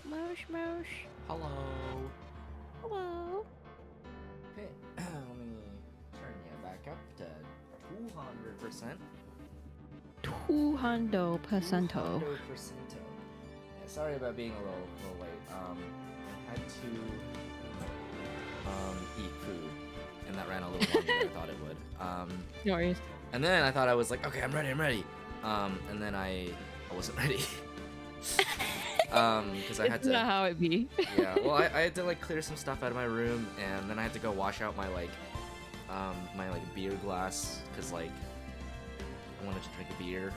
Mosh mosh. Hello. Hello. Okay, let me turn you back up to 200%. 200%. 200%. Yeah, sorry about being a little late. I had to eat food, and that ran a little longer than I thought it would. No worries. And then I thought I was like, okay, I'm ready. And then I wasn't ready. Because I had It's to. not how it be. Yeah, well, I had to like clear some stuff out of my room, and then I had to go wash out my beer glass because like I wanted to drink a beer.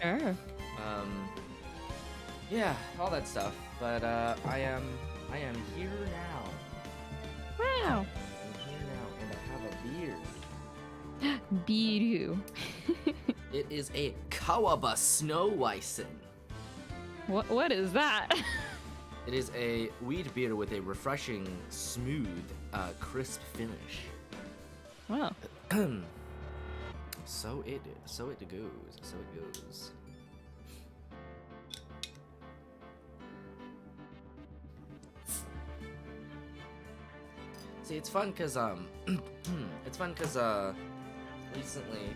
Sure. Yeah, all that stuff. But I am here now. Wow. I'm here now, and I have a beer. Biru. It is a Kawaba Snowweissen. What is that? It is a wheat beer with a refreshing, smooth, crisp finish. Wow. So it goes. See, it's fun cause recently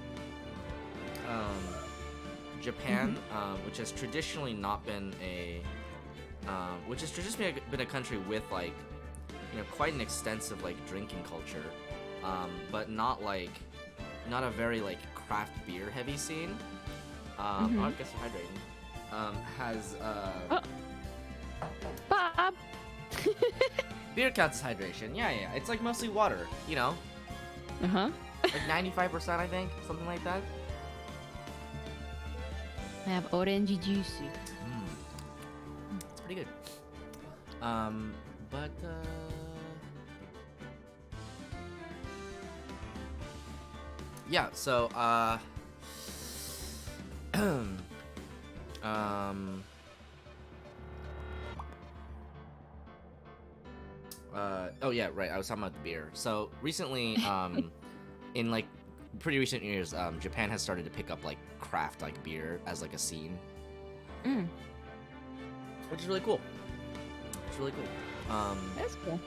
Japan, which has traditionally not been which has traditionally been a country with like, quite an extensive like drinking culture, but not a very like craft beer heavy scene. Oh, I guess you're hydrating. Has Bob. beer counts as hydration? Yeah. It's like mostly water, Uh-huh. like 95%, I think, something like that. I have orange juice. It's pretty good. But yeah. So oh yeah, right. I was talking about the beer. So recently, in like pretty recent years, Japan has started to pick up like craft like beer as like a scene, which is really cool. It's really cool. That's cool.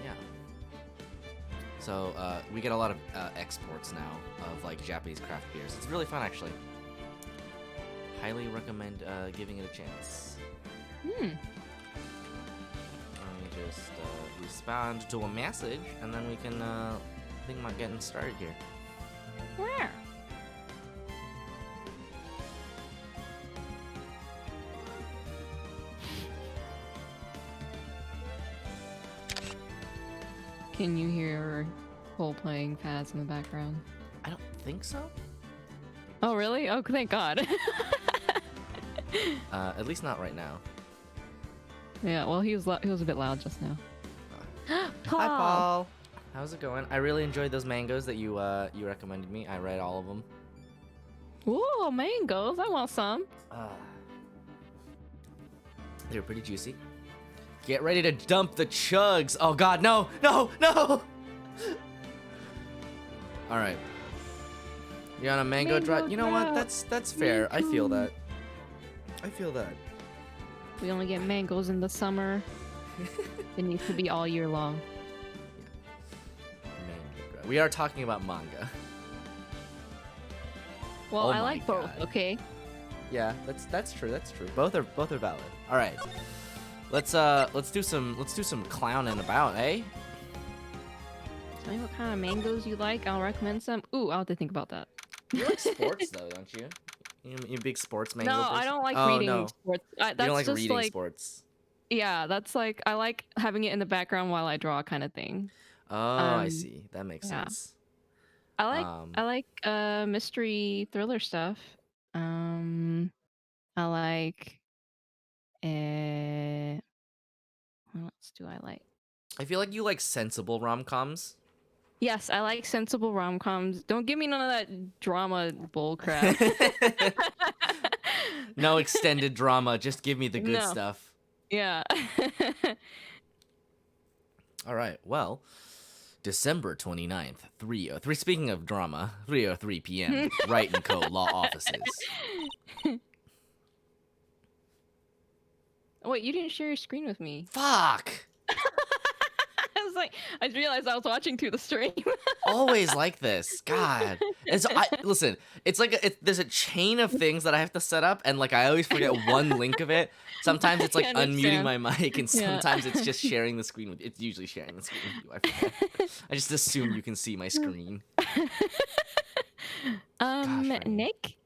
Yeah. So we get a lot of exports now of like Japanese craft beers. It's really fun, actually. Highly recommend giving it a chance. Let me just respond to a message, and then we can think about getting started here. Where? Can you hear Cole playing Faz in the background? I don't think so. Oh, really? Oh, thank God. At least not right now. Yeah, well, he was a bit loud just now. Paul. Hi, Paul. How's it going? I really enjoyed those mangoes that you recommended me. I read all of them. Ooh, mangoes! I want some. They're pretty juicy. Get ready to dump the chugs. Oh God, no! All right. You're on a mango drought. You know what? That's fair. I feel that. We only get mangoes in the summer. It needs to be all year long. Mango drought. We are talking about manga. Well, Oh I my like both. God. Okay. Yeah, that's true. Both are valid. All right. Let's do some clowning about, eh? Tell me what kind of mangoes you like. I'll recommend some. Ooh, I'll have to think about that. You like sports though, don't you? You a big sports mango No, person? I don't like Oh, reading no. sports. You That's don't like just reading like, sports. yeah, that's like I like having it in the background while I draw, kind of thing. Oh, I see. That makes Yeah. sense. I like mystery thriller stuff. I like what else do I like? I feel like you like sensible rom-coms. Yes, I like sensible rom-coms. Don't give me none of that drama bull crap. No extended drama. Just give me the good No. stuff. Yeah. All right. Well, December 29th, 3:03. Speaking of drama, 3:03 p.m. Wright & Co. Law Offices. Wait, you didn't share your screen with me. Fuck! I was like, I just realized I was watching through the stream. Always like this. God. Listen, it's like there's a chain of things that I have to set up, and like I always forget one link of it. Sometimes it's like I unmuting understand. my mic, and Yeah. sometimes it's just sharing the screen with. It's usually sharing the screen with you. I forget. I just assume you can see my screen. Renu. Nick?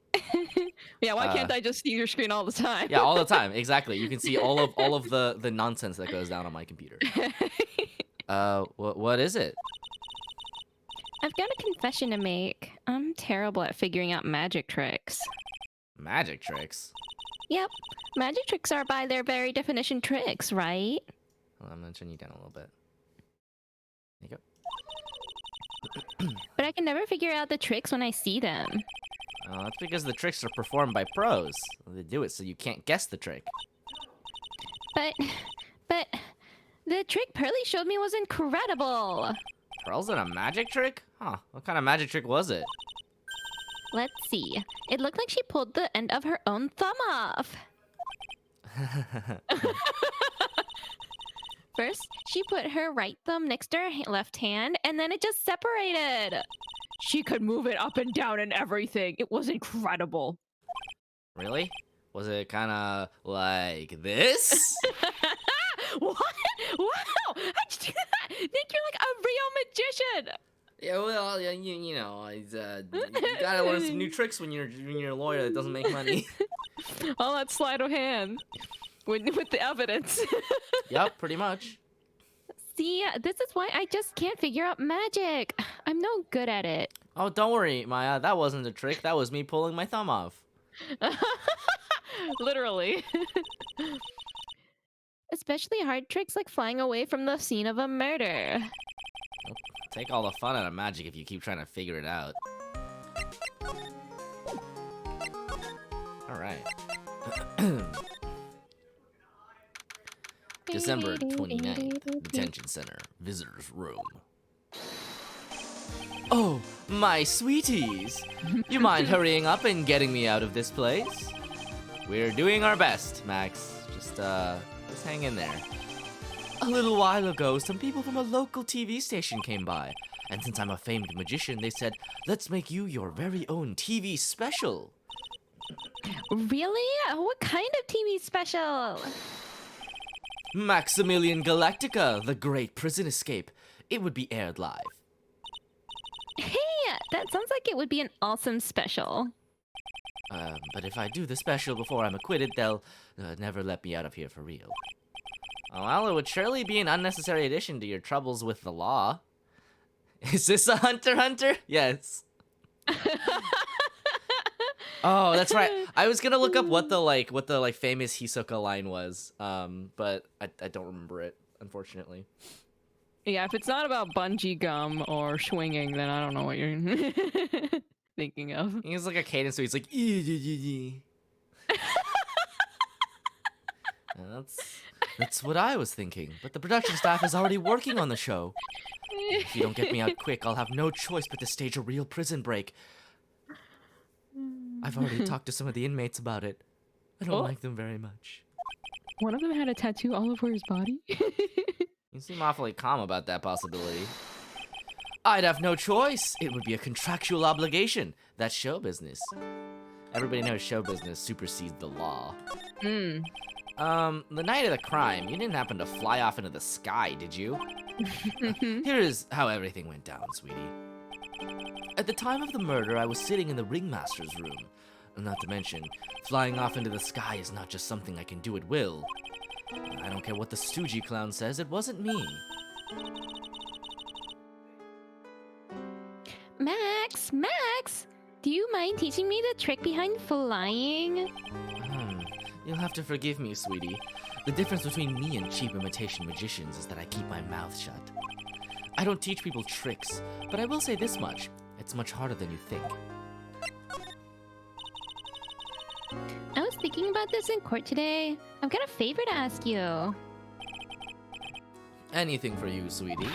Yeah, why can't I just see your screen all the time? Yeah, all the time. Exactly. You can see all of the nonsense that goes down on my computer. What is it? I've got a confession to make. I'm terrible at figuring out magic tricks. Magic tricks. Yep, magic tricks are by their very definition tricks, right? Well, I'm gonna turn you down a little bit. There you go. But I can never figure out the tricks when I see them. That's because the tricks are performed by pros. They do it so you can't guess the trick. But the trick Pearly showed me was incredible. Pearl's in a magic trick? Huh. What kind of magic trick was it? Let's see. It looked like she pulled the end of her own thumb off. First, she put her right thumb next to her left hand, and then it just separated. She could move it up and down and everything. It was incredible. Really? Was it kind of like this? What? Wow! How'd you do that? Think you're like a real magician. Yeah, well, yeah, you know, you gotta learn some new tricks when you're a lawyer that doesn't make money. All that sleight of hand with the evidence. Yep, pretty much. See, this is why I just can't figure out magic. I'm no good at it. Oh, don't worry, Maya. That wasn't a trick. That was me pulling my thumb off. Literally. Especially hard tricks like flying away from the scene of a murder. Take all the fun out of magic if you keep trying to figure it out. Alright. December 29th, Detention Center, Visitors Room. Oh, my sweeties! You mind hurrying up and getting me out of this place? We're doing our best, Max. Just hang in there. A little while ago, some people from a local TV station came by. And since I'm a famed magician, they said, let's make you your very own TV special. Really? What kind of TV special? Maximilian Galactica, the Great Prison Escape. It would be aired live. Hey, that sounds like it would be an awesome special. But if I do the special before I'm acquitted, they'll never let me out of here for real. Oh, well, it would surely be an unnecessary addition to your troubles with the law. Is this a Hunter x Hunter? Yes. Oh, that's right. I was gonna look up what the famous Hisoka line was, but I don't remember it, unfortunately. Yeah, if it's not about bungee gum or swinging, then I don't know what you're thinking of. He's like a cadence, so he's like, that's what I was thinking. But the production staff is already working on the show. If you don't get me out quick, I'll have no choice but to stage a real prison break. I've already talked to some of the inmates about it. I don't like them very much. One of them had a tattoo all over his body. You seem awfully calm about that possibility. I'd have no choice. It would be a contractual obligation. That's show business. Everybody knows show business supersedes the law. Hmm. The night of the crime, you didn't happen to fly off into the sky, did you? Here is how everything went down, sweetie. At the time of the murder, I was sitting in the ringmaster's room. Not to mention, flying off into the sky is not just something I can do at will. I don't care what the Stoogie clown says, it wasn't me. Max, do you mind teaching me the trick behind flying? You'll have to forgive me, sweetie. The difference between me and cheap imitation magicians is that I keep my mouth shut. I don't teach people tricks, but I will say this much. It's much harder than you think. I was thinking about this in court today. I've got a favor to ask you. Anything for you, sweetie.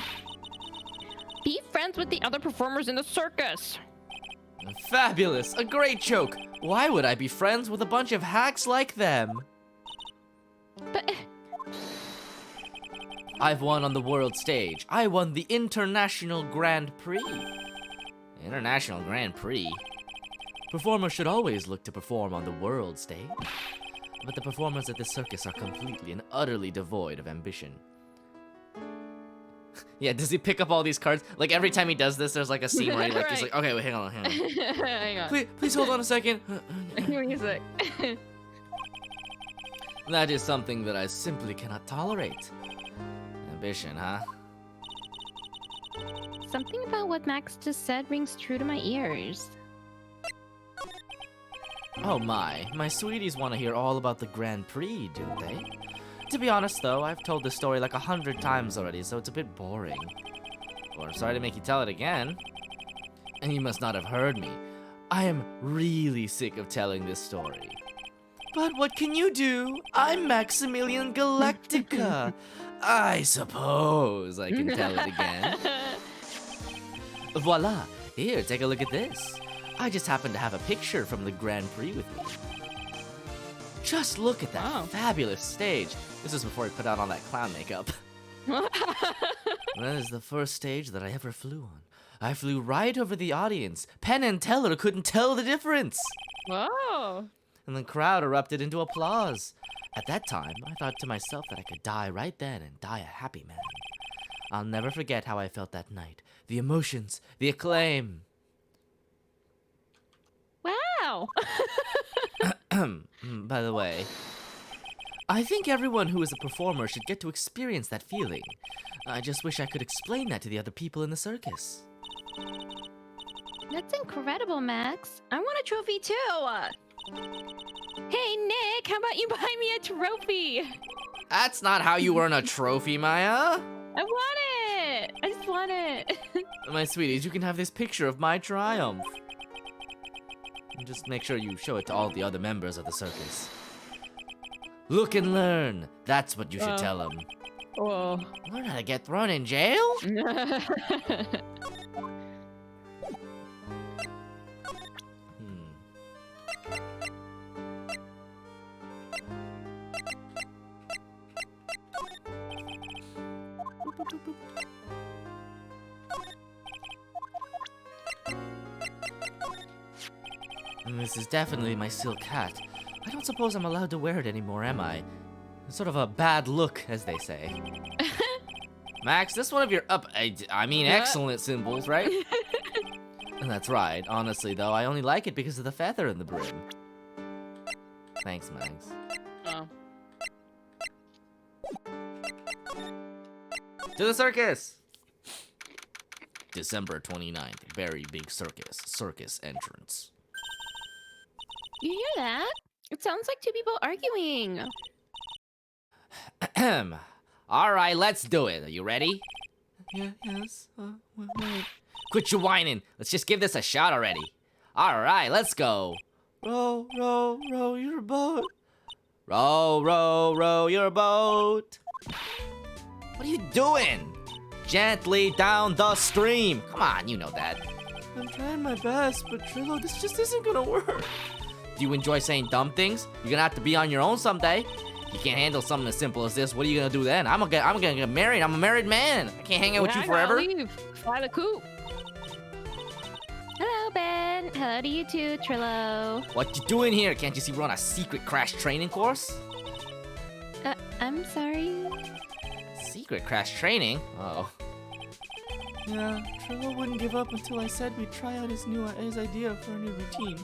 Be friends with the other performers in the circus. Fabulous! A great joke! Why would I be friends with a bunch of hacks like them? But I've won on the world stage. I won the International Grand Prix. International Grand Prix? Performers should always look to perform on the world stage. But the performers at this circus are completely and utterly devoid of ambition. Yeah, does he pick up all these cards? Like, every time he does this, there's like a scene where he, like, he's like, okay, wait, hang on. hang on. Please hold on a second. Music. That is something that I simply cannot tolerate. Ambition, huh? Something about what Max just said rings true to my ears. Oh my sweeties want to hear all about the Grand Prix, do they? To be honest though, I've told this story like 100 times already, so it's a bit boring. Or I'm sorry to make you tell it again. And you must not have heard me. I am really sick of telling this story. But what can you do? I'm Maximilian Galactica. I suppose I can tell it again. Voila! Here, take a look at this. I just happen to have a picture from the Grand Prix with me. Just look at that fabulous stage. This is before he put out all that clown makeup. That is the first stage that I ever flew on. I flew right over the audience. Penn and Teller couldn't tell the difference. Whoa. And the crowd erupted into applause. At that time, I thought to myself that I could die right then and die a happy man. I'll never forget how I felt that night. The emotions, the acclaim. Wow. By the way, I think everyone who is a performer should get to experience that feeling. I just wish I could explain that to the other people in the circus. That's incredible, Max. I want a trophy too. Hey, Nick, how about you buy me a trophy? That's not how you earn a trophy, Maya. I want it. I just want it. My sweeties, you can have this picture of my triumph. And just make sure you show it to all the other members of the circus. Look and learn. That's what you should tell them. Whoa. Learn how to get thrown in jail? This is definitely my silk hat. I don't suppose I'm allowed to wear it anymore, am I? It's sort of a bad look, as they say. Max, this one of your excellent symbols, right? That's right. Honestly, though, I only like it because of the feather in the brim. Thanks, Max. Oh. To the circus! December 29th, very big circus entrance. You hear that? It sounds like two people arguing. All right, let's do it. Are you ready? Yes. Wait. Quit your whining. Let's just give this a shot already. All right, let's go. Row, row, row your boat. Row, row, row your boat. What are you doing? Gently down the stream. Come on, you know that. I'm trying my best, but Trillo, this just isn't gonna work. Do you enjoy saying dumb things? You're gonna have to be on your own someday. You can't handle something as simple as this. What are you gonna do then? I'm gonna get married. I'm a married man. I can't hang out with you forever. Leave. Fly the coop. Hello, Ben. Hello to you too, Trillo. What you doing here? Can't you see we're on a secret crash training course? I'm sorry. Secret crash training? Oh. Yeah, Trillo wouldn't give up until I said we'd try out his idea for a new routine.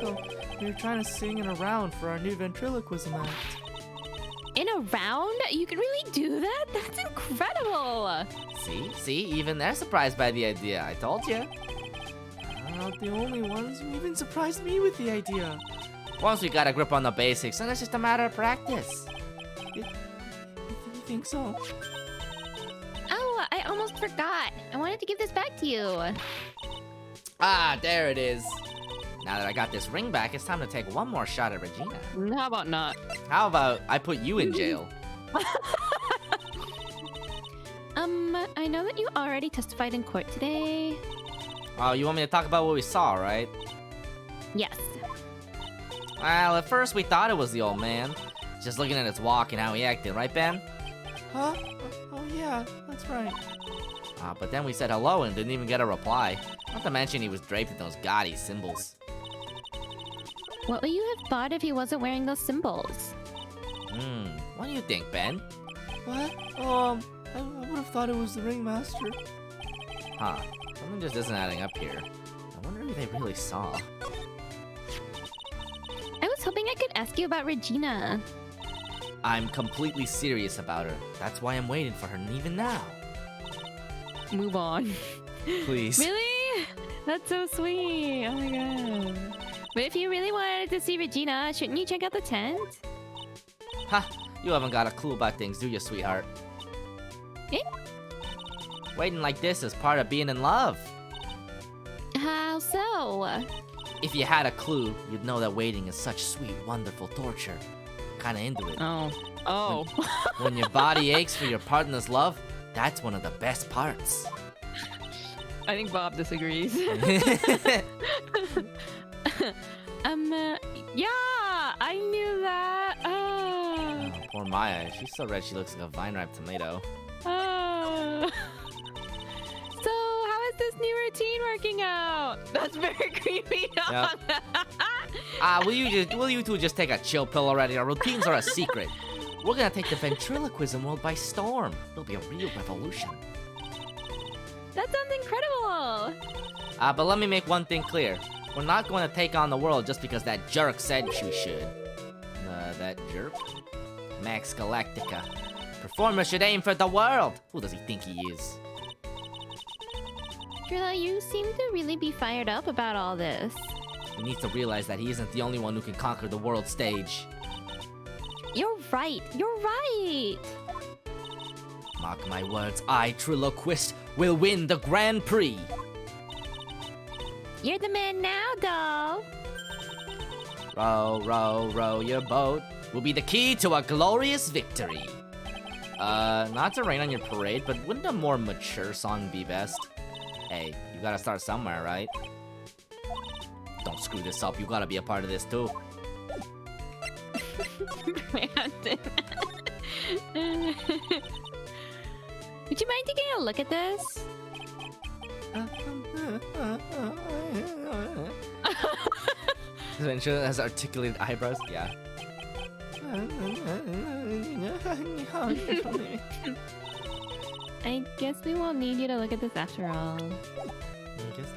So, we were trying to sing in a round for our new ventriloquism act. In a round? You can really do that? That's incredible! See? Even they're surprised by the idea. I told you. Not the only ones who even surprised me with the idea. Once we got a grip on the basics, then it's just a matter of practice. You think so? Oh, I almost forgot. I wanted to give this back to you. Ah, there it is. Now that I got this ring back, it's time to take one more shot at Regina. How about not? How about I put you in jail? I know that you already testified in court today. Oh, you want me to talk about what we saw, right? Yes. Well, at first we thought it was the old man. just looking at his walk and how he acted, right, Ben? Huh? Oh, yeah, that's right. But then we said hello and didn't even get a reply. Not to mention he was draped in those gaudy symbols. What would you have thought if he wasn't wearing those symbols? What do you think, Ben? What? I would have thought it was the ringmaster. Huh. Something just isn't adding up here. I wonder who they really saw. I was hoping I could ask you about Regina. I'm completely serious about her. That's why I'm waiting for her even now. Move on. Please. Really? That's so sweet. Oh my god. But if you really wanted to see Regina, shouldn't you check out the tent? Ha! You haven't got a clue about things, do you, sweetheart? Eh? Waiting like this is part of being in love. How so? If you had a clue, you'd know that waiting is such sweet, wonderful torture. Kinda into it. Oh. When your body aches for your partner's love, that's one of the best parts. I think Bob disagrees. Yeah, I knew that. Oh, poor Maya. She's so red she looks like a vine-ripe tomato. So, how is this new routine working out? That's very creepy. Yep. Will you two just take a chill pill already? Our routines are a secret. We're gonna take the ventriloquism world by storm. It'll be a real revolution. That sounds incredible. But let me make one thing clear. We're not going to take on the world just because that jerk said we should. That jerk? Max Galactica. Performers should aim for the world. Who does he think he is? Drilla, you seem to really be fired up about all this. He needs to realize that he isn't the only one who can conquer the world stage. You're right. You're right. Mark my words, I, Triloquist, will win the Grand Prix. You're the man now, doll. Row, row, row your boat will be the key to a glorious victory. Not to rain on your parade, but wouldn't a more mature song be best? Hey, you gotta start somewhere, right? Don't screw this up, you gotta be a part of this too. Brandon. Would you mind taking a look at this? Ventura has articulated eyebrows? Yeah. I guess we won't need you to look at this after all. I guess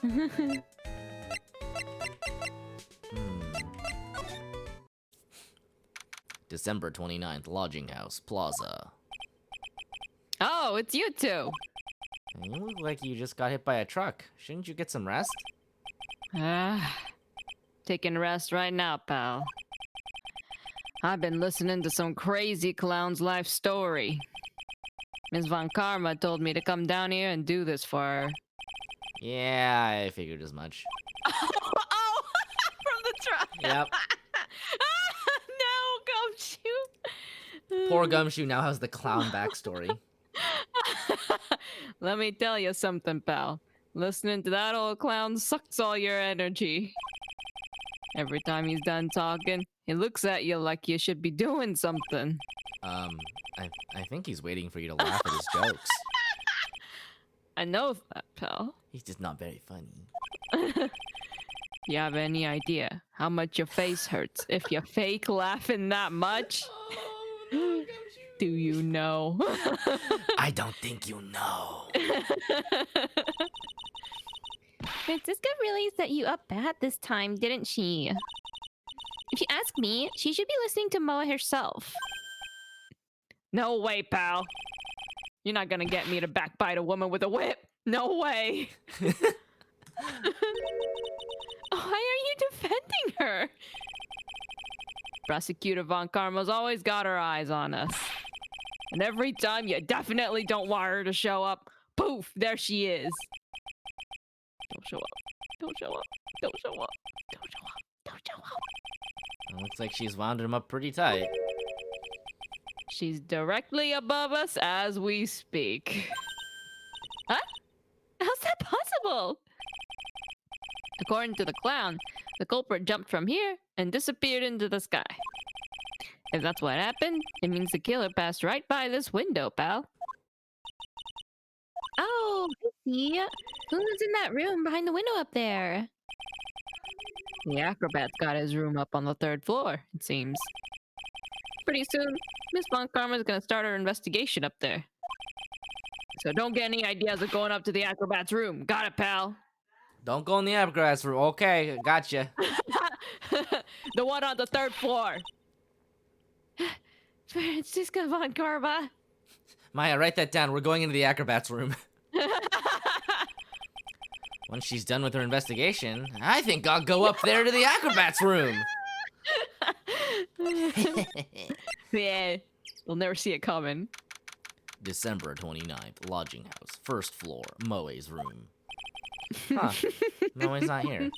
not. December 29th, Lodging House, Plaza. Oh, it's you two. You look like you just got hit by a truck. Shouldn't you get some rest? Taking rest right now, pal. I've been listening to some crazy clown's life story. Ms. Von Karma told me to come down here and do this for her. Yeah, I figured as much. Oh, from the truck. Yep. No, Gumshoe. Poor Gumshoe now has the clown backstory. Let me tell you something, pal. Listening to that old clown sucks all your energy. Every time he's done talking, he looks at you like you should be doing something. I think he's waiting for you to laugh at his jokes. I know that, pal. He's just not very funny. You have any idea how much your face hurts if you fake laughing that much? Do you know? I don't think you know. Francisca really set you up bad this time, didn't she? If you ask me, she should be listening to Moa herself. No way, pal. You're not gonna get me to backbite a woman with a whip. No way. Why are you defending her? Prosecutor Von Karma's always got her eyes on us. And every time you definitely don't want her to show up, poof, there she is. Don't show up. Don't show up. Don't show up. Don't show up. Don't show up. It looks like she's wound him up pretty tight. She's directly above us as we speak. Huh? How's that possible? According to the clown, the culprit jumped from here and disappeared into the sky. If that's what happened, it means the killer passed right by this window, pal. Oh, I see. Who's in that room behind the window up there? The acrobat's got his room up on the 3rd floor, it seems. Pretty soon, Miss Von Karma's gonna start her investigation up there. So don't get any ideas of going up to the acrobat's room. Got it, pal? Don't go in the acrobat's room. Okay, gotcha. The one on the 3rd floor. Francisca Von Karma. Maya, write that down. We're going into the acrobat's room. Once she's done with her investigation, I think I'll go up there to the acrobat's room. Yeah, we'll never see it coming. December 29th, lodging house, 1st floor, Moe's room. Huh. Moe's not here.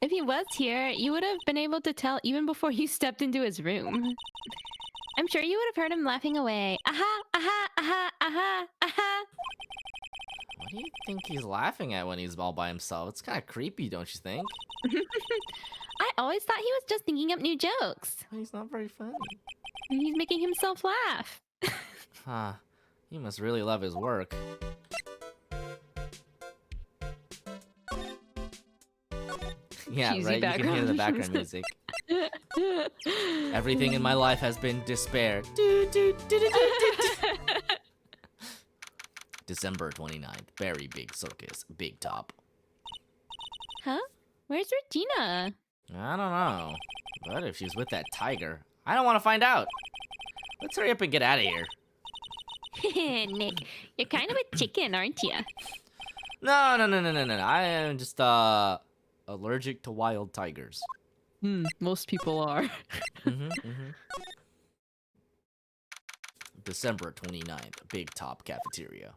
If he was here, you would have been able to tell even before you stepped into his room. I'm sure you would have heard him laughing away. Aha, aha, aha, aha, aha. What do you think he's laughing at when he's all by himself? It's kind of creepy, don't you think? I always thought he was just thinking up new jokes. He's not very funny. He's making himself laugh. Huh. He must really love his work. Yeah, Cheesy right? You can hear the background music. Everything in my life has been despair. December 29th, very big circus, big top. Huh? Where's Regina? I don't know. But if she's with that tiger, I don't want to find out. Let's hurry up and get out of here. Nick, you're kind of a chicken, aren't you? No. I am just, allergic to wild tigers. Most people are. December 29th, Big Top Cafeteria.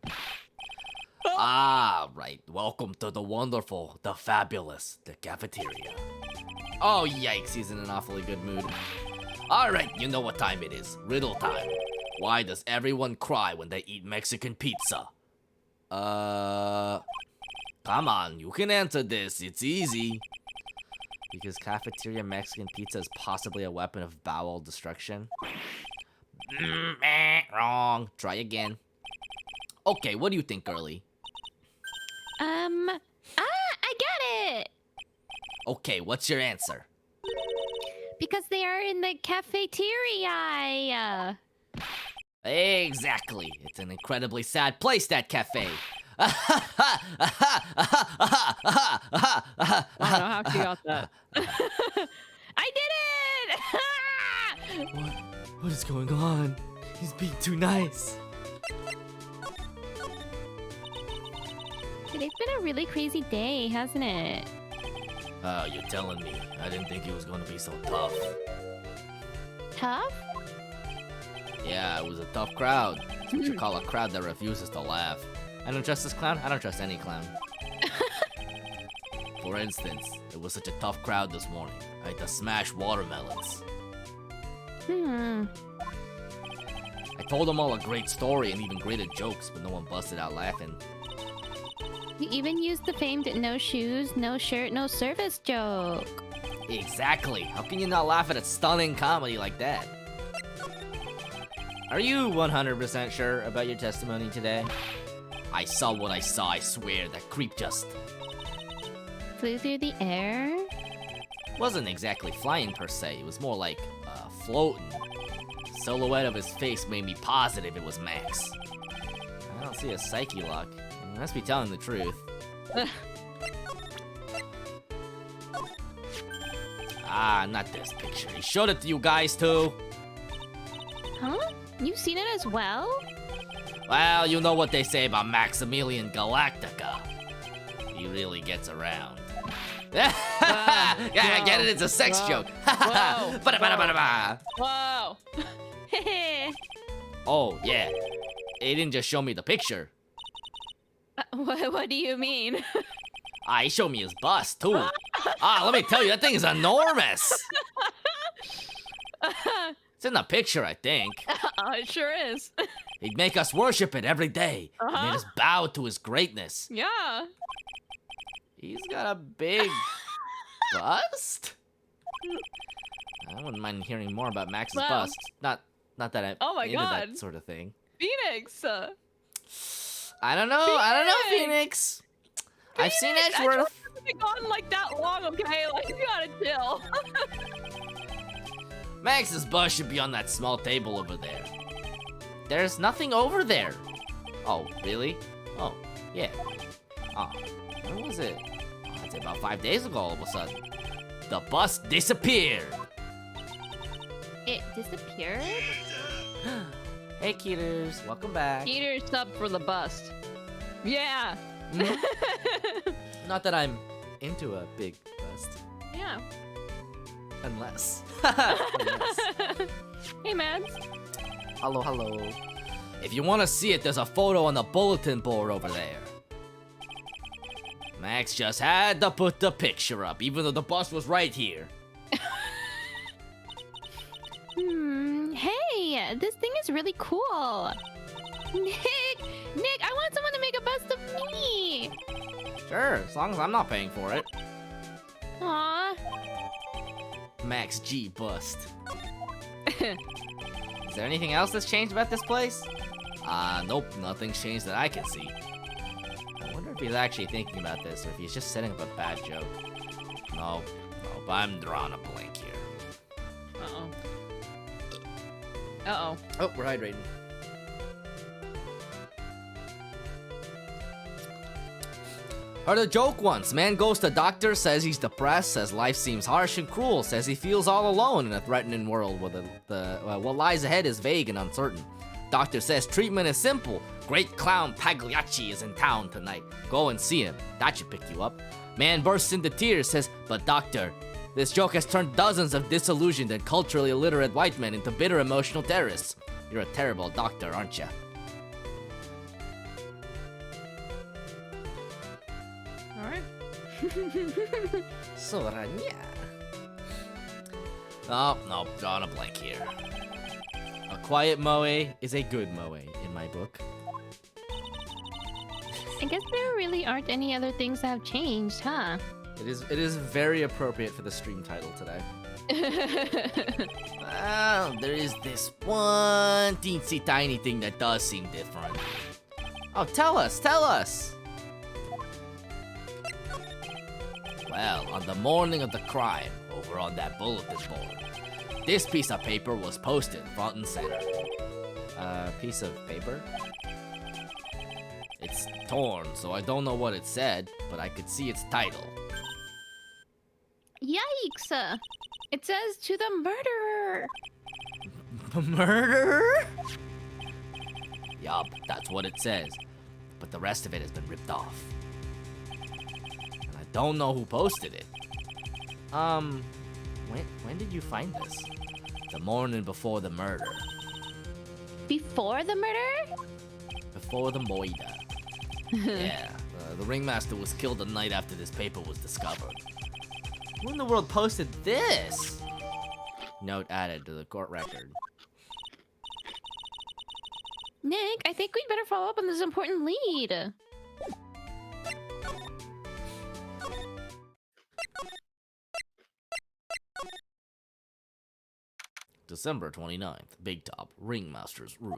Ah, right. Welcome to the wonderful, the fabulous, the cafeteria. Oh, yikes, he's in an awfully good mood. Alright, you know what time it is. Riddle time. Why does everyone cry when they eat Mexican pizza? Come on, you can answer this. It's easy. Because cafeteria Mexican pizza is possibly a weapon of bowel destruction. Wrong. Try again. Okay, what do you think, girlie? I got it! Okay, what's your answer? Because they are in the cafeteria. Exactly. It's an incredibly sad place, that cafe. I don't know how she got that. I did it! What is going on? He's being too nice. Today's been a really crazy day, hasn't it? You're telling me. I didn't think it was gonna be so tough. Tough? Yeah, it was a tough crowd. That's what you call a crowd that refuses to laugh. I don't trust this clown. I don't trust any clown. For instance, it was such a tough crowd this morning. I had to smash watermelons. I told them all a great story and even greater jokes, but no one busted out laughing. You even used the famed no shoes, no shirt, no service joke. Exactly. How can you not laugh at a stunning comedy like that? Are you 100% sure about your testimony today? I saw what I saw, I swear. That creep just... Flew through the air? wasn't exactly flying per se. It was more like, floating. The silhouette of his face made me positive it was Max. I don't see a psyche lock. I must be telling the truth. Ah, not this picture. He showed it to you guys too. Huh? You've seen it as well? Well, you know what they say about Maximilian Galactica. He really gets around. Yeah, I get it. It's a sex joke. Whoa. Ba-da-ba-da-ba-da-ba. Whoa! Oh, yeah. He didn't just show me the picture. What do you mean? He showed me his bust, too. Let me tell you, that thing is enormous. It's in the picture, I think. It sure is. He'd make us worship it every day. He made us bow to his greatness. Yeah. He's got a big bust? I wouldn't mind hearing more about Max's Wow. bust. Not that I'm Oh my into God. that sort of thing. Phoenix. I don't know, Phoenix. I've seen Edgeworth. It's been gone like that long, okay? Like, you gotta chill. Max's bust should be on that small table over there. There's nothing over there. Oh, really? Oh, yeah. Oh, when was it? Oh, I'd say about 5 days ago all of a sudden. The bust disappeared. It disappeared? Hey, Keeters. Welcome back. Peter sub for the bust. Yeah. Not that I'm into a big bust. Yeah. Unless. Hey, man. Hello, hello. If you want to see it, there's a photo on the bulletin board over there. Max just had to put the picture up, even though the bus was right here. Hey, this thing is really cool. Nick, I want someone to make a bust of me. Sure, as long as I'm not paying for it. Aw. Max G bust. Is there anything else that's changed about this place? Nope, nothing's changed that I can see. I wonder if he's actually thinking about this, or if he's just setting up a bad joke. Nope, I'm drawing a blank here. Uh-oh. Uh-oh. Oh, we're hydrating. Heard a joke once. Man goes to doctor, says he's depressed, says life seems harsh and cruel, says he feels all alone in a threatening world where what lies ahead is vague and uncertain. Doctor says treatment is simple. Great clown Pagliacci is in town tonight. Go and see him. That should pick you up. Man bursts into tears, says, but doctor, this joke has turned dozens of disillusioned and culturally illiterate white men into bitter emotional terrorists. You're a terrible doctor, aren't you? Alright. Soranya. Oh, no, drawing a blank here. A quiet moe is a good moe in my book. I guess there really aren't any other things that have changed, huh? It is very appropriate for the stream title today. Well, there is this one teensy tiny thing that does seem different. Oh, tell us! Well, on the morning of the crime, over on that bulletin board, this piece of paper was posted front and center. Piece of paper? It's torn, so I don't know what it said, but I could see its title. Yikes! It says to the murderer. Murder? Yup, that's what it says. But the rest of it has been ripped off. And I don't know who posted it. When did you find this? The morning before the murder. Before the murder? Before the moida. Yeah, the ringmaster was killed the night after this paper was discovered. Who in the world posted this? Note added to the court record. Nick, I think we'd better follow up on this important lead. December 29th, Big Top, Ringmaster's room.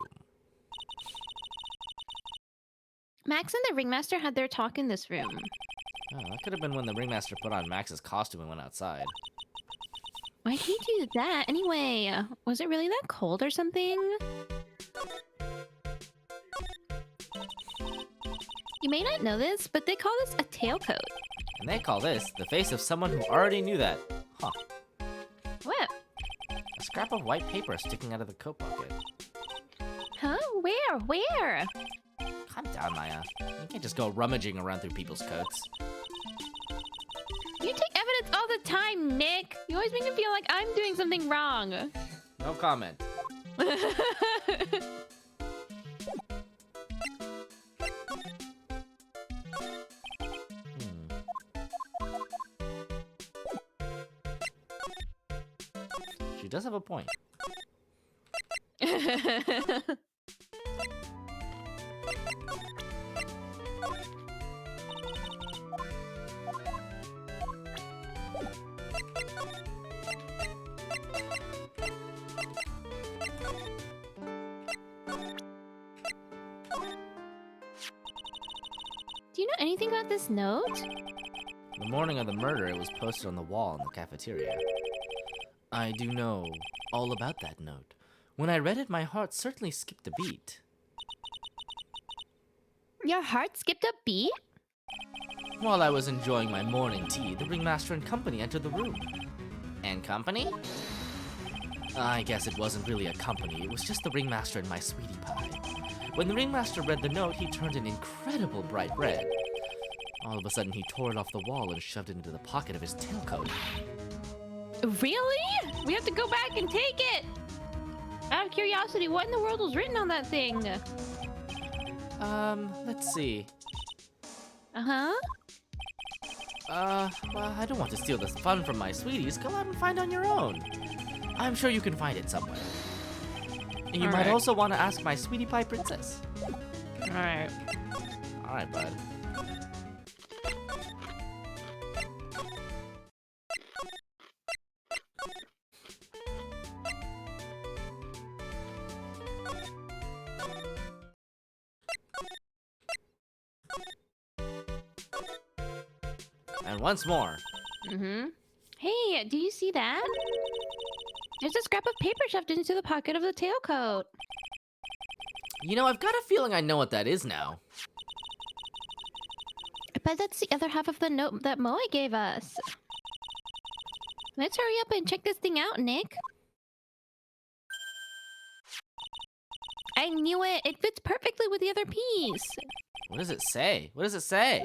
Max and the ringmaster had their talk in this room. Oh, that could have been when the ringmaster put on Max's costume and went outside. Why'd he do that? Anyway, was it really that cold or something? You may not know this, but they call this a tailcoat. And they call this the face of someone who already knew that. Huh. What? A scrap of white paper sticking out of the coat pocket. Huh? Where? Calm down, Maya. You can't just go rummaging around through people's coats. You take evidence all the time, Nick. You always make me feel like I'm doing something wrong. No comment. She does have a point. Do you know anything about this note? The morning of the murder, it was posted on the wall in the cafeteria. I do know all about that note. When I read it, my heart certainly skipped a beat. Your heart skipped a beat? While I was enjoying my morning tea, the ringmaster and company entered the room. And company? I guess it wasn't really a company, it was just the ringmaster and my sweetie pie. When the ringmaster read the note, he turned an incredible bright red. All of a sudden, he tore it off the wall and shoved it into the pocket of his tailcoat. Really? We have to go back and take it! Out of curiosity, what in the world was written on that thing? Let's see. Uh-huh. Well, I don't want to steal the fun from my sweeties. Go out and find on your own. I'm sure you can find it somewhere. And you might Alright. also want to ask my sweetie pie princess. Alright. Alright, bud. And once more. Mm-hmm. Hey, do you see that? There's a scrap of paper shoved into the pocket of the tailcoat. You know, I've got a feeling I know what that is now. But that's the other half of the note that Moe gave us. Let's hurry up and check this thing out, Nick. I knew it! It fits perfectly with the other piece! What does it say? What does it say?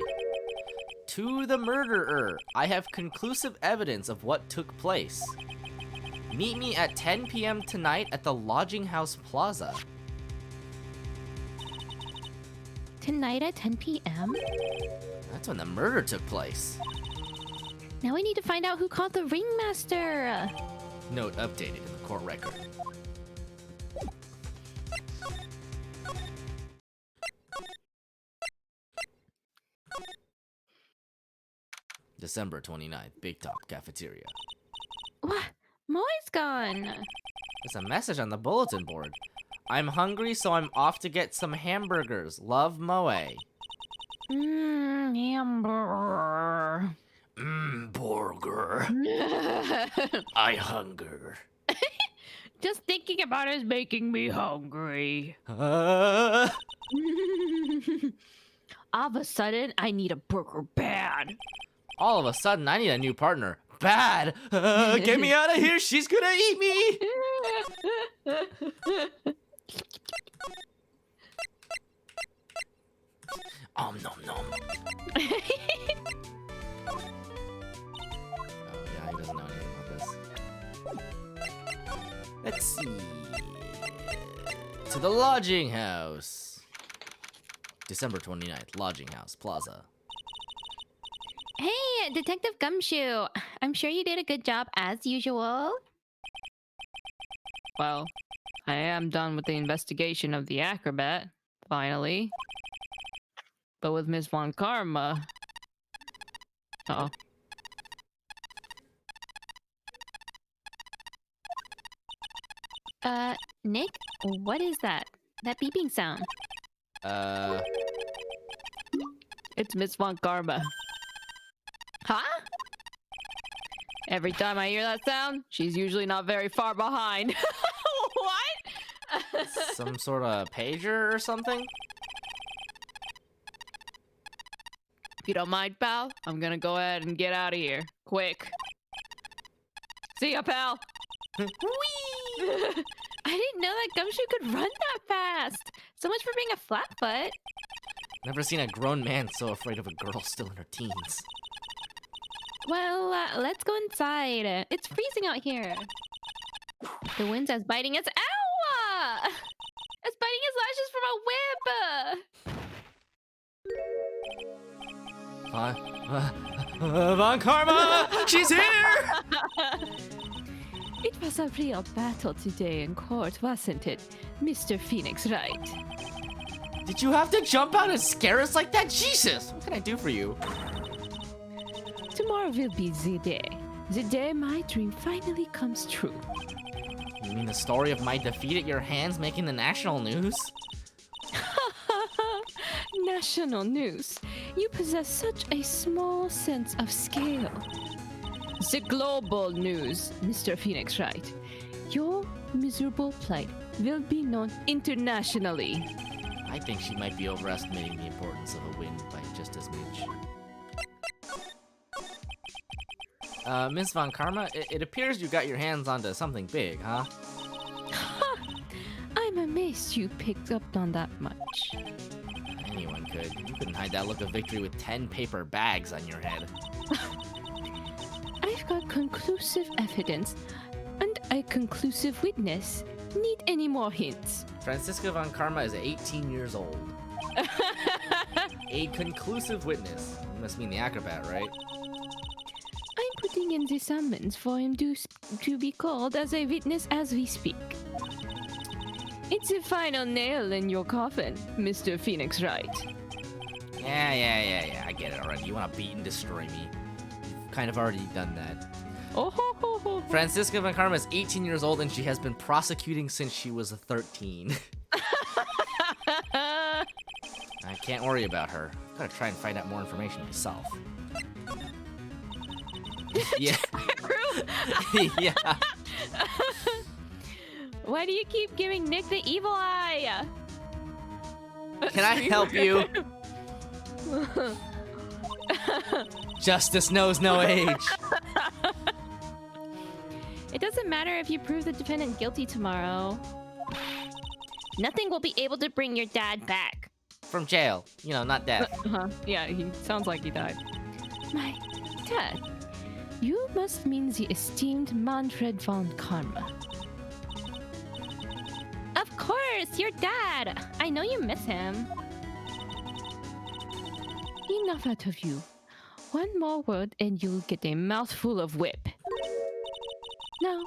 To the murderer, I have conclusive evidence of what took place. Meet me at 10 p.m. tonight at the Lodging House Plaza. Tonight at 10 p.m.? That's when the murder took place. Now we need to find out who called the ringmaster! Note updated in the court record. December 29th, Big Top Cafeteria. What? Moe's gone! There's a message on the bulletin board. I'm hungry, so I'm off to get some hamburgers. Love, Moe. Hamburger. Burger. I hunger. Just thinking about it is making me hungry. Uh, All of a sudden, I need a burger bad. all of a sudden, I need a new partner. Bad. Get me out of here. She's gonna eat me. Nom nom. Oh yeah, he doesn't know anything about this. Let's see. To the lodging house. December 29th, Lodging House Plaza. Hey, Detective Gumshoe. I'm sure you did a good job as usual. Well, I am done with the investigation of the acrobat, finally. But with Miss Von Karma... Uh-oh. Nick? What is that? That beeping sound? It's Miss Von Karma. Huh? Every time I hear that sound, she's usually not very far behind. What? Some sort of pager or something? If you don't mind, pal, I'm gonna go ahead and get out of here. Quick. See ya, pal. Whee! I didn't know that Gumshoe could run that fast. So much for being a flatfoot. Never seen a grown man so afraid of a girl still in her teens. Well, let's go inside. It's freezing out here. The wind's as biting as... Ow! As biting as lashes from a whip. Von Karma! She's here! It was a real battle today in court, wasn't it, Mr. Phoenix Wright? Did you have to jump out and scare us like that? Jesus! What can I do for you? Tomorrow will be the day my dream finally comes true. You mean the story of my defeat at your hands making the national news? National news. You possess such a small sense of scale. The global news, Mr. Phoenix Wright. Your miserable plight will be known internationally. I think she might be overestimating the importance of a win by just as much. Miss Von Karma, it appears you got your hands onto something big, huh? I'm amazed you picked up on that much. Anyone could. You couldn't hide that look of victory with 10 paper bags on your head. I've got conclusive evidence and a conclusive witness. Need any more hints? Francisca Von Karma is 18 years old. A conclusive witness. You must mean the acrobat, right? I'm putting in the summons for him to be called as a witness as we speak. It's the final nail in your coffin, Mr. Phoenix Wright. Yeah. I get it already. You want to beat and destroy me. You've kind of already done that. Oh ho ho ho. Francisca Von Karma is 18 years old and she has been prosecuting since she was 13. I can't worry about her. I've got to try and find out more information myself. Yeah. Yeah. Why do you keep giving Nick the evil eye? Can I help you? Justice knows no age. It doesn't matter if you prove the defendant guilty tomorrow. Nothing will be able to bring your dad back. From jail. You know, not death. Yeah, he sounds like he died. My dad. You must mean the esteemed Manfred von Karma. Of course, your dad. I know you miss him. Enough out of you. One more word and you'll get a mouthful of whip. Now,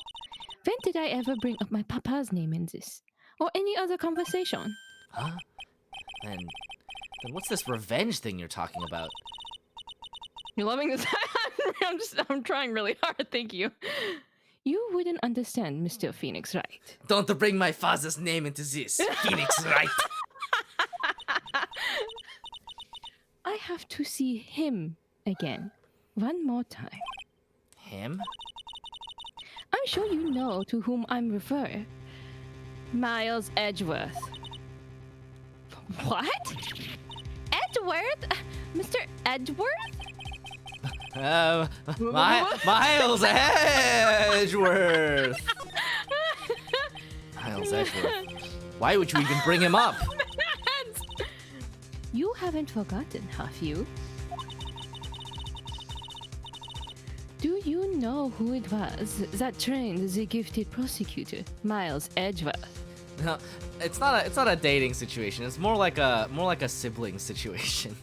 when did I ever bring up my papa's name in this? Or any other conversation? Huh? Then what's this revenge thing you're talking about? You're loving this? I'm trying really hard, thank you. You wouldn't understand, Mr. Phoenix Wright. Don't bring my father's name into this, Phoenix Wright. I have to see him again. One more time. Him? I'm sure you know to whom I'm referring. Miles Edgeworth. What? Edgeworth? Mr. Edgeworth? Miles Edgeworth. Miles Edgeworth. Why would you even bring him up? You haven't forgotten, have you? Do you know who it was that trained the gifted prosecutor, Miles Edgeworth? No, it's not a dating situation. It's more like a sibling situation.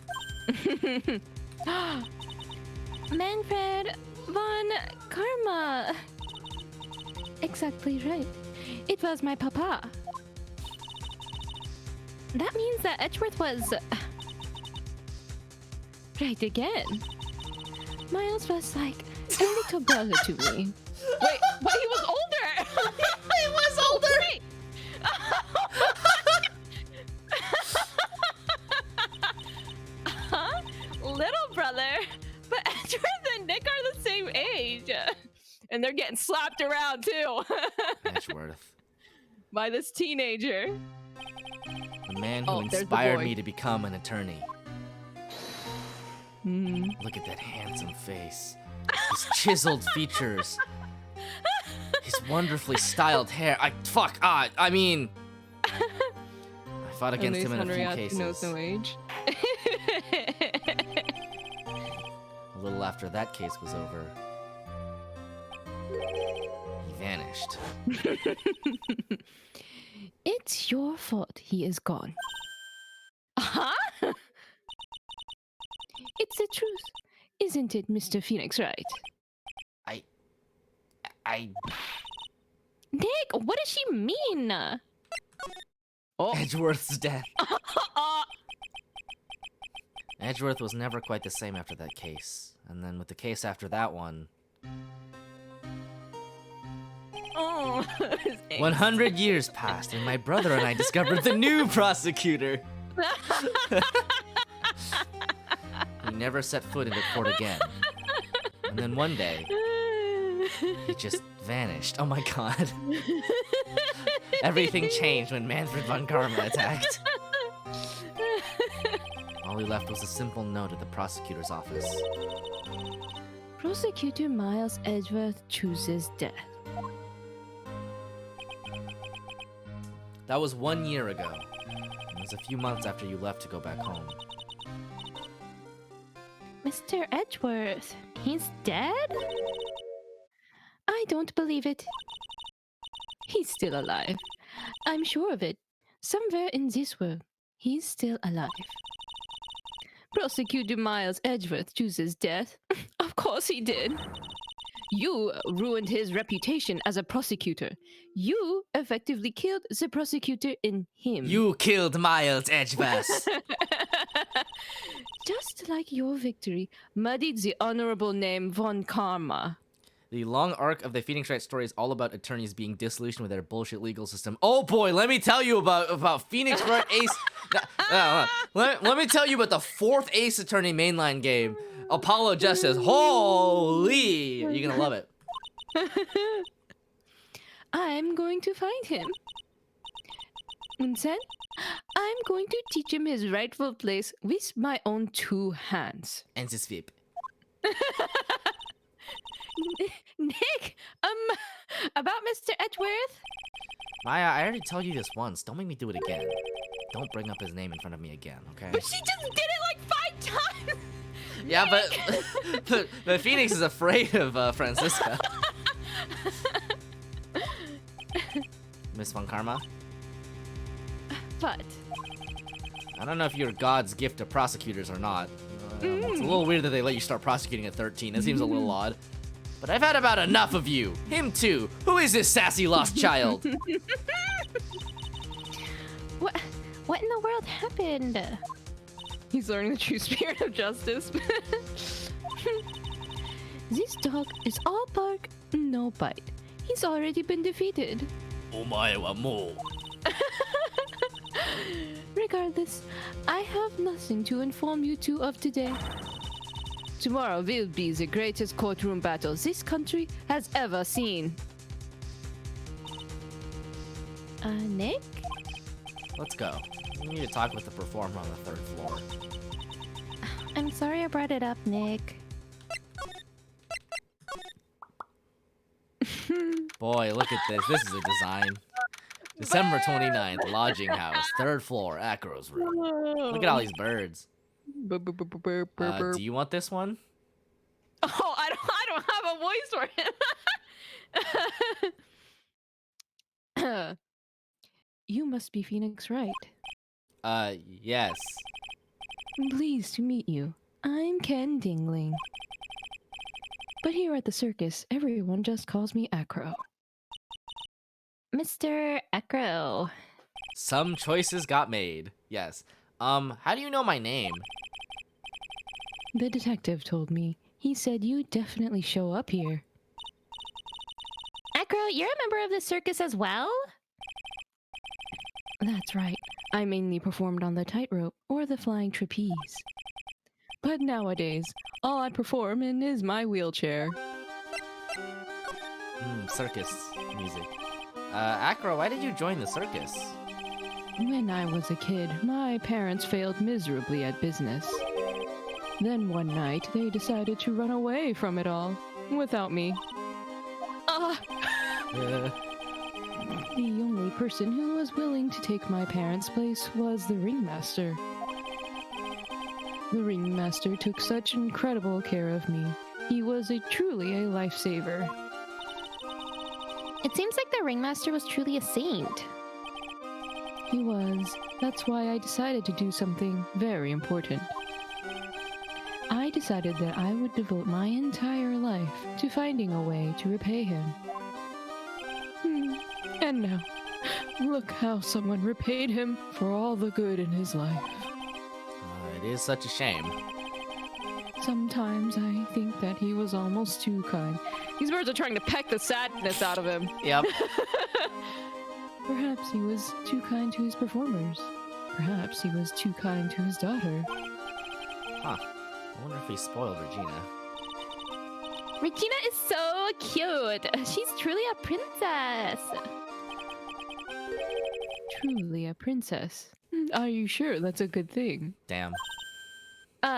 Manfred von Karma. Exactly right. It was my papa. That means that Edgeworth was... right again. Miles was like a little brother to me. Wait, but he was older! He was older! Wait. Huh? Little brother? But Edgeworth and Nick are the same age. And they're getting slapped around too. Edgeworth. By this teenager. The man who inspired me to become an attorney. Look at that handsome face. His chiseled features. His wonderfully styled hair. I mean... I fought against him in a few cases. Knows no age. A little after that case was over, he vanished. It's your fault he is gone. Huh? It's the truth, isn't it, Mr. Phoenix Wright? Nick, what does she mean? Oh. Edgeworth's death. Edgeworth was never quite the same after that case. And then with the case after that one... Oh, 100 years passed, and my brother and I discovered the new prosecutor. He never set foot into court again. And then one day, he just vanished. Oh my god. Everything changed when Manfred von Karma attacked. All he left was a simple note at the prosecutor's office. Prosecutor Miles Edgeworth chooses death. That was 1 year ago. It was a few months after you left to go back home. Mr. Edgeworth, he's dead? I don't believe it. He's still alive. I'm sure of it. Somewhere in this world, he's still alive. Prosecutor Miles Edgeworth chooses death. Of course he did. You ruined his reputation as a prosecutor. You effectively killed the prosecutor in him. You killed Miles Edgeworth! Just like your victory muddied the honorable name von Karma. The long arc of the Phoenix Wright story is all about attorneys being disillusioned with their bullshit legal system. Oh boy, let me tell you about Phoenix Wright Ace. Let me tell you about the 4th Ace Attorney mainline game. Apollo Justice. Holy! You're gonna love it. I'm going to find him. And then, I'm going to teach him his rightful place with my own 2 hands. And this whip. Nick, about Mr. Edgeworth? Maya, I already told you this once. Don't make me do it again. Don't bring up his name in front of me again, okay? But she just did it like 5 times! Yeah, but Phoenix is afraid of Francisca. Miss Von Karma? But I don't know if you're God's gift to prosecutors or not. It's a little weird that they let you start prosecuting at 13. It seems a little odd. But I've had about enough of you. Him too. Who is this sassy lost child? What in the world happened? He's learning the true spirit of justice. This dog is all bark, no bite. He's already been defeated. Omae wa mou. Regardless, I have nothing to inform you two of today. Tomorrow will be the greatest courtroom battle this country has ever seen. Nick? Let's go. We need to talk with the performer on the 3rd floor. I'm sorry I brought it up, Nick. Boy, look at this. This is a design. December 29th, lodging house, 3rd floor, Acro's room. Look at all these birds. Do you want this one? Oh, I don't have a voice for him. You must be Phoenix Wright. Yes. Pleased to meet you. I'm Ken Dingling. But here at the circus, everyone just calls me Acro. Mr. Acro. Some choices got made. Yes. How do you know my name? The detective told me. He said you'd definitely show up here. Acro, you're a member of the circus as well? That's right. I mainly performed on the tightrope or the flying trapeze. But nowadays, all I perform in is my wheelchair. Circus music. Acro, why did you join the circus? When I was a kid, my parents failed miserably at business. Then one night, they decided to run away from it all, without me. The only person who was willing to take my parents' place was the ringmaster. The ringmaster took such incredible care of me. He was truly a lifesaver. It seems like the ringmaster was truly a saint. He was. That's why I decided to do something very important. I decided that I would devote my entire life to finding a way to repay him. And now, look how someone repaid him for all the good in his life. It is such a shame. Sometimes I think that he was almost too kind. These birds are trying to peck the sadness out of him. Yep. Perhaps he was too kind to his performers. Perhaps he was too kind to his daughter. Huh. I wonder if he spoiled Regina. Regina is so cute. She's truly a princess. Truly a princess. Are you sure that's a good thing? Damn. Do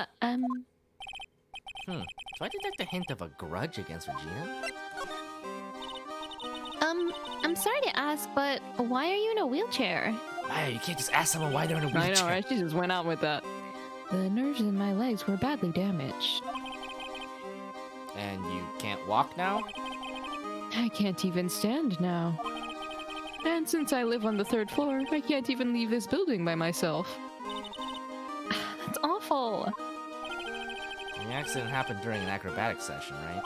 I detect a hint of a grudge against Regina? I'm sorry to ask, but why are you in a wheelchair? Wow, you can't just ask someone why they're in a wheelchair. I know, right? She just went out with that. The nerves in my legs were badly damaged. And you can't walk now? I can't even stand now. And since I live on the 3rd floor, I can't even leave this building by myself. That's awful. The accident happened during an acrobatic session, right?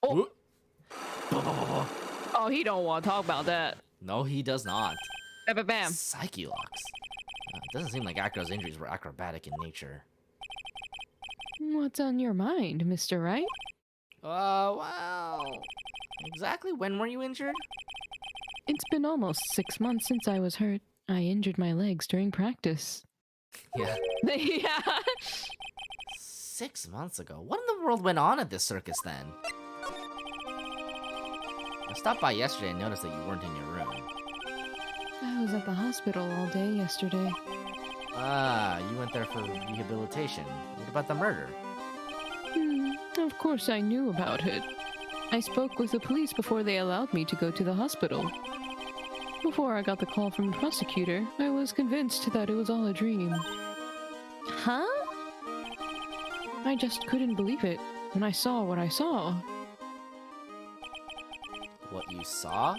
Oh. Oh, he don't want to talk about that. No, he does not. Bam. Psyche locks. It doesn't seem like Acro's injuries were acrobatic in nature. What's on your mind, Mr. Wright? Well... Exactly when were you injured? It's been almost 6 months since I was hurt. I injured my legs during practice. Yeah. Yeah. 6 months ago? What in the world went on at this circus then? I stopped by yesterday and noticed that you weren't in your room. I was at the hospital all day yesterday. Ah, you went there for rehabilitation. What about the murder? Of course I knew about it. I spoke with the police before they allowed me to go to the hospital. Before I got the call from the prosecutor, I was convinced that it was all a dream. Huh? I just couldn't believe it when I saw what I saw. What you saw?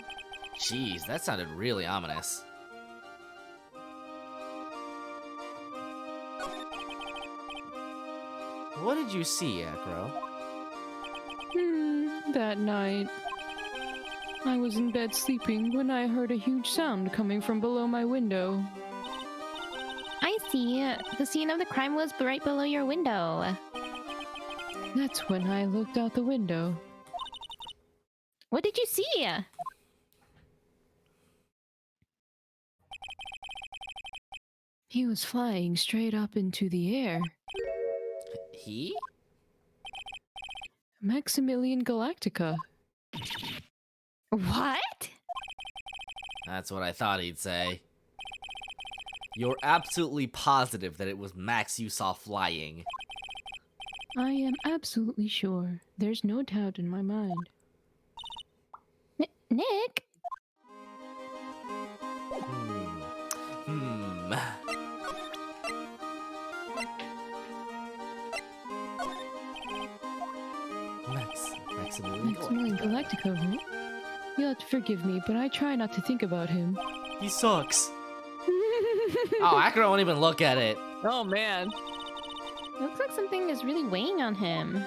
Jeez, that sounded really ominous. What did you see, Acro? That night, I was in bed sleeping when I heard a huge sound coming from below my window. I see. The scene of the crime was right below your window. That's when I looked out the window. What did you see? He was flying straight up into the air. He? Maximilian Galactica. What? That's what I thought he'd say. You're absolutely positive that it was Max you saw flying. I am absolutely sure. There's no doubt in my mind. Nick? Maximilian Galactica, right? You'll have to forgive me, but I try not to think about him. He sucks. Oh, Acro won't even look at it. Oh, man. It looks like something is really weighing on him.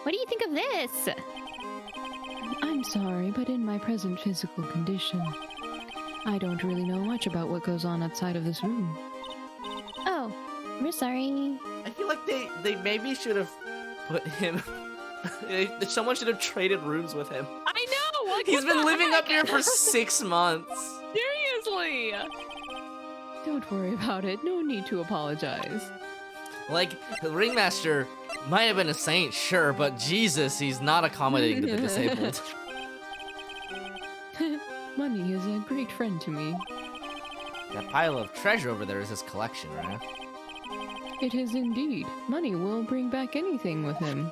What do you think of this? I'm sorry, but in my present physical condition, I don't really know much about what goes on outside of this room. Oh, we're sorry. I feel like they maybe should have put him... Someone should have traded rooms with him. I know! Like, he's been living up here for 6 months. Seriously! Don't worry about it. No need to apologize. Like, the Ringmaster might have been a saint, sure, but Jesus, he's not accommodating to the disabled. Money is a great friend to me. That pile of treasure over there is his collection, right? It is indeed. Money will bring back anything with him.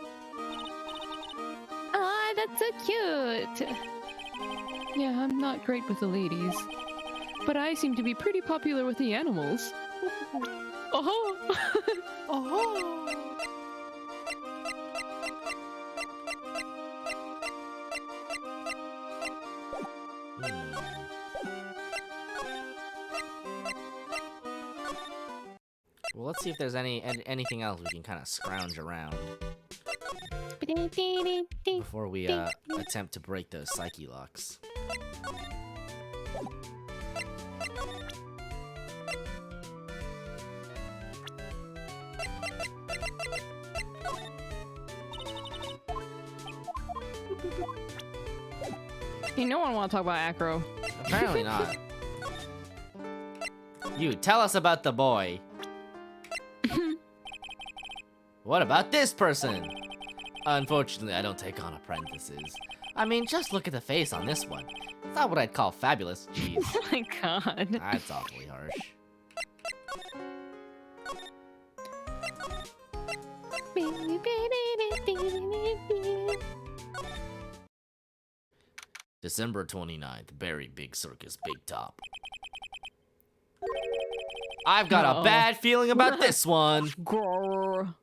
Ah, that's so cute! Yeah, I'm not great with the ladies. But I seem to be pretty popular with the animals. Oh! Oh! Well, let's see if there's anything else we can kind of scrounge around before we attempt to break those psyche locks. Hey, no one want to talk about Acro. Apparently not. You, tell us about the boy. What about this person? Unfortunately, I don't take on apprentices. I mean, just look at the face on this one. It's not what I'd call fabulous. Jeez. Oh my god. That's awfully harsh. December 29th, very big circus, big top. I've got a bad feeling about this one. Grrr.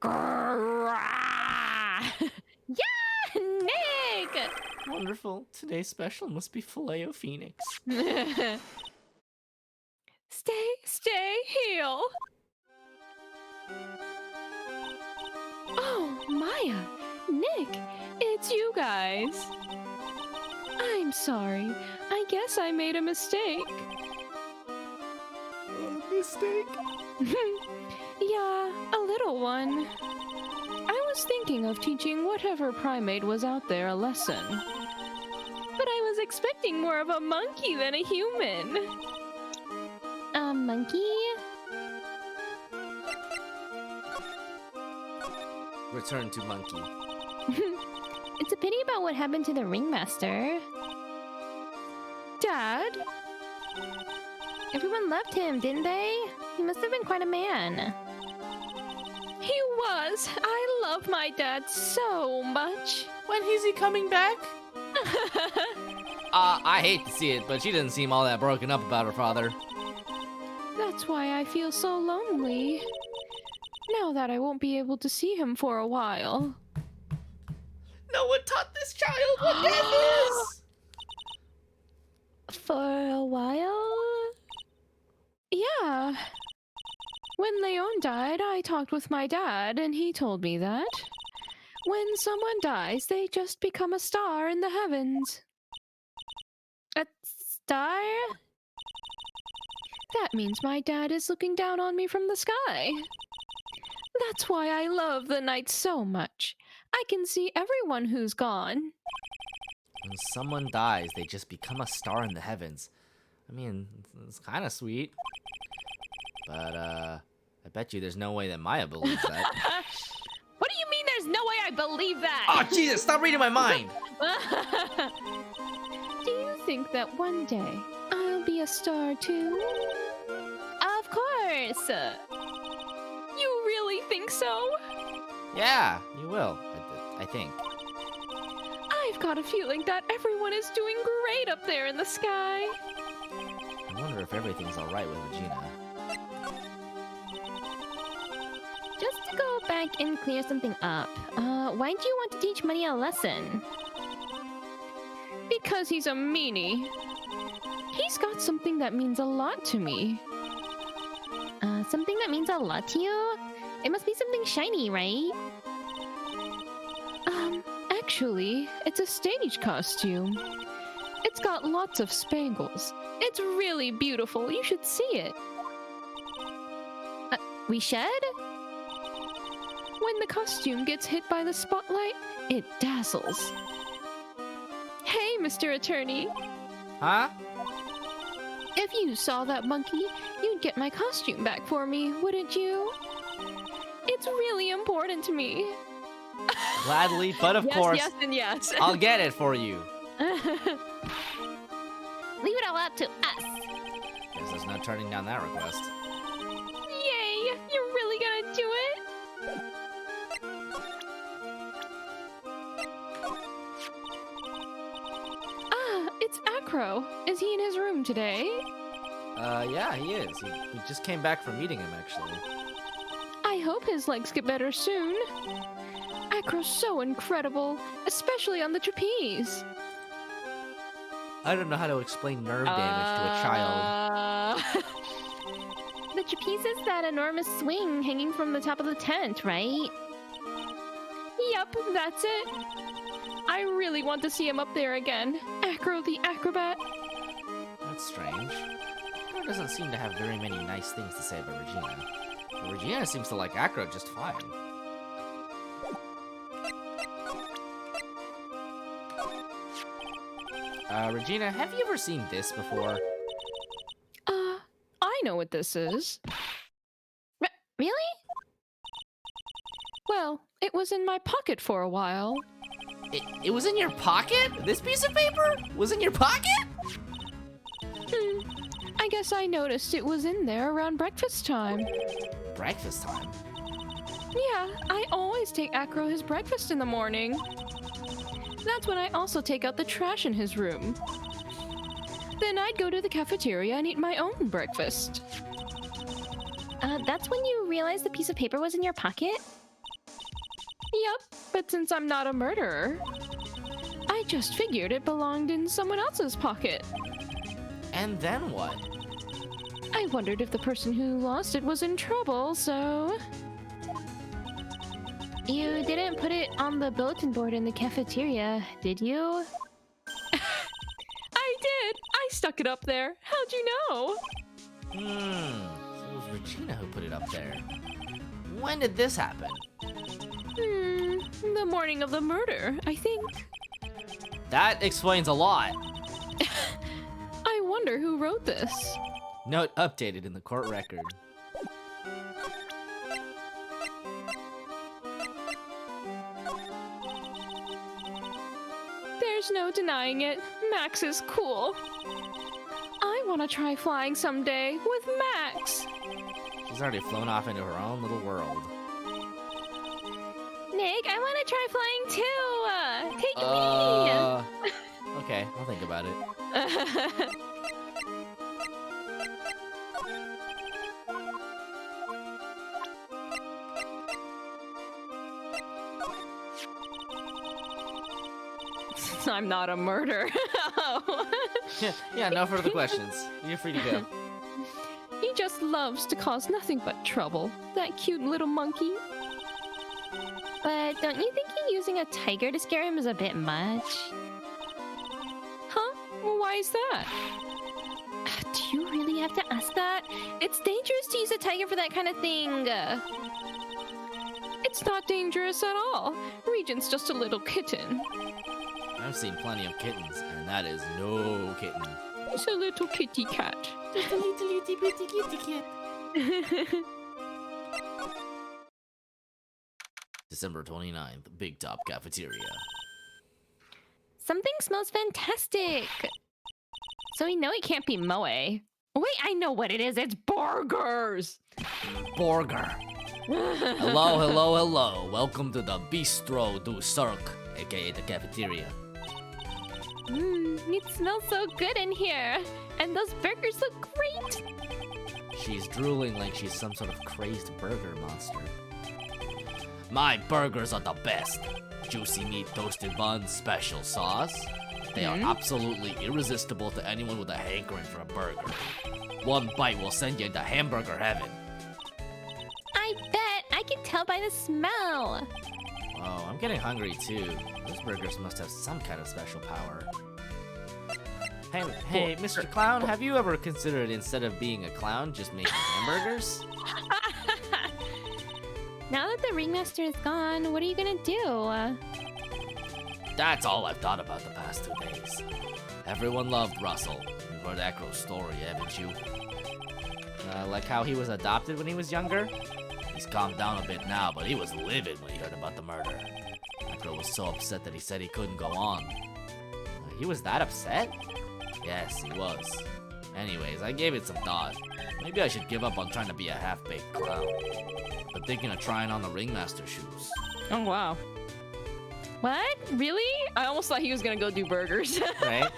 Grrr. Yeah, Nick! Wonderful. Today's special must be Filet-O-Phoenix. Stay heal. Oh, Maya, Nick, it's you guys. I'm sorry. I guess I made a mistake. Mistake? Yeah, a little one. I was thinking of teaching whatever primate was out there a lesson. But I was expecting more of a monkey than a human. A monkey? Return to monkey. It's a pity about what happened to the ringmaster. Dad? Everyone loved him, didn't they? He must have been quite a man. He was. I love my dad so much. When is he coming back? I hate to see it, but she didn't seem all that broken up about her father. That's why I feel so lonely. Now that I won't be able to see him for a while. No one taught this child what death is! For a while? Yeah. When Leon died, I talked with my dad, and he told me that when someone dies, they just become a star in the heavens. A star? That means my dad is looking down on me from the sky. That's why I love the night so much. I can see everyone who's gone. When someone dies, they just become a star in the heavens. I mean, it's kind of sweet. But, I bet you there's no way that Maya believes that. What do you mean there's no way I believe that? Oh, Jesus, stop reading my mind! Do you think that one day I'll be a star too? Of course! You really think so? Yeah, you will, I think. I've got a feeling that everyone is doing great up there in the sky. I wonder if everything's alright with Regina. Just to go back and clear something up, why do you want to teach Money a lesson? Because he's a meanie. He's got something that means a lot to me. Something that means a lot to you? It must be something shiny, right? Actually, it's a stage costume. It's got lots of spangles. It's really beautiful. You should see it. We should? When the costume gets hit by the spotlight, it dazzles. Hey, Mr. Attorney. Huh? If you saw that monkey, you'd get my costume back for me, wouldn't you? It's really important to me. Gladly, but of course, Yes, and yes. I'll get it for you. Leave it all up to us. Guess there's no turning down that request. Yay! You're really gonna do it? It's Acro. Is he in his room today? Yeah, he is. We just came back from meeting him, actually. I hope his legs get better soon. Acro's so incredible, especially on the trapeze. I don't know how to explain nerve damage to a child. The trapeze is that enormous swing hanging from the top of the tent, right? Yep, that's it. I really want to see him up there again. Acro the acrobat. That's strange. Acro doesn't seem to have very many nice things to say about Regina. But Regina seems to like Acro just fine. Regina, have you ever seen this before? I know what this is. Really? Well, it was in my pocket for a while. It was in your pocket? This piece of paper was in your pocket? I guess I noticed it was in there around breakfast time. Breakfast time? Yeah, I always take Acro his breakfast in the morning. That's when I also take out the trash in his room. Then I'd go to the cafeteria and eat my own breakfast. That's when you realized the piece of paper was in your pocket? Yep, but since I'm not a murderer, I just figured it belonged in someone else's pocket. And then what? I wondered if the person who lost it was in trouble, so... You didn't put it on the bulletin board in the cafeteria, did you? I did! I stuck it up there. How'd you know? So it was Regina who put it up there. When did this happen? The morning of the murder, I think. That explains a lot. I wonder who wrote this. Note updated in the court record. There's no denying it. Max is cool. I want to try flying someday with Max. She's already flown off into her own little world. Nick, I want to try flying too! Take me! Okay, I'll think about it. I'm not a murderer. Yeah, no further questions. You're free to go. He just loves to cause nothing but trouble. That cute little monkey. But don't you think using a tiger to scare him is a bit much? Huh? Why is that? Do you really have to ask that? It's dangerous to use a tiger for that kind of thing. It's not dangerous at all. Regent's just a little kitten. I've seen plenty of kittens, and that is no kitten. It's a little kitty cat. Just a little itty bitty kitty cat. December 29th, Big Top Cafeteria. Something smells fantastic. So we know it can't be Moe. Wait, I know what it is. It's burgers. Burger. Hello. Welcome to the Bistro du Cirque, aka the cafeteria. It smells so good in here. And those burgers look great. She's drooling like she's some sort of crazed burger monster. My burgers are the best. Juicy meat, toasted buns, special sauce. They are absolutely irresistible to anyone with a hankering for a burger. One bite will send you into hamburger heaven. I bet. I can tell by the smell. Oh, I'm getting hungry too. Those burgers must have some kind of special power. Hey, Mr. Clown, have you ever considered instead of being a clown, just making hamburgers? Now that the ringmaster is gone, what are you gonna do? That's all I've thought about the past 2 days. Everyone loved Russell. You've heard Acro's story, haven't you? Like how he was adopted when he was younger? He's calmed down a bit now, but he was livid when he heard about the murder. Acro was so upset that he said he couldn't go on. He was that upset? Yes, he was. Anyways, I gave it some thought. Maybe I should give up on trying to be a half-baked clown. But thinking of trying on the ringmaster shoes. Oh, wow. What? Really? I almost thought he was gonna go do burgers. Right?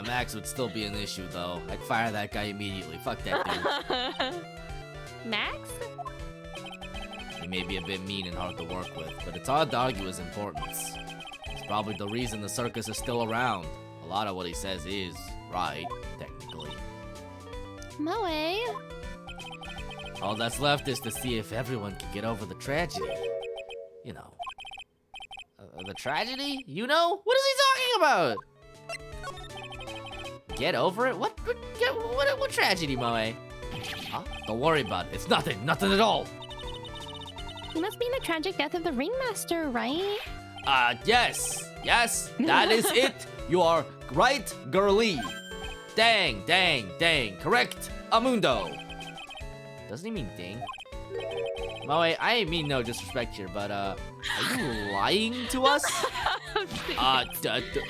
Max would still be an issue, though. I'd fire that guy immediately. Fuck that dude. Max? He may be a bit mean and hard to work with, but it's hard to argue his importance. It's probably the reason the circus is still around. A lot of what he says is right, technically. Moe? All that's left is to see if everyone can get over the tragedy. You know. The tragedy? You know? What is he talking about? Get over it? What tragedy, Moe? Huh? Don't worry about it. It's nothing. Nothing at all. You must mean the tragic death of the ringmaster, right? Yes. Yes, that is it. You are right, girly. Dang, dang, dang. Correct, Amundo. Doesn't he mean ding? Moe, I mean no disrespect here, but are you lying to us?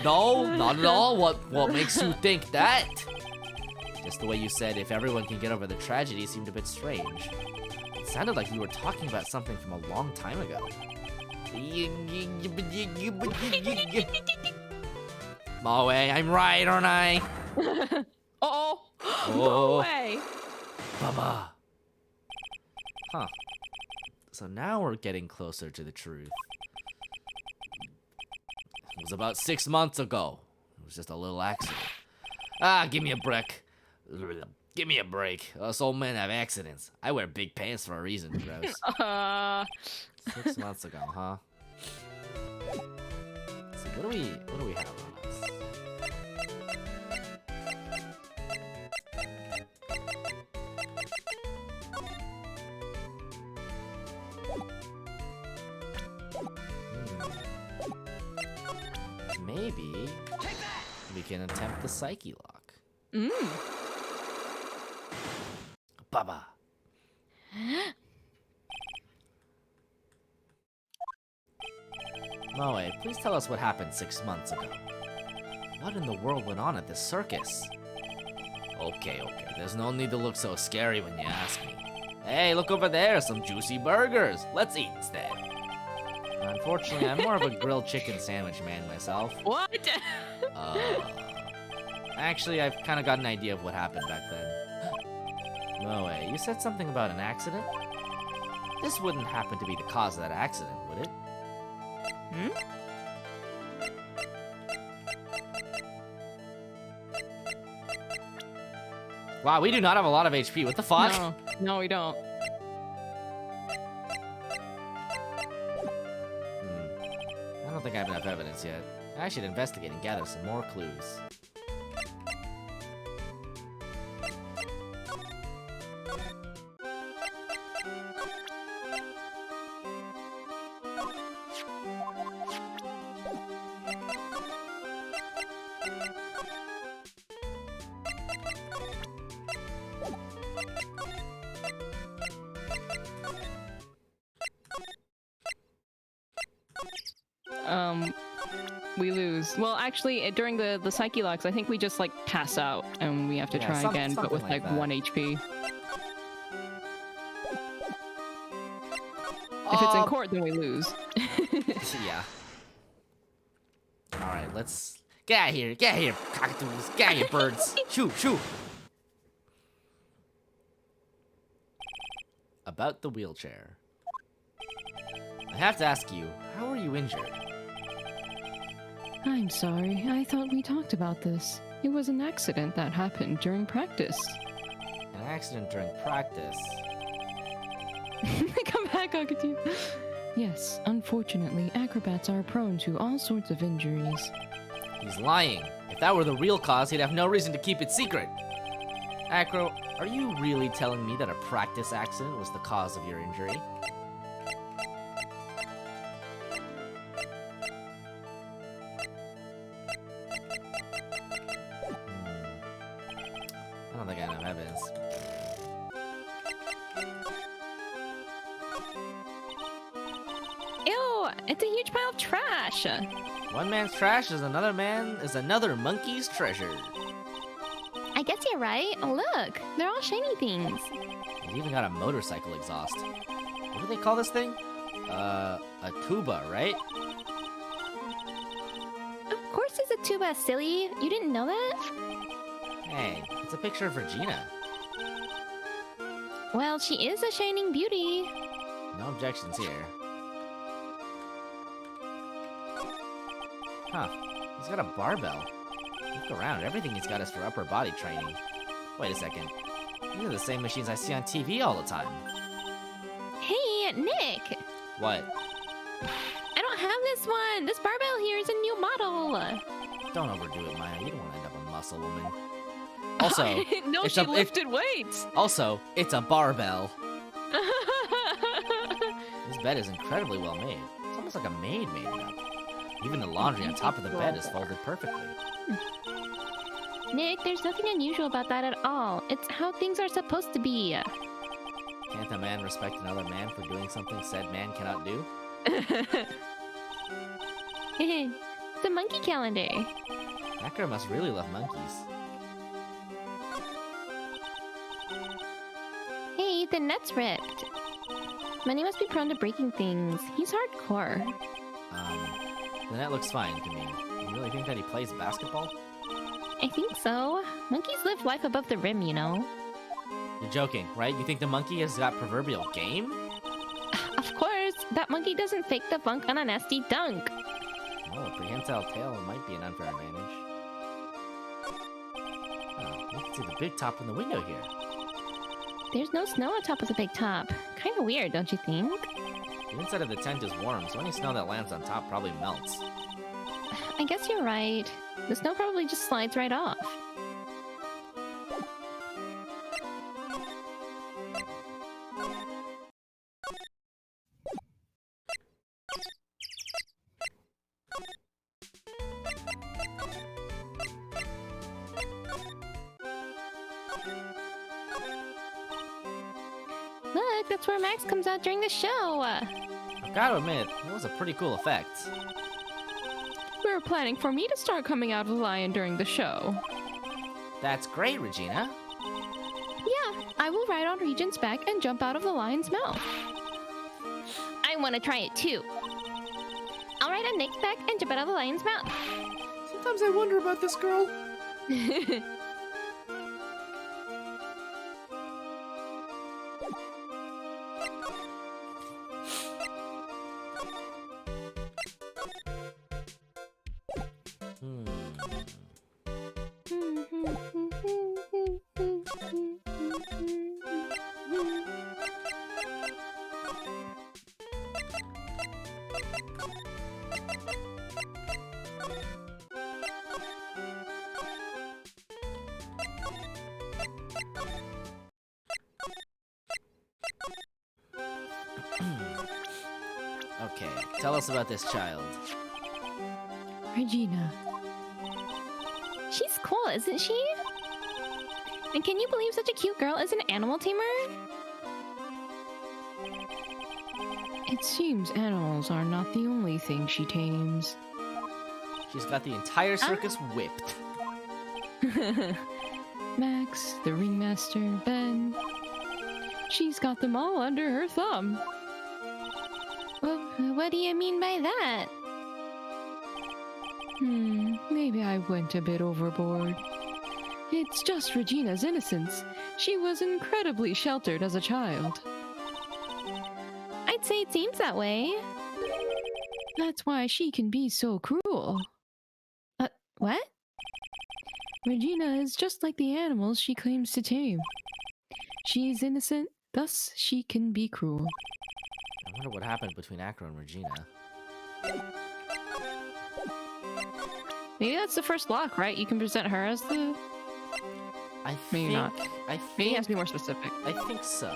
No, not at all. What makes you think that? Just the way you said if everyone can get over the tragedy seemed a bit strange. It sounded like you were talking about something from a long time ago. Moe, I'm right, aren't I? Uh-oh. Oh. No way. Baba. Huh. So now we're getting closer to the truth. It was about 6 months ago. It was just a little accident. Give me a break. Give me a break. Us old men have accidents. I wear big pants for a reason, gross. 6 months ago, huh? So what do we have on us? Maybe we can attempt the psyche lock. Baba. Moe, please tell us what happened 6 months ago. What in the world went on at this circus? Okay. There's no need to look so scary when you ask me. Hey, look over there, some juicy burgers. Let's eat instead. Unfortunately, I'm more of a grilled chicken sandwich man myself. What? Actually, I've kind of got an idea of what happened back then. Moe, you said something about an accident? This wouldn't happen to be the cause of that accident, would it? Wow, we do not have a lot of HP. What the fuck? No, we don't. I don't think I have enough evidence yet. I should investigate and gather some more clues. We lose. Well, actually, during the psyche locks, I think we just like pass out and we have to try again, but with like 1 HP. If it's in court, then we lose. Yeah. Alright, let's... Get out of here, cockatoos, get out of here, birds. Shoo. About the wheelchair. I have to ask you, how are you injured? I'm sorry. I thought we talked about this. It was an accident that happened during practice. An accident during practice? Come back, Cockatoo. Yes, unfortunately, acrobats are prone to all sorts of injuries. He's lying. If that were the real cause, he'd have no reason to keep it secret. Acro, are you really telling me that a practice accident was the cause of your injury? I don't think I have enough evidence. Ew! It's a huge pile of trash! One man's trash is another monkey's treasure. I guess you're right. Look, they're all shiny things. It even got a motorcycle exhaust. What do they call this thing? A tuba, right? Of course it's a tuba, silly. You didn't know that? Hey, it's a picture of Regina. Well, she is a shining beauty. No objections here. Huh. He's got a barbell. Look around. Everything he's got is for upper body training. Wait a second. These are the same machines I see on TV all the time. Hey, Nick! What? I don't have this one. This barbell here is a new model. Don't overdo it, Maya. You don't want to end up a muscle woman. Also, I didn't know she lifted weights. Also, it's a barbell. This bed is incredibly well made. It's almost like a maid made it up. Even the laundry on top of the bed is folded perfectly. Nick, there's nothing unusual about that at all. It's how things are supposed to be. Can't a man respect another man for doing something said man cannot do? The monkey calendar. That girl must really love monkeys. Hey, the net's ripped. Money must be prone to breaking things. He's hardcore. The net looks fine to me. You really think that he plays basketball? I think so. Monkeys live life above the rim, you know. You're joking, right? You think the monkey has got proverbial game? Of course, that monkey doesn't fake the funk on a nasty dunk. Well, a prehensile tail might be an unfair advantage. Oh, you can see the big top in the window here. There's no snow on top of the big top. Kinda weird, don't you think? The inside of the tent is warm, so any snow that lands on top probably melts. I guess you're right. The snow probably just slides right off. Look, that's where Max comes out during the show. I've got to admit, it was a pretty cool effect. We were planning for me to start coming out of the lion during the show. That's great, Regina. Yeah, I will ride on Regent's back and jump out of the lion's mouth. I want to try it too. I'll ride on Nick's back and jump out of the lion's mouth. Sometimes I wonder about this girl. Okay, tell us about this child. Regina. She's cool, isn't she? And can you believe such a cute girl is an animal tamer? It seems animals are not the only thing she tames. She's got the entire circus whipped. Max, the ringmaster, Ben. She's got them all under her thumb. Well, what do you mean by that? Maybe I went a bit overboard. It's just Regina's innocence. She was incredibly sheltered as a child. I'd say it seems that way. That's why she can be so cruel. What? Regina is just like the animals she claims to tame. She is innocent, thus she can be cruel. I wonder what happened between Acro and Regina. Maybe that's the first lock, right? You can present her as the... Maybe not. Maybe it has to be more specific. I think so.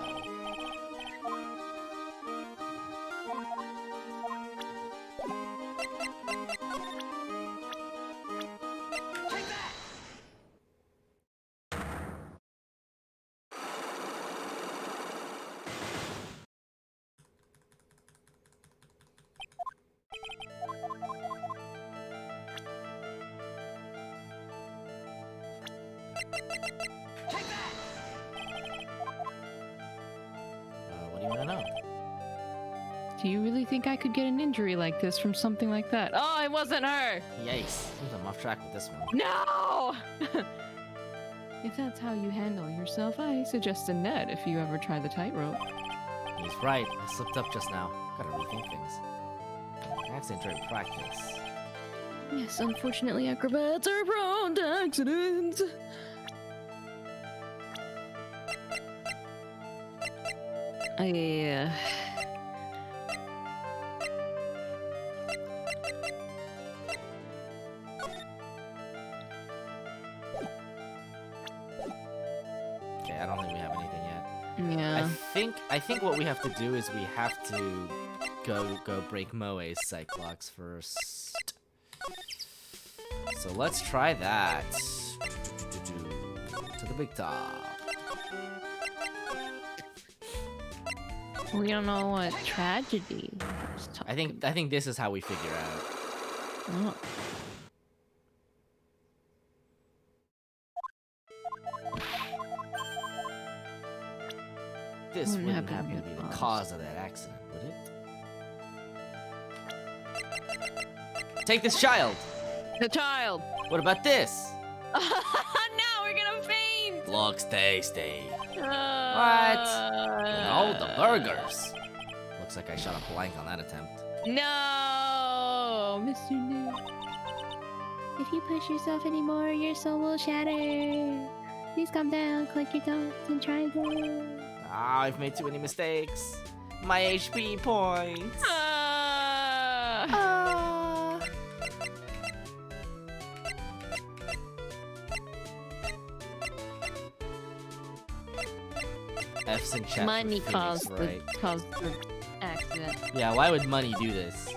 What do you want to know? Do you really think I could get an injury like this from something like that? Oh, it wasn't her! Yikes. Seems I'm off track with this one. No! If that's how you handle yourself, I suggest a net if you ever try the tightrope. He's right. I slipped up just now. Gotta rethink things. Accident during practice. Yes, unfortunately, acrobats are prone to accidents. Okay, I don't think we have anything yet. Yeah. I think what we have to do is we have to go break Moe's psych blocks first. So let's try that. To the big top. We don't know what tragedy. I think this is how we figure out. Oh. This Wouldn't wouldn't happen happen to to be be the the cause of that accident, would it? Take this child! The child. What about this? Now we're gonna faint. Looks tasty. What? No, the burgers. Looks like I shot a blank on that attempt. No, Mr. New. If you push yourself anymore, your soul will shatter. Please calm down, collect your thoughts, and try again. Ah, I've made too many mistakes. My HP points. F's in chat Money for caused Phoenix, right? the accident. Yeah, why would money do this?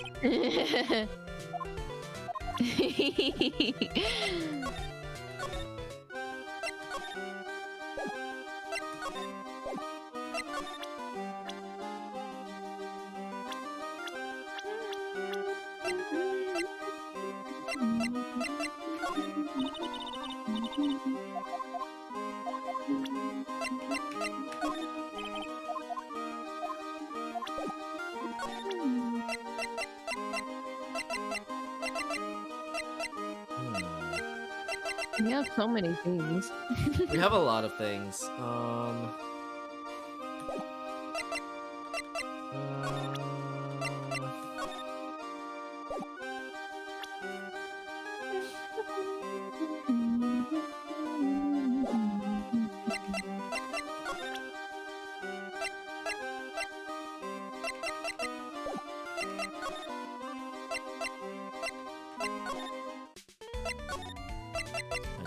We have so many things. We have a lot of things.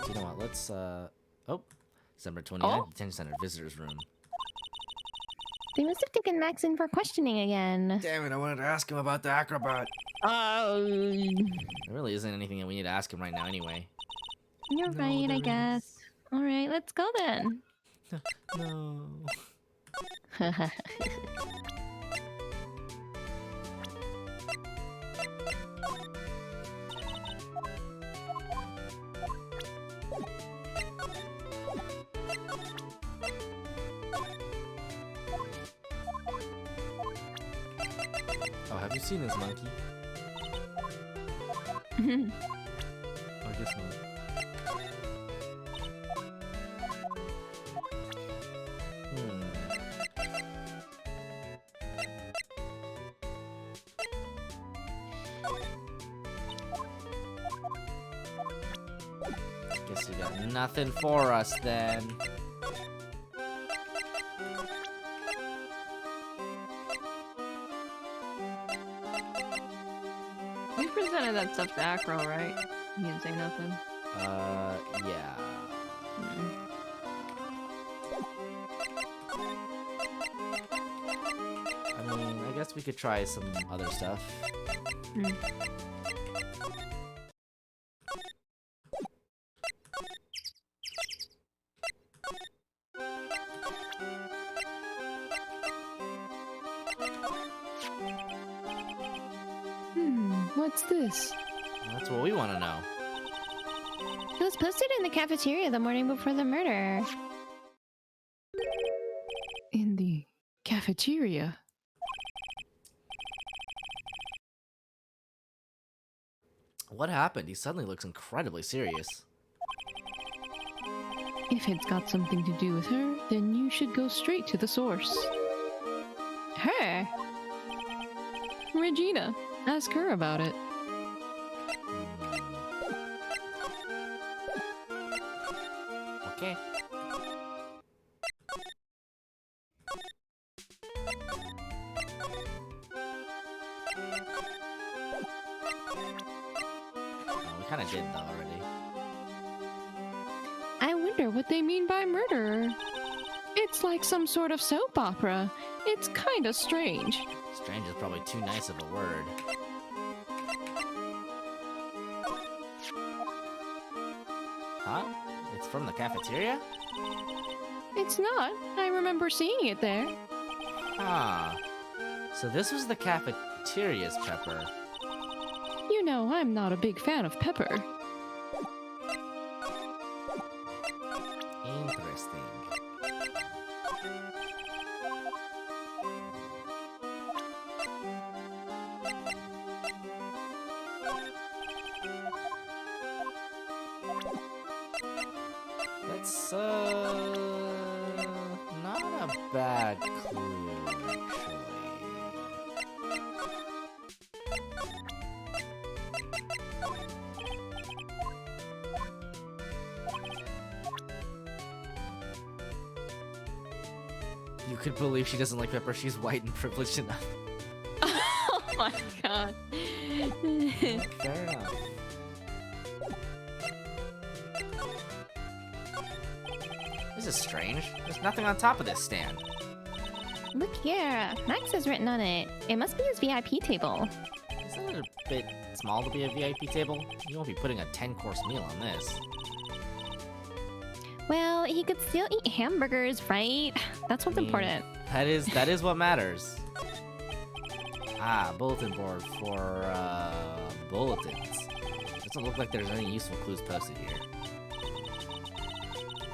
You know what? Let's oh, December 29th, Detention Center Visitors Room. They must have taken Max in for questioning again. Damn it, I wanted to ask him about the acrobat. There really isn't anything that we need to ask him right now, anyway. You're right, I guess. All right, let's go then. No. Oh, have you seen this monkey? Oh, I guess not. Guess you got nothing for us then. We presented that stuff to Acro, right? He didn't say nothing. Yeah. I mean, I guess we could try some other stuff. What's this? That's what we want to know. It was posted in the cafeteria the morning before the murder. In the cafeteria. What happened? He suddenly looks incredibly serious. If it's got something to do with her, then you should go straight to the source. Her? Regina. Ask her about it. Okay. Oh, we kind of did though already. I wonder what they mean by murderer. It's like some sort of soap opera. It's kinda strange. Strange is probably too nice of a word. from the cafeteria? It's not. I remember seeing it there. Ah. So this was the cafeteria's pepper. You know, I'm not a big fan of pepper. Interesting. That's, not a bad clue, actually. You could believe she doesn't like pepper. She's white and privileged enough. Oh my god. Fair enough. This is strange. There's nothing on top of this stand. Look here. Max has written on it. It must be his VIP table. Isn't it a bit small to be a VIP table? You won't be putting a 10-course meal on this. Well, he could still eat hamburgers, right? That's what's important. That is what matters. Ah, bulletin board for bulletins. Doesn't look like there's any useful clues posted here.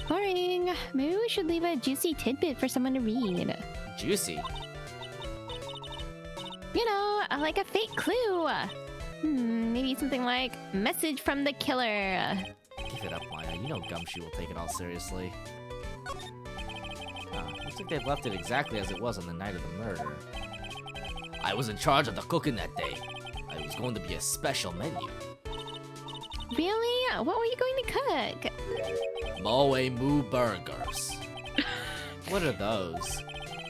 Boring. Maybe we should leave a juicy tidbit for someone to read. Juicy. You know, like a fake clue. Maybe something like message from the killer. Give it up, Maya. You know Gumshoe will take it all seriously. Looks like they've left it exactly as it was on the night of the murder. I was in charge of the cooking that day. It was going to be a special menu. Really? What were you going to cook? Moe Moo burgers. What are those?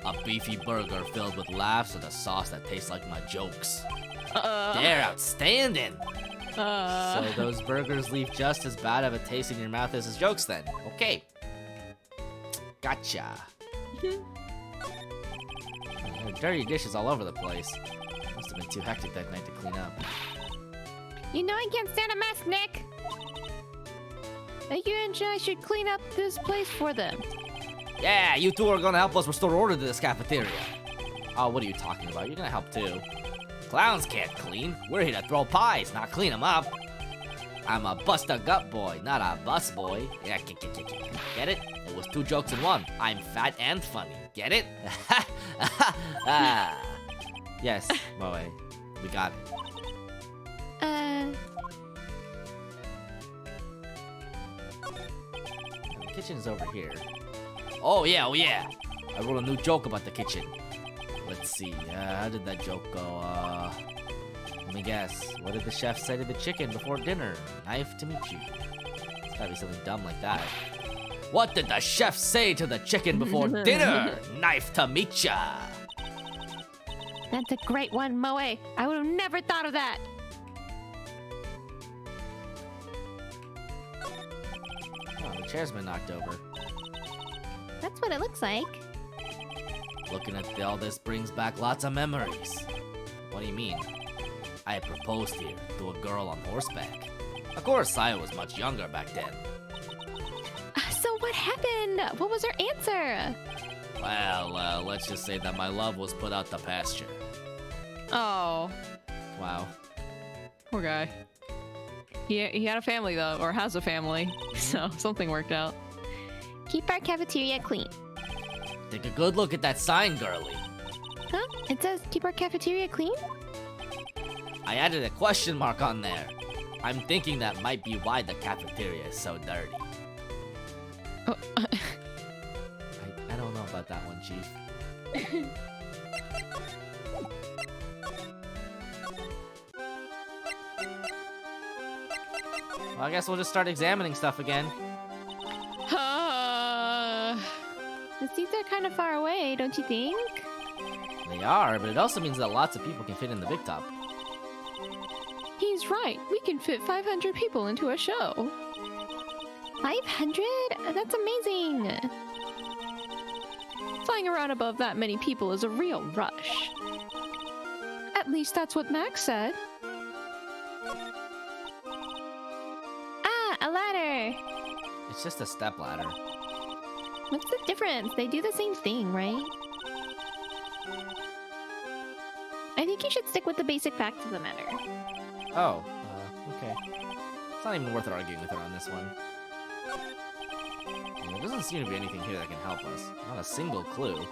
A beefy burger filled with laughs and a sauce that tastes like my jokes. They're outstanding! So those burgers leave just as bad of a taste in your mouth as his jokes then. Okay. Gotcha. There are dirty dishes all over the place. Must have been too hectic that night to clean up. You know I can't stand a mess, Nick. You and I should clean up this place for them. Yeah, you two are gonna help us restore order to this cafeteria. Oh, what are you talking about? You're gonna help too. Clowns can't clean. We're here to throw pies, not clean them up. I'm a bust-a-gut boy, not a bus boy. Yeah, get it? It was two jokes in one. I'm fat and funny. Get it? Yes, Moe. We got it. The kitchen's over here. Oh yeah. I wrote a new joke about the kitchen. Let's see, how did that joke go? Let me guess. What did the chef say to the chicken before dinner? Knife to meet you. It's gotta be something dumb like that. What did the chef say to the chicken before dinner? Knife to meet ya. That's a great one, Moe. I would have never thought of that. Oh, the chair's been knocked over. That's what it looks like. Looking at all this brings back lots of memories. What do you mean? I proposed here to a girl on horseback. Of course, I was much younger back then. So what happened? What was her answer? Well, let's just say that my love was put out to pasture. Oh, Wow. poor guy. He had a family though, or has a family, so something worked out. Keep our cafeteria clean. Take a good look at that sign, girlie. Huh? It says keep our cafeteria clean? I added a question mark on there. I'm thinking that might be why the cafeteria is so dirty. Oh, I don't know about that one, Chief. Well, I guess we'll just start examining stuff again. The seats are kind of far away, don't you think? They are, but it also means that lots of people can fit in the big top. he's right. We can fit 500 people into a show. 500? That's amazing. Flying around above that many people is a real rush. At least that's what Max said. Ah, a ladder. It's just a stepladder. What's the difference? They do the same thing, right? I think you should stick with the basic facts of the matter. Oh, okay. It's not even worth arguing with her on this one. There doesn't seem to be anything here that can help us. Not a single clue.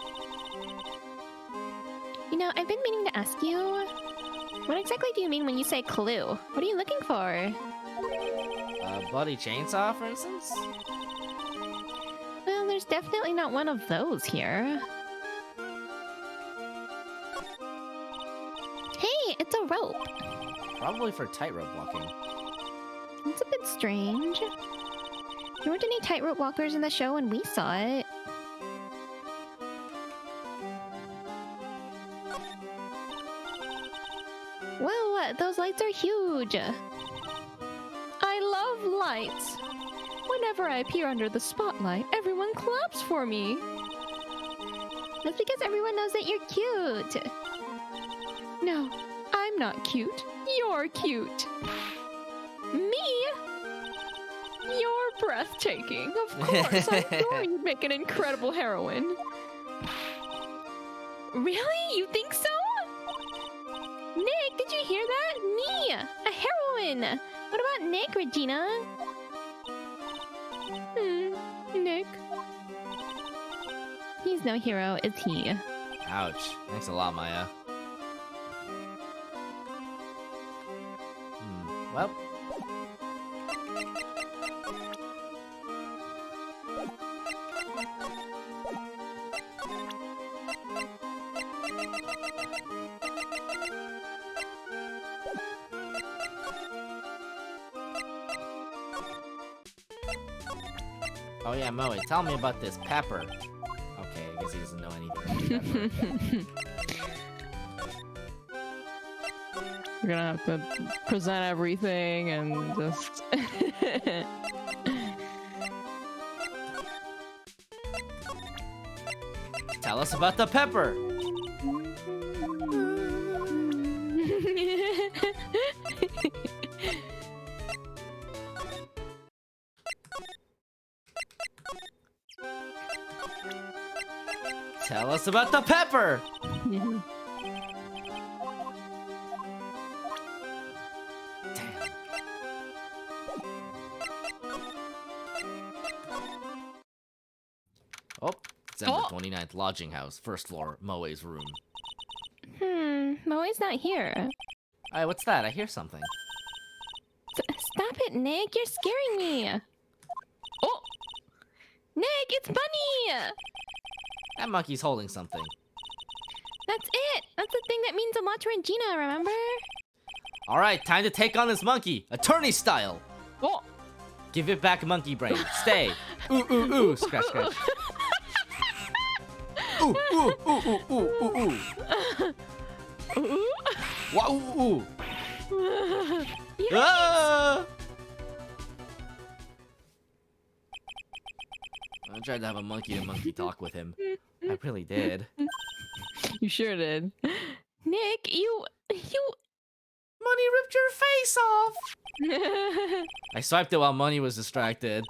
You know, I've been meaning to ask you, what exactly do you mean when you say clue? What are you looking for? A bloody chainsaw, for instance? Well, there's definitely not one of those here. Hey, it's a rope. Probably for tightrope walking. It's a bit strange. There weren't any tightrope walkers in the show when we saw it. Whoa, those lights are huge. I love lights. Whenever I appear under the spotlight, everyone claps for me. That's because everyone knows that you're cute. No, I'm not cute. You're cute. Me? You're breathtaking. Of course, I'm sure you'd make an incredible heroine. Really? You think so? Nick, did you hear that? Me! A heroine! What about Nick, Regina? Nick. He's no hero, is he? Ouch. Thanks a lot, Maya. Well. Oh yeah, Moe, tell me about this pepper. Okay, I guess he doesn't know anything about pepper. We're gonna have to present everything and just... Tell us about the pepper! Tell us about the pepper! Damn. Oh, December 29th, lodging house, first floor, Moe's room. Moe's not here. Hey, what's that? I hear something. Stop it, Nick. You're scaring me. Oh! Nick, it's Bunny! That monkey's holding something. That's it! That's the thing that means a lot to Regina, remember? Alright, time to take on this monkey, attorney style! Oh! Give it back, monkey brain. Stay. Ooh, ooh, ooh. Scratch, scratch. Ooh, ooh, ooh, ooh, ooh, ooh, ooh. Ooh? Wow, ooh, ooh. Yikes. Ah! I tried to have a monkey-to-monkey talk with him. I really did. You sure did. Nick, you... Money ripped your face off! I swiped it while Money was distracted.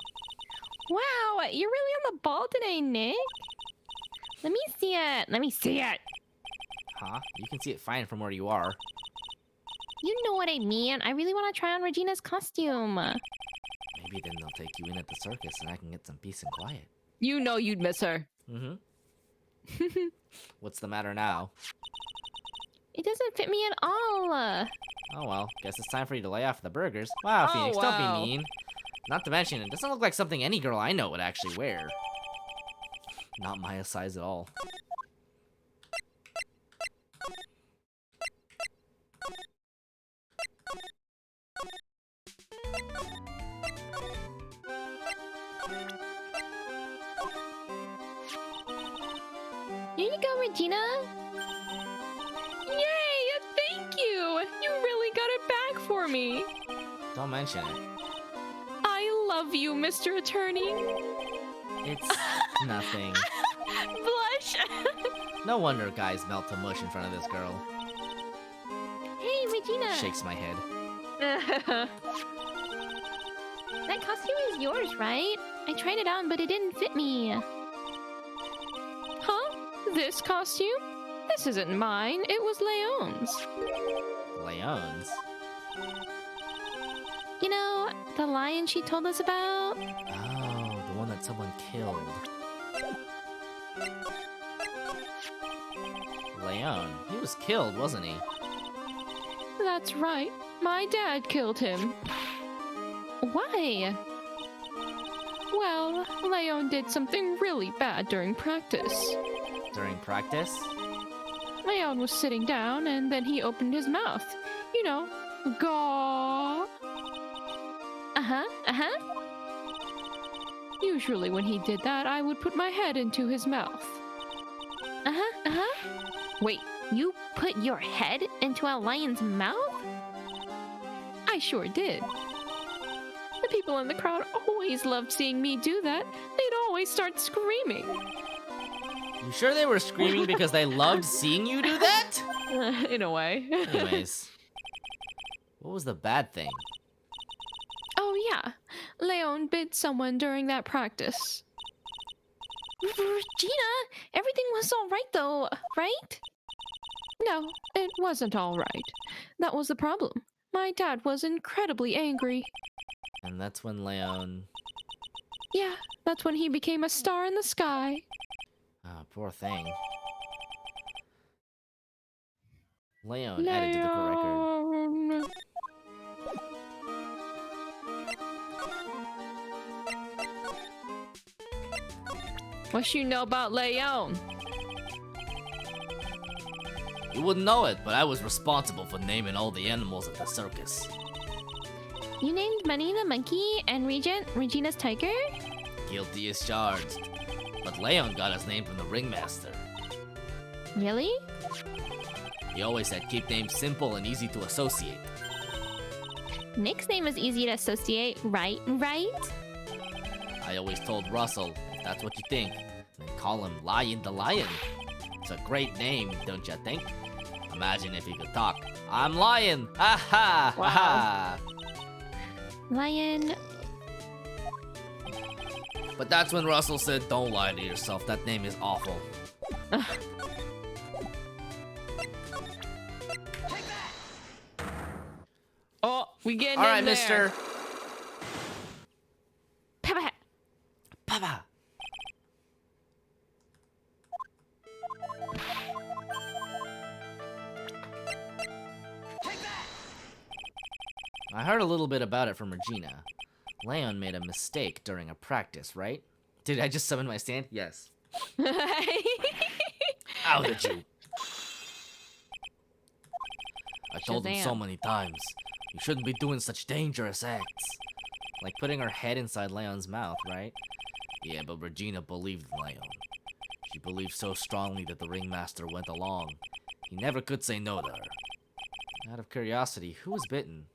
Wow, you're really on the ball today, Nick. Let me see it. Let me see it. Huh? You can see it fine from where you are. You know what I mean. I really want to try on Regina's costume. Maybe then they'll take you in at the circus and I can get some peace and quiet. You know you'd miss her. Mm-hmm. What's the matter now? It doesn't fit me at all. Oh well, guess it's time for you to lay off the burgers. Wow, Phoenix, don't wow. be mean. Not to mention, it doesn't look like something any girl I know would actually wear. Not Maya's size at all. Here you go, Regina. Yay! Thank you! You really got it back for me. Don't mention it. I love you, Mr. Attorney. It's nothing. Blush. No wonder guys melt to mush in front of this girl. Hey, Regina. Shakes my head. That costume is yours, right? I tried it on, but it didn't fit me. Huh? This costume? This isn't mine. It was Leon's. Leon's? You know, the lion she told us about? Oh, the one that someone killed. Leon, he was killed, wasn't he? That's right. My dad killed him. Why? Well, Leon did something really bad during practice. During practice? Leon was sitting down and then he opened his mouth. You know, gaw. Uh-huh. Usually when he did that, I would put my head into his mouth. Wait, you put your head into a lion's mouth? I sure did. The people in the crowd always loved seeing me do that. They'd always start screaming. You sure they were screaming because they loved seeing you do that? In a way. Anyways, what was the bad thing? Oh yeah, Leon bit someone during that practice. Regina, everything was all right though, right? No, it wasn't all right. That was the problem. My dad was incredibly angry. And that's when Leon... Yeah, that's when he became a star in the sky. Oh, poor thing. Leon added to the record. Leon. What you know about Leon? You wouldn't know it, but I was responsible for naming all the animals at the circus. You named Money the monkey and Regina's tiger? Guilty as charged. But Leon got his name from the ringmaster. Really? He always said keep names simple and easy to associate. Nick's name is easy to associate, right? I always told Russell, if that's what you think, then call him Lion the Lion. It's a great name, don't you think? Imagine if he could talk. I'm Lion! Ha ha! Wow. Ha! Lion. But that's when Russell said, don't lie to yourself, that name is awful. Oh, we getting Alright, in there. mister. Papa. Papa! I heard a little bit about it from Regina. Leon made a mistake during a practice, right? Did I just summon my stand? Yes. How did you? I told him so Shazam. many times. You shouldn't be doing such dangerous acts. Like putting her head inside Leon's mouth, right? Yeah, but Regina believed Leon. She believed so strongly that the ringmaster went along. He never could say no to her. Out of curiosity, who was bitten?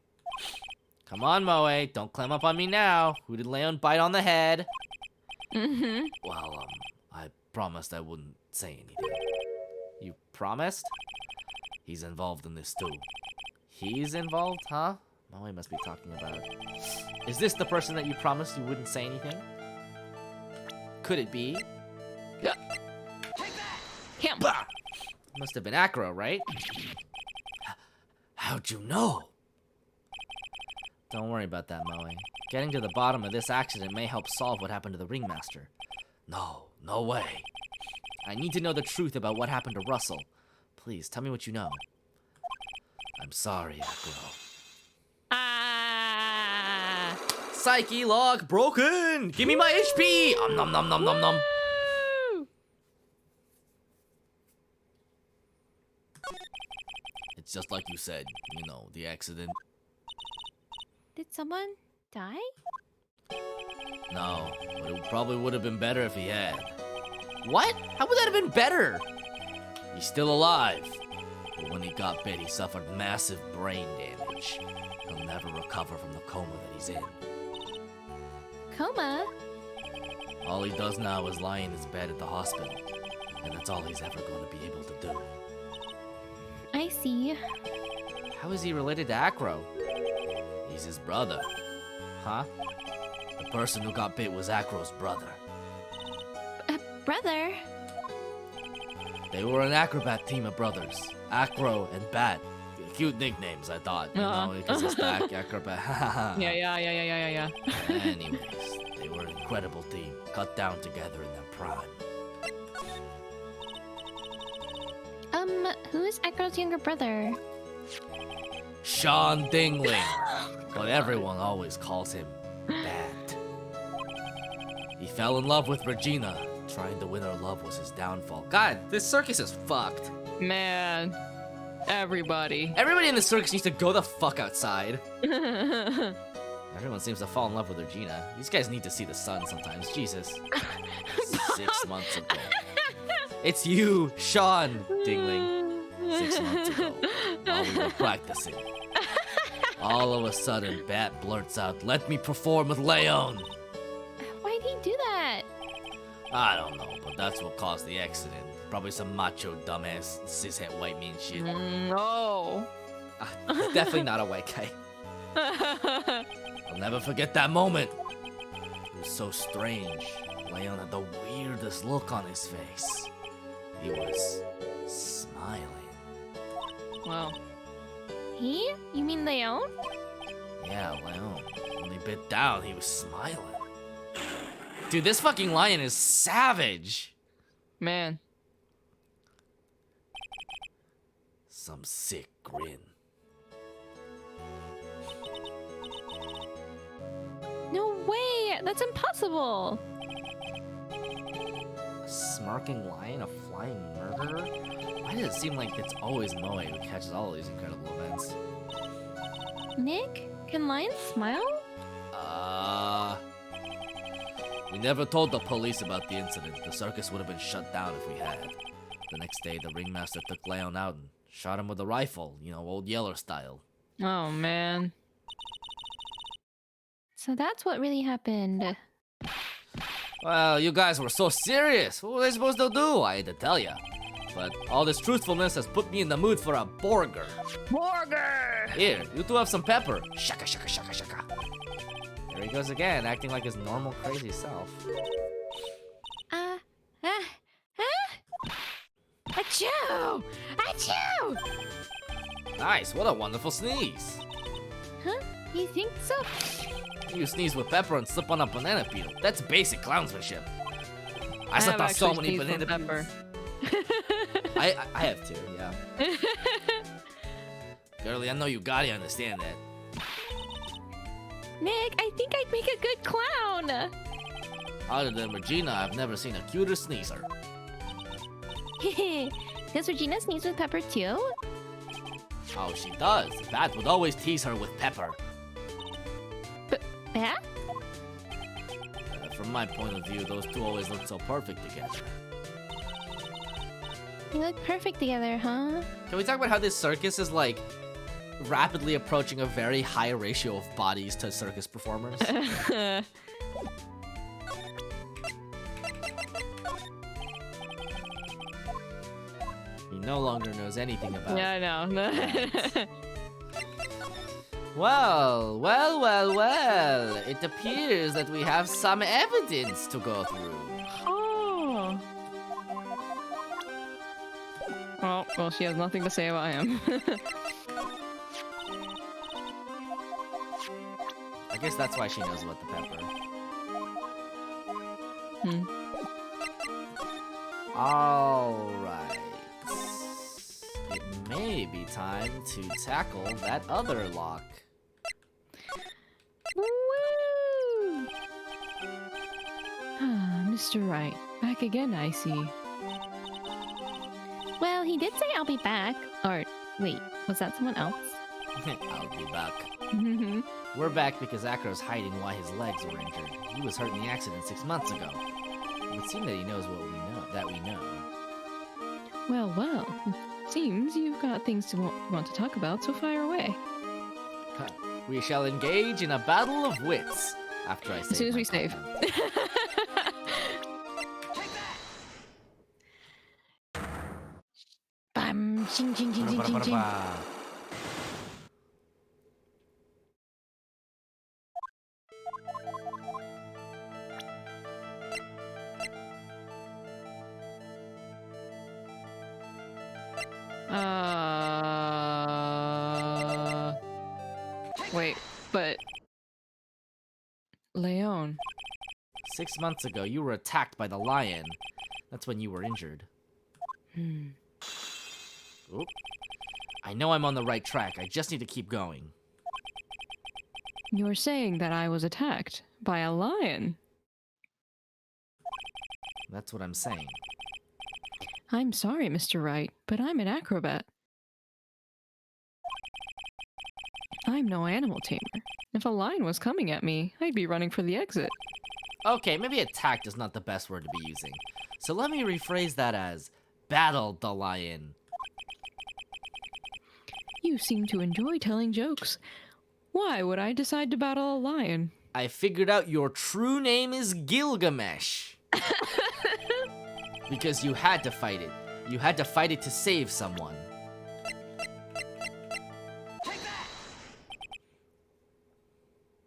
Come on, Moe, don't climb up on me now. Who did Leon bite on the head? Well, I promised I wouldn't say anything. You promised? He's involved in this too. He's involved, huh? Moe must be talking about. Is this the person that you promised you wouldn't say anything? Could it be? Him. Bah! Must have been Acro, right? How'd you know? Don't worry about that, Moe. Getting to the bottom of this accident may help solve what happened to the ringmaster. No way. I need to know the truth about what happened to Russell. Please, tell me what you know. I'm sorry, Acro. Ah. Psyche log broken! Give me my HP! Nom nom nom nom nom. Woo! It's just like you said, you know, the accident. Did someone die? No, but it probably would have been better if he had. What? How would that have been better? He's still alive. But when he got bit, he suffered massive brain damage. He'll never recover from the coma that he's in. Coma? All he does now is lie in his bed at the hospital. And that's all he's ever going to be able to do. I see. How is he related to Acro? He's his brother. Huh? The person who got bit was Acro's brother. Brother? They were an acrobat team of brothers. Acro and Bat. Cute nicknames, I thought. You know, because it's the acrobat. Yeah. Anyways, they were an incredible team. Cut down together in their prime. Who is Echo's younger brother? Sean Dingling. But everyone always calls him Bat. He fell in love with Regina. Trying to win her love was his downfall. God, this circus is fucked. Man. Everybody. Everybody in the circus needs to go the fuck outside. Everyone seems to fall in love with Regina. These guys need to see the sun sometimes. Jesus. 6 months ago. It's you, Sean Dingling. 6 months ago, while we were practicing. All of a sudden, Bat blurts out, "Let me perform with Leon." Why'd he do that? I don't know, but that's what caused the accident. Probably some macho, dumbass, cishet white man shit. No. He's definitely not a white guy. I'll never forget that moment. It was so strange. Leon had the weirdest look on his face. He was smiling. Wow. He? You mean Leon? Yeah, Leon. When he bit down, he was smiling. Dude, this fucking lion is savage. Man. Some sick grin. No way! That's impossible! A smirking lion, a flying murderer? Why does it seem like it's always Moe who catches all these incredible events? Nick? Can lions smile? We never told the police about the incident. The circus would have been shut down if we had. The next day, the ringmaster took Leon out and shot him with a rifle, you know, old Yeller style. Oh, man. So that's what really happened. Well, you guys were so serious. What were they supposed to do? I had to tell ya. But all this truthfulness has put me in the mood for a burger. Burger! Here, you two have some pepper. Shaka, shaka, shaka, shaka. There he goes again, acting like his normal crazy self. Achoo! Achoo! Nice, what a wonderful sneeze. Huh? You think so? You sneeze with pepper and slip on a banana peel. That's basic clownsmanship. I have slipped on so actually many sneezed banana from peels. I have too, yeah. Girlie, I know you gotta understand that. Nick, I think I'd make a good clown! Other than Regina, I've never seen a cuter sneezer. Does Regina sneeze with pepper too? Oh, she does. Bat would always tease her with pepper. Bat? From my point of view, those two always look so perfect together. They look perfect together, huh? Can we talk about how this circus is like rapidly approaching a very high ratio of bodies to circus performers? He no longer knows anything about Yeah, I know. Well. It appears that we have some evidence to go through. Oh. Well, she has nothing to say about him. I guess that's why she knows about the pepper. Alright. It may be time to tackle that other lock. Woo! Mr. Wright, back again, I see. Well, he did say I'll be back. Or, wait, was that someone else? I'll be back. We're back because Acro's hiding why his legs were injured. He was hurt in the accident 6 months ago. It would seem that he knows what we know. Well. Seems you've got things to want to talk about, so fire away. We shall engage in a battle of wits after I save. As soon as my we save. partner. Bam! Ching, ching, ching, ching, ching, ching. Wait, but Leon. 6 months ago, you were attacked by the lion. That's when you were injured. Oop. I know I'm on the right track. I just need to keep going. You're saying that I was attacked by a lion. That's what I'm saying. I'm sorry, Mr. Wright, but I'm an acrobat. I'm no animal tamer. If a lion was coming at me, I'd be running for the exit. Okay, maybe attacked is not the best word to be using. So let me rephrase that as battled the lion. You seem to enjoy telling jokes. Why would I decide to battle a lion? I figured out your true name is Gilgamesh. Because you had to fight it. You had to fight it to save someone.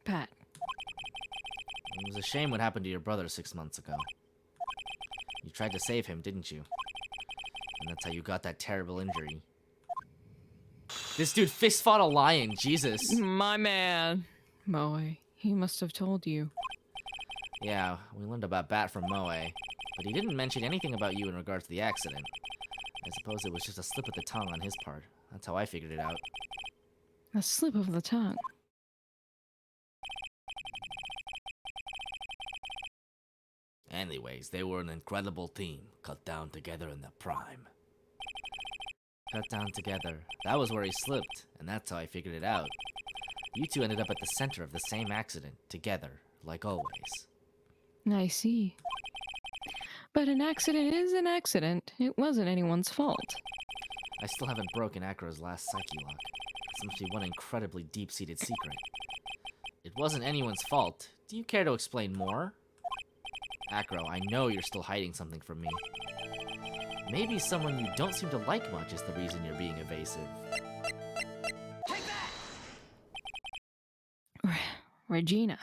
Pat. It was a shame what happened to your brother 6 months ago. You tried to save him, didn't you? And that's how you got that terrible injury. This dude fist fought a lion, Jesus. My man. Moe, he must have told you. Yeah, we learned about Bat from Moe, but he didn't mention anything about you in regards to the accident. I suppose it was just a slip of the tongue on his part. That's how I figured it out. A slip of the tongue. Anyways, they were an incredible team, cut down together in their prime. Cut down together. That was where he slipped, and that's how I figured it out. You two ended up at the center of the same accident, together, like always. I see. But an accident is an accident. It wasn't anyone's fault. I still haven't broken Acro's last psyche lock. This must be one incredibly deep-seated secret. It wasn't anyone's fault. Do you care to explain more? Acro, I know you're still hiding something from me. Maybe someone you don't seem to like much is the reason you're being evasive. Regina.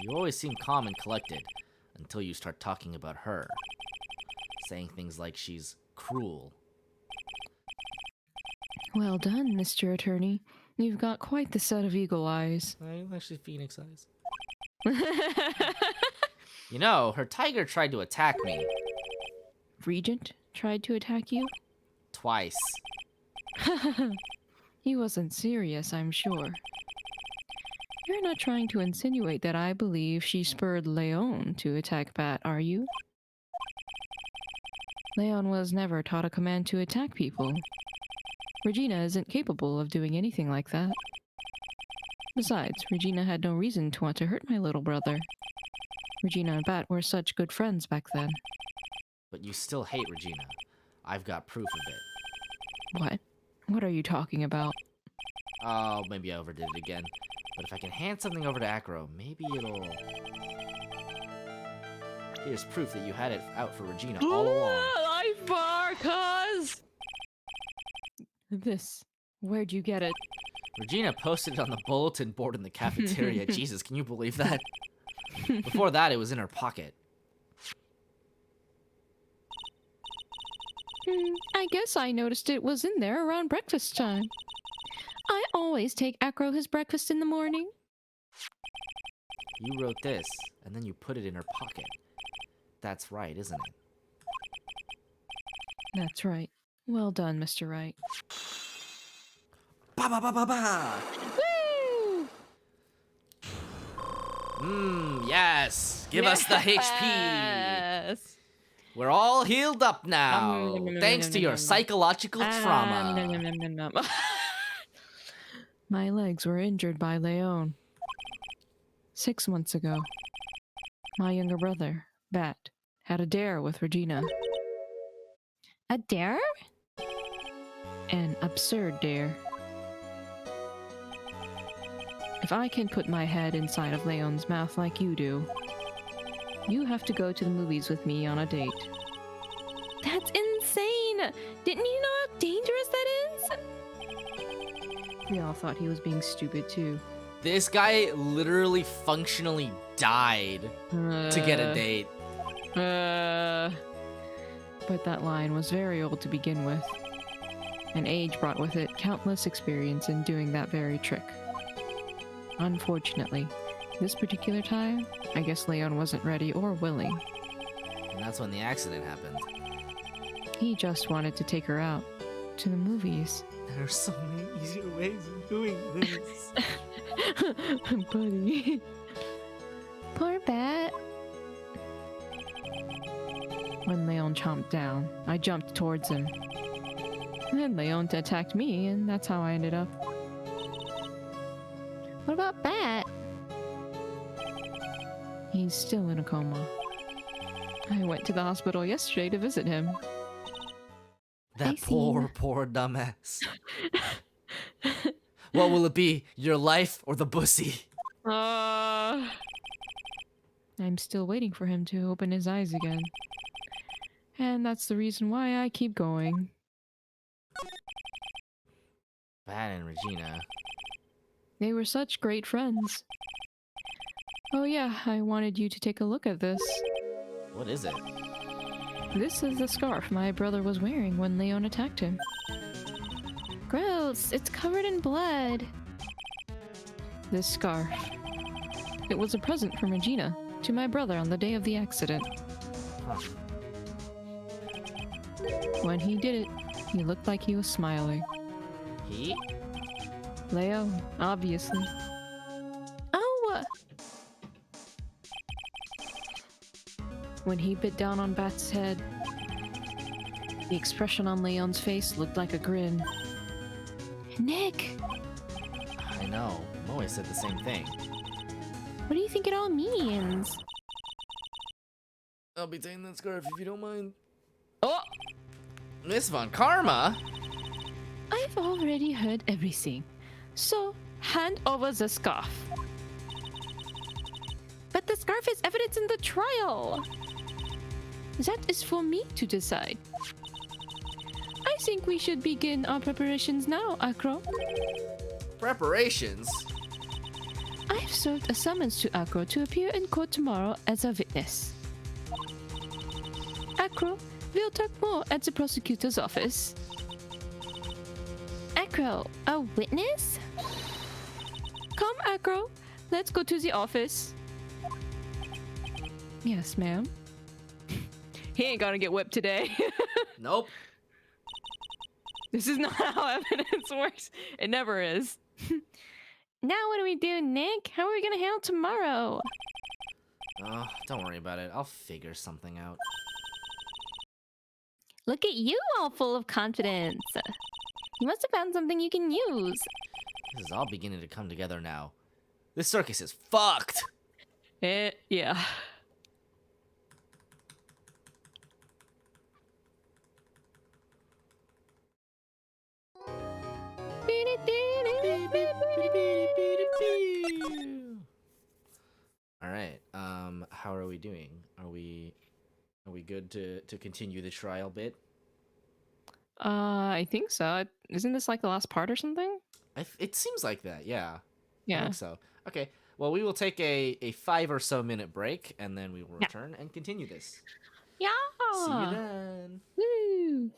You always seem calm and collected, until you start talking about her. Saying things like she's cruel. Well done, Mr. Attorney. You've got quite the set of eagle eyes. Actually, phoenix eyes. You know, her tiger tried to attack me. Regent tried to attack you? Twice. He wasn't serious, I'm sure. You're not trying to insinuate that I believe she spurred Leon to attack Bat, are you? Leon was never taught a command to attack people. Regina isn't capable of doing anything like that. Besides, Regina had no reason to want to hurt my little brother. Regina and Bat were such good friends back then. But you still hate Regina. I've got proof of it. What? What are you talking about? Oh, maybe I overdid it again. But if I can hand something over to Acro, maybe it'll... Here's proof that you had it out for Regina all along. Life bar, cuz! This. Where'd you get it? Regina posted it on the bulletin board in the cafeteria. Jesus, can you believe that? Before that, it was in her pocket. I guess I noticed it was in there around breakfast time. I always take Acro his breakfast in the morning. You wrote this, and then you put it in her pocket. That's right, isn't it? That's right. Well done, Mr. Wright. Ba ba ba ba ba! Woo! Yes! Give us the HP! Yes! We're all healed up now, thanks to your psychological trauma. My legs were injured by Leon. 6 months ago, my younger brother, Bat, had a dare with Regina. A dare? An absurd dare. If I can put my head inside of Leon's mouth like you do, you have to go to the movies with me on a date. That's insane! Didn't you know how dangerous that is? We all thought he was being stupid too. This guy literally functionally died to get a date. But that line was very old to begin with. And age brought with it countless experience in doing that very trick. Unfortunately, this particular time, I guess Leon wasn't ready or willing. And that's when the accident happened. He just wanted to take her out to the movies. There are so many easier ways of doing this. Buddy. Poor Bat. When Leon chomped down, I jumped towards him. Then Leon attacked me, and that's how I ended up. What about Bat? He's still in a coma. I went to the hospital yesterday to visit him. That see. poor dumbass. What will it be? Your life or the pussy? I'm still waiting for him to open his eyes again. And that's the reason why I keep going. Pat and Regina. They were such great friends. Oh yeah, I wanted you to take a look at this. What is it? This is the scarf my brother was wearing when Leon attacked him. Gross. It's covered in blood. This scarf. It was a present from Regina to my brother on the day of the accident. Huh. When he did it, he looked like he was smiling. He? Leo, obviously. Oh! When he bit down on Bat's head, the expression on Leon's face looked like a grin. Nick! I know. Moe said the same thing. What do you think it all means? I'll be taking that scarf if you don't mind. Oh! Miss Von Karma? I've already heard everything. So, hand over the scarf. But the scarf is evidence in the trial! That is for me to decide. I think we should begin our preparations now, Acro. Preparations? I've served a summons to Acro to appear in court tomorrow as a witness. Acro, we'll talk more at the prosecutor's office. Acro, a witness? Come, Acro. Let's go to the office. Yes, ma'am. He ain't gonna get whipped today. Nope. This is not how evidence works. It never is. Now what do we do, Nick? How are we gonna handle tomorrow? Oh, don't worry about it. I'll figure something out. Look at you, all full of confidence. You must have found something you can use. This is all beginning to come together now. This circus is fucked! Yeah. Alright, how are we doing? Are we good to continue the trial bit? I think so. Isn't this like the last part or something? It seems like that, yeah. I Yeah. think so. Okay, well, we will take a 5 or so minute break, and then we will Yeah. return and continue this. Yeah. See you then! Woo.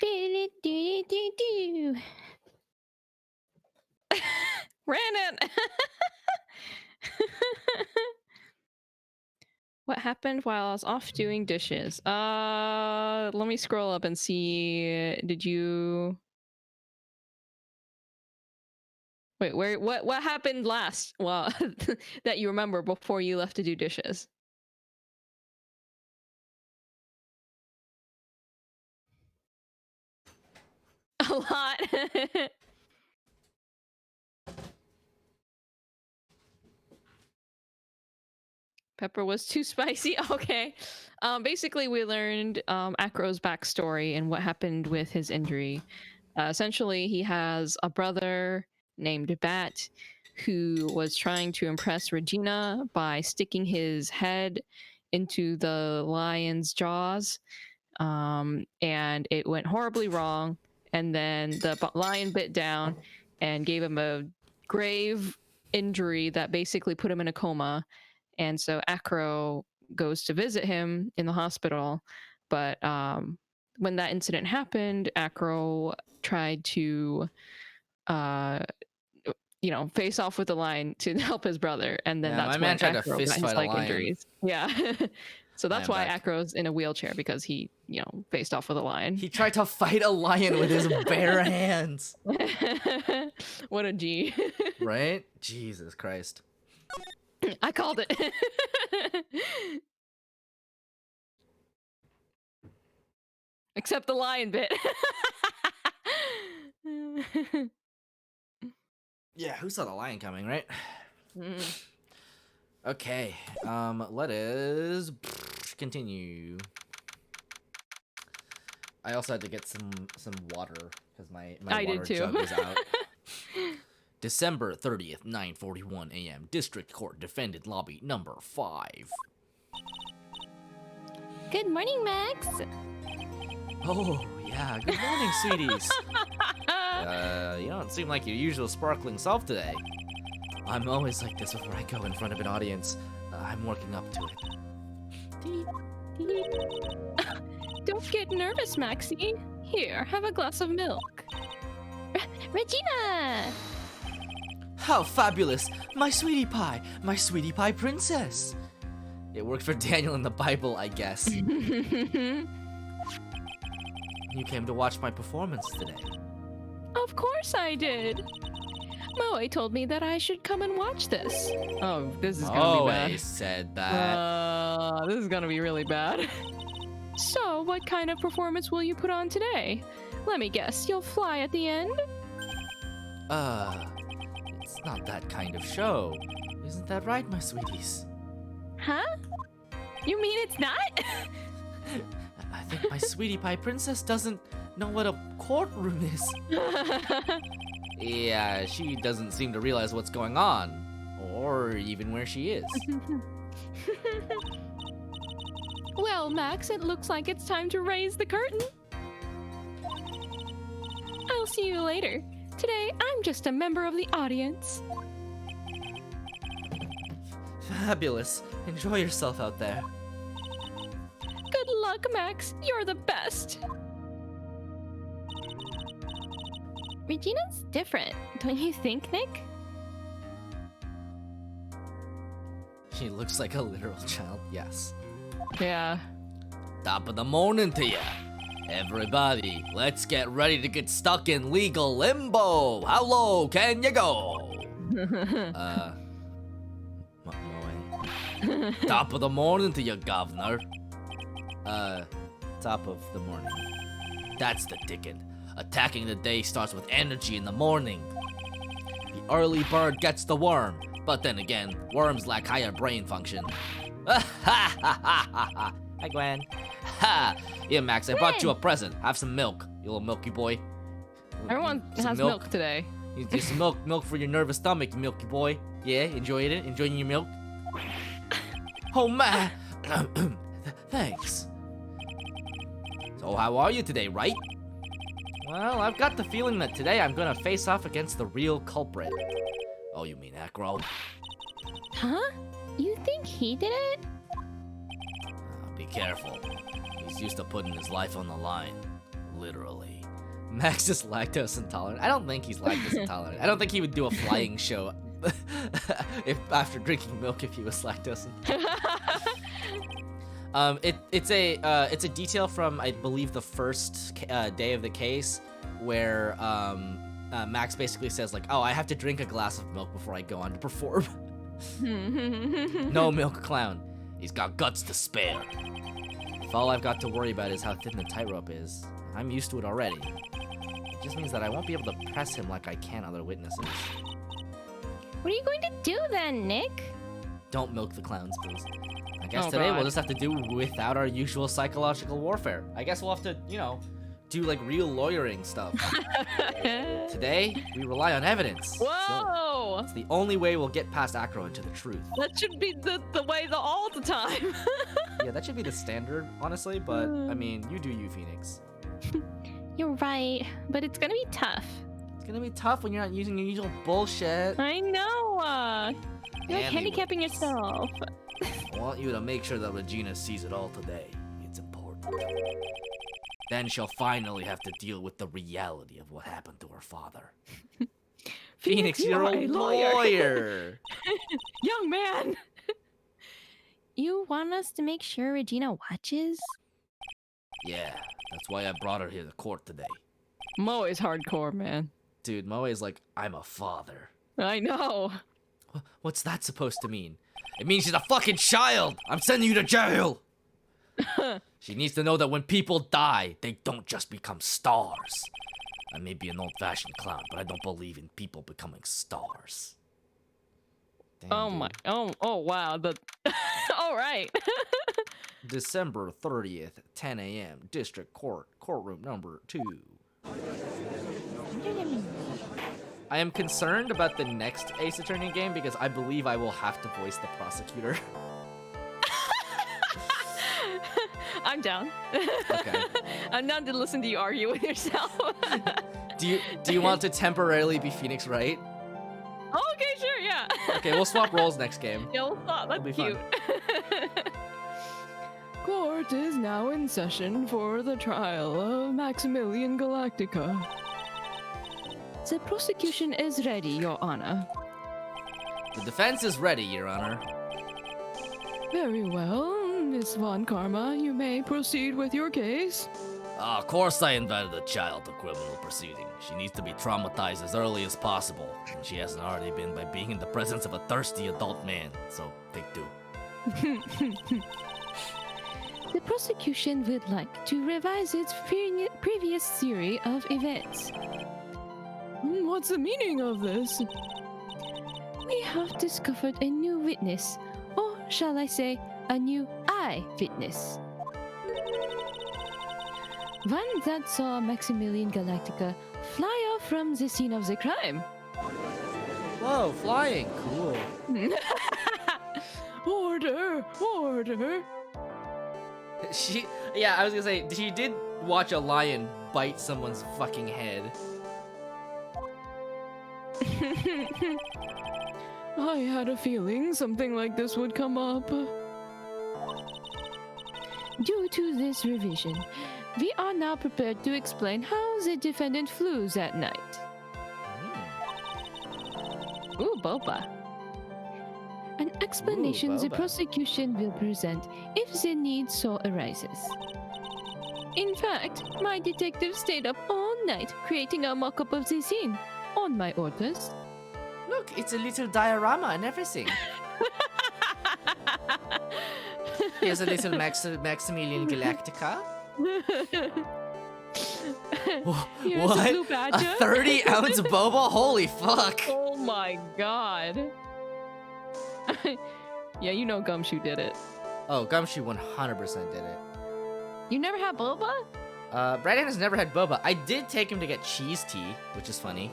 Do-do-do-do-do-do. Ran it. What happened while I was off doing dishes? Let me scroll up and see. Did you? Wait, where? What happened last? Well, that you remember before you left to do dishes. A lot. Pepper was too spicy. Okay. Basically, we learned Acro's backstory and what happened with his injury. Essentially, he has a brother named Bat who was trying to impress Regina by sticking his head into the lion's jaws. And it went horribly wrong. And then the lion bit down and gave him a grave injury that basically put him in a coma. And so Acro goes to visit him in the hospital. But when that incident happened, Acro tried to, face off with the lion to help his brother. And then Yeah, that's my man when tried to Acro fist got his fight a leg lion. injuries. Yeah. So that's am why back. Acro's in a wheelchair, because he, faced off with a lion. He tried to fight a lion with his bare hands. What a G. Right? Jesus Christ. I called it. Except the lion bit. Yeah, who saw the lion coming, right? Mm. Okay, let us continue. I also had to get some water because my I water did too. jug is out. December 30th, 9:41 a.m. District Court Defendant Lobby number 5. Good morning, Max. Oh, yeah. Good morning, sweeties. You don't seem like your usual sparkling self today. I'm always like this before I go in front of an audience. I'm working up to it. Don't get nervous, Maxie. Here, have a glass of milk. Regina! How fabulous! My sweetie pie princess! It worked for Daniel in the Bible, I guess. You came to watch my performance today. Of course I did. Moe told me that I should come and watch this. Oh, this is gonna be bad. Always said that. This is gonna be really bad. So, what kind of performance will you put on today? Let me guess, you'll fly at the end? It's not that kind of show. Isn't that right, my sweeties? Huh? You mean it's not? I think my sweetie pie princess doesn't know what a courtroom is. Yeah, she doesn't seem to realize what's going on, or even where she is. Well, Max, it looks like it's time to raise the curtain. I'll see you later. Today, I'm just a member of the audience. Fabulous. Enjoy yourself out there. Good luck, Max. You're the best. Regina's different, don't you think, Nick? She looks like a literal child, yes. Yeah. Top of the morning to ya. Everybody, let's get ready to get stuck in legal limbo. How low can you go? Moe. Top of the morning to you, governor. Top of the morning. That's the ticking. Attacking the day starts with energy in the morning. The early bird gets the worm, but then again, worms lack higher brain function. Hi, Gwen. Ha! Yeah, Max, I brought you a present. Have some milk, you little milky boy. Everyone Some has milk today. Just some milk for your nervous stomach, you milky boy. Yeah, enjoyed it? Enjoying your milk? Oh, man. Thanks. So, how are you today, Wright? Well, I've got the feeling that today I'm gonna face off against the real culprit. Oh, you mean Acro? Huh? You think he did it? Be careful. He's used to putting his life on the line. Literally. Max is lactose intolerant. I don't think he's lactose intolerant. I don't think he would do a flying show if after drinking milk if he was lactose intolerant. It's a detail from, I believe, the first day of the case where Max basically says like, "Oh, I have to drink a glass of milk before I go on to perform." No milk clown. He's got guts to spare. If all I've got to worry about is how thin the tightrope is, I'm used to it already. It just means that I won't be able to press him like I can other witnesses. What are you going to do then, Nick? Don't milk the clowns, please. I guess Oh, today God. we'll just have to do without our usual psychological warfare. I guess we'll have to, do like real lawyering stuff. Today, we rely on evidence. Whoa! It's the only way we'll get past Acro into the truth. That should be the way all the time. Yeah, that should be the standard, honestly, but I mean, you do you, Phoenix. You're right, but it's gonna be tough. It's gonna be tough when you're not using your usual bullshit. I know. You're like Anyways. handicapping yourself. I want you to make sure that Regina sees it all today. It's important. Then she'll finally have to deal with the reality of what happened to her father. Phoenix, you're a lawyer. Young man. You want us to make sure Regina watches? Yeah, that's why I brought her here to court today. Mo is hardcore, man. Dude, Moe's like, I'm a father. I know. What's that supposed to mean? It means she's a fucking child! I'm sending you to jail! She needs to know that when people die, they don't just become stars. I may be an old-fashioned clown, but I don't believe in people becoming stars. Damn, Oh dude. my. Oh wow. All right. December 30th, 10 a.m., District Court, courtroom number 2. I am concerned about the next Ace Attorney game because I believe I will have to voice the prosecutor. I'm down. Okay. I'm down to listen to you argue with yourself. Do you want to temporarily be Phoenix Wright? Oh, okay, sure, yeah. Okay, we'll swap roles next game. Yeah, we'll stop. That's It'll be cute. Court is now in session for the trial of Maximilian Galactica. The prosecution is ready, Your Honor. The defense is ready, Your Honor. Very well, Miss Von Karma, you may proceed with your case. Of course I invited a child to criminal proceeding. She needs to be traumatized as early as possible, and she hasn't already been by being in the presence of a thirsty adult man, so take two. The prosecution would like to revise its previous series of events. What's the meaning of this? We have discovered a new witness, or shall I say, a new eyewitness. One that saw Maximilian Galactica fly off from the scene of the crime. Whoa, flying. Cool. Order! Order! I was gonna say, she did watch a lion bite someone's fucking head. I had a feeling something like this would come up. Due to this revision, we are now prepared to explain how the defendant flew that night. Ooh, boba. An explanation the Boba. prosecution will present if the need so arises. In fact, my detective stayed up all night creating a mock-up of the scene, on my orders. Look, it's a little diorama and everything. Here's a little Maximilian Galactica. Here's What? a blue A badger. 30-ounce boba? Holy fuck. Oh my god. Yeah, you know Gumshoe did it. Oh, Gumshoe 100% did it. You never had boba? Brandon has never had boba. I did take him to get cheese tea, which is funny.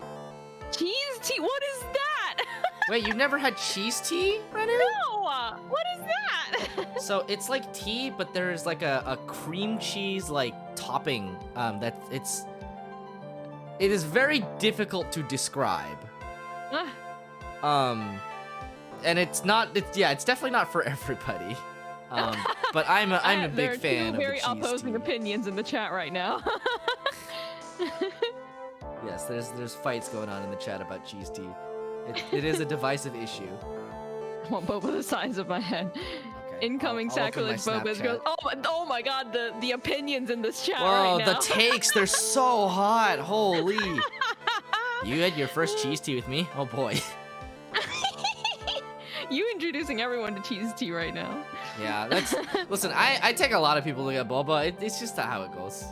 Cheese tea? What is that? Wait, you've never had cheese tea, Renu? No! What is that? So it's like tea, but there's like a cream cheese like topping. It is very difficult to describe. And it's definitely not for everybody. But I'm a there big are fan two of very the cheese opposing tea. opinions in the chat right now. Yes, there's fights going on in the chat about cheese tea. It is a divisive issue. I want Boba the size of my head. Okay. Incoming I'll open my sacrilege Boba's Snapchat. girls. Oh my god, the opinions in this chat Whoa, right the now. takes, they're so hot. Holy. You had your first cheese tea with me? Oh boy. You introducing everyone to cheese tea right now. Yeah, that's... Listen, I take a lot of people to get boba. It's just how it goes.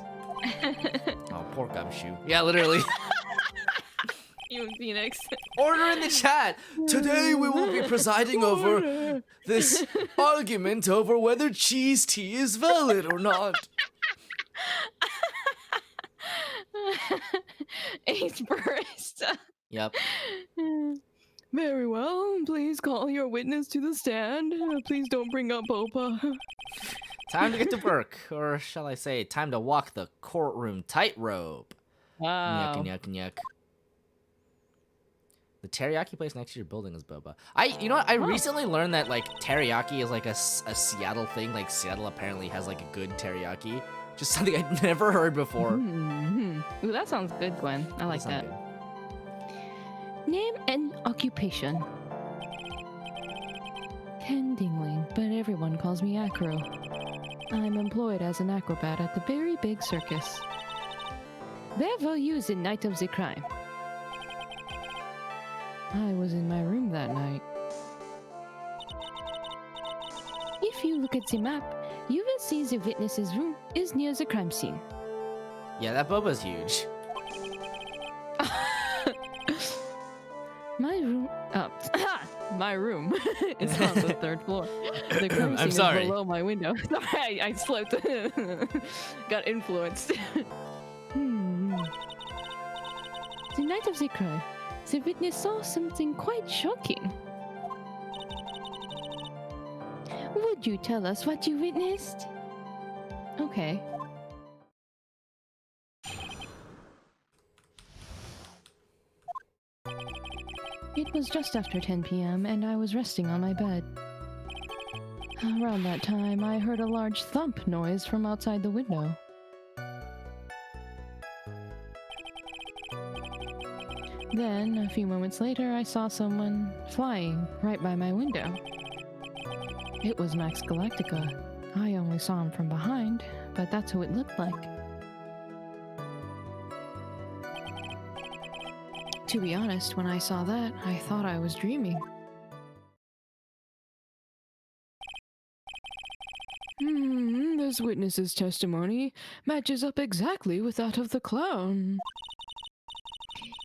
Oh, poor gumshoe. Yeah, literally. You and Phoenix. Order in the chat. Today we will be presiding over this argument over whether cheese tea is valid or not. Ace barista. Yep. Very well. Please call your witness to the stand. Please don't bring up Boba. Time to get to work, or shall I say, time to walk the courtroom tightrope. Wow. Yuck, yuck, yuck. The teriyaki place next to your building is boba. You know what? I recently learned that like teriyaki is like a Seattle thing. Like Seattle apparently has like a good teriyaki. Just something I'd never heard before. Mm-hmm. Ooh, that sounds good, Gwen. I like Sounds that. good. Name and occupation. Ken Dingling, but everyone calls me Acro. I'm employed as an acrobat at the very big circus. Their values in Night of the Crime. I was in my room that night. If you look at the map, you will see the witness's room is near the crime scene. Yeah, that boba's huge. My room, my room is on the third floor. The crime scene sorry. is below my window. Sorry, I slipped. Got influenced. The night of the crime, the witness saw something quite shocking. Would you tell us what you witnessed? Okay. It was just after 10 p.m. and I was resting on my bed. Around that time, I heard a large thump noise from outside the window. Then, a few moments later, I saw someone flying right by my window. It was Max Galactica. I only saw him from behind, but that's who it looked like. To be honest, when I saw that, I thought I was dreaming. This witness's testimony matches up exactly with that of the clown.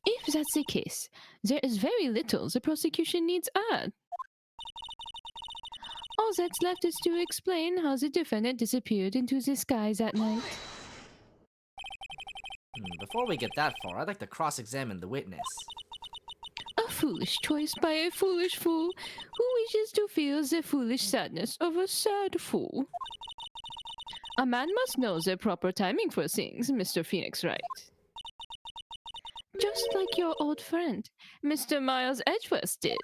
If that's the case, there is very little the prosecution needs add. All that's left is to explain how the defendant disappeared into the skies at night. Before we get that far, I'd like to cross-examine the witness. A foolish choice by a foolish fool who wishes to feel the foolish sadness of a sad fool. A man must know the proper timing for things, Mr. Phoenix Wright. Just like your old friend, Mr. Miles Edgeworth did.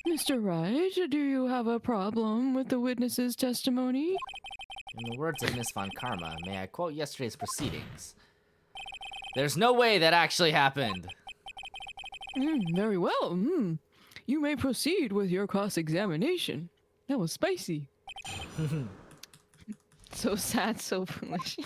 Mr. Wright, do you have a problem with the witness's testimony? In the words of Miss Von Karma, may I quote yesterday's proceedings? There's no way that actually happened. Very well. You may proceed with your cross-examination. That was spicy. So sad, so foolish.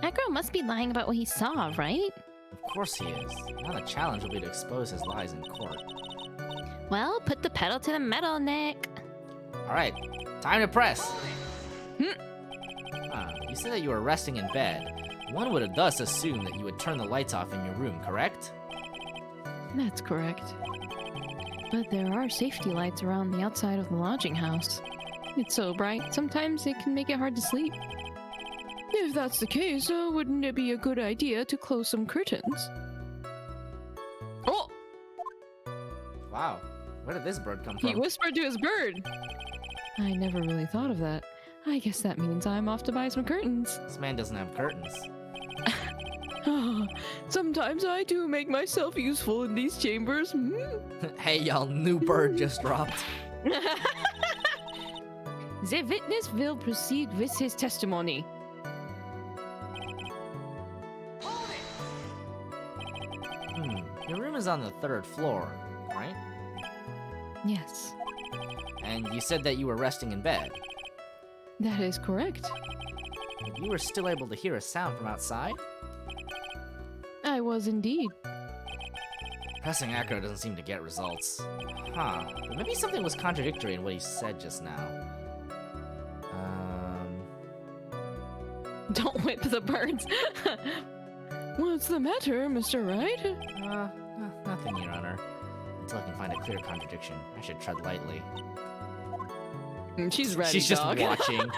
That girl must be lying about what he saw, right? Of course he is. Now the challenge will be to expose his lies in court. Well, put the pedal to the metal, Nick. Alright, time to press. You said that you were resting in bed. One would thus assume that you would turn the lights off in your room, correct? That's correct. But there are safety lights around the outside of the lodging house. It's so bright, sometimes it can make it hard to sleep. If that's the case, wouldn't it be a good idea to close some curtains? Oh! Wow, where did this bird come from? He whispered to his bird! I never really thought of that. I guess that means I'm off to buy some curtains. This man doesn't have curtains. Sometimes I do make myself useful in these chambers. Hmm? Hey, y'all, new bird just dropped. The witness will proceed with his testimony. Your room is on the 3rd floor, right? Yes, And you said that you were resting in bed. that is correct. You were still able to hear a sound from outside? I was indeed. Pressing echo doesn't seem to get results. Huh. But maybe something was contradictory in what he said just now. Don't whip the birds. What's the matter, Mr. Wright? Nothing, Your Honor. Until I can find a clear contradiction, I should tread lightly. She's ready, She's just dog. watching.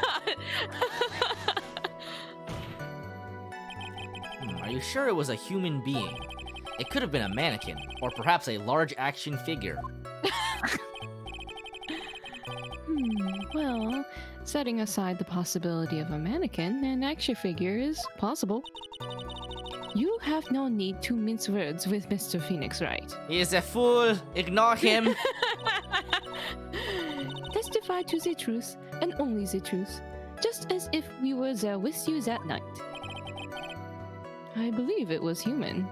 Are you sure it was a human being? It could have been a mannequin, or perhaps a large action figure. Well, setting aside the possibility of a mannequin, an action figure is possible. You have no need to mince words with Mr. Phoenix Wright. He is a fool! Ignore him! Testify to the truth, and only the truth, just as if we were there with you that night. I believe it was human.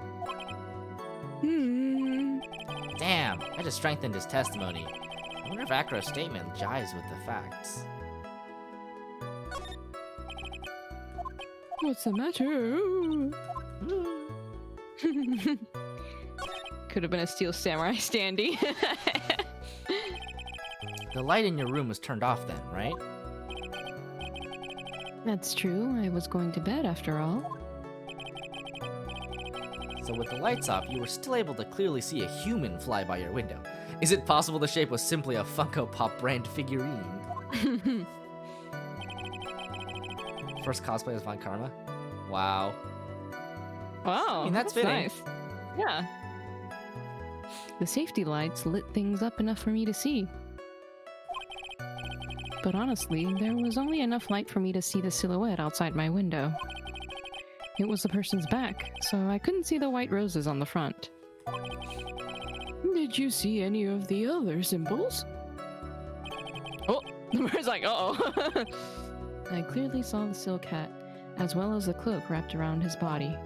Damn, I just strengthened his testimony. I wonder if Acro's statement jives with the facts. What's the matter? Could have been a Steel Samurai standee. The light in your room was turned off then, right? That's true. I was going to bed after all. So with the lights off, you were still able to clearly see a human fly by your window. Is it possible the shape was simply a Funko Pop brand figurine? First cosplay as Von Karma? Wow. Wow, I mean, that's fitting. nice. Yeah. The safety lights lit things up enough for me to see. But honestly, there was only enough light for me to see the silhouette outside my window. It was the person's back, so I couldn't see the white roses on the front. Did you see any of the other symbols? Oh, the bird's like, uh-oh. I clearly saw the silk hat, as well as the cloak wrapped around his body.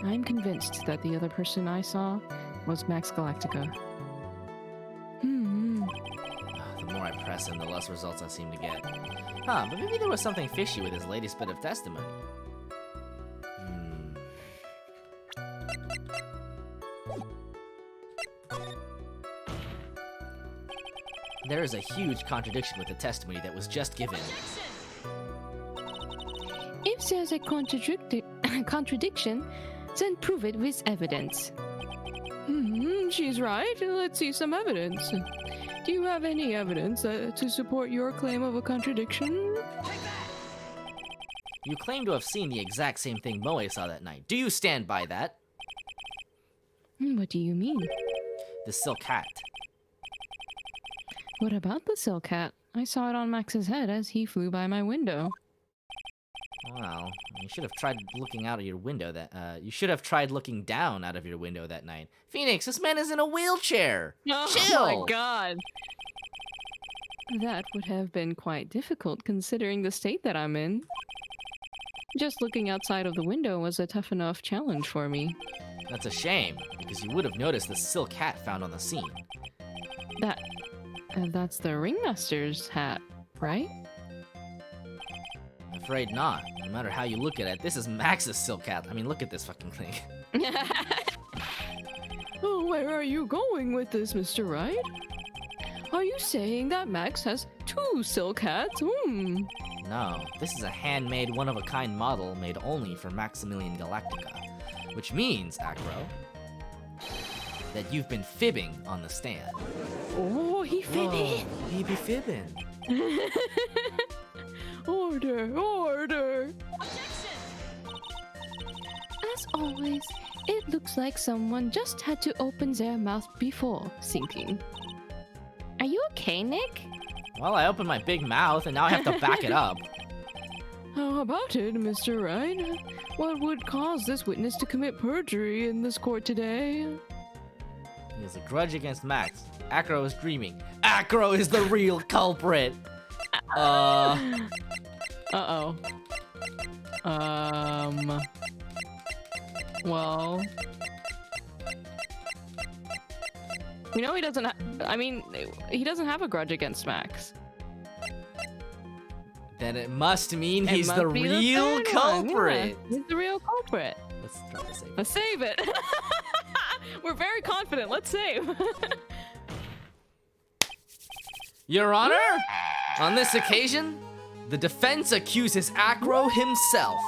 I'm convinced that the other person I saw was Max Galactica. The more I press him, the less results I seem to get. Huh, but maybe there was something fishy with his latest bit of testimony. There is a huge contradiction with the testimony that was just given. If there's a contradiction, then prove it with evidence. She's right. Let's see some evidence. Do you have any evidence to support your claim of a contradiction? You claim to have seen the exact same thing Moe saw that night. Do you stand by that? What do you mean? The silk hat. What about the silk hat? I saw it on Max's head as he flew by my window. Well, you should have tried looking out of your window you should have tried looking down out of your window that night. Phoenix, this man is in a wheelchair! Oh Chill! my god! That would have been quite difficult considering the state that I'm in. Just looking outside of the window was a tough enough challenge for me. That's a shame, because you would have noticed the silk hat found on the scene. That's the ringmaster's hat, right? I'm afraid not. No matter how you look at it, this is Max's silk hat. I mean, look at this fucking thing. Oh, where are you going with this, Mr. Wright? Are you saying that Max has two silk hats? No, this is a handmade, one-of-a-kind model made only for Maximilian Galactica. Which means, Acro, that you've been fibbing on the stand. Oh, he fibbing! He be fibbing. Order, order! As always, it looks like someone just had to open their mouth before thinking. Are you okay, Nick? Well, I opened my big mouth, and now I have to back it up. How about it, Mr. Wright? What would cause this witness to commit perjury in this court today? He has a grudge against Max. Acro is dreaming. Acro is the real culprit. Uh-oh. Well... We know he doesn't he doesn't have a grudge against Max. Then it must mean It he's must the be real third one, culprit. yeah. He's the real culprit. Let's try to save it. Let's save it. We're very confident. Let's save. Your Honor, on this occasion, the defense accuses Acro himself.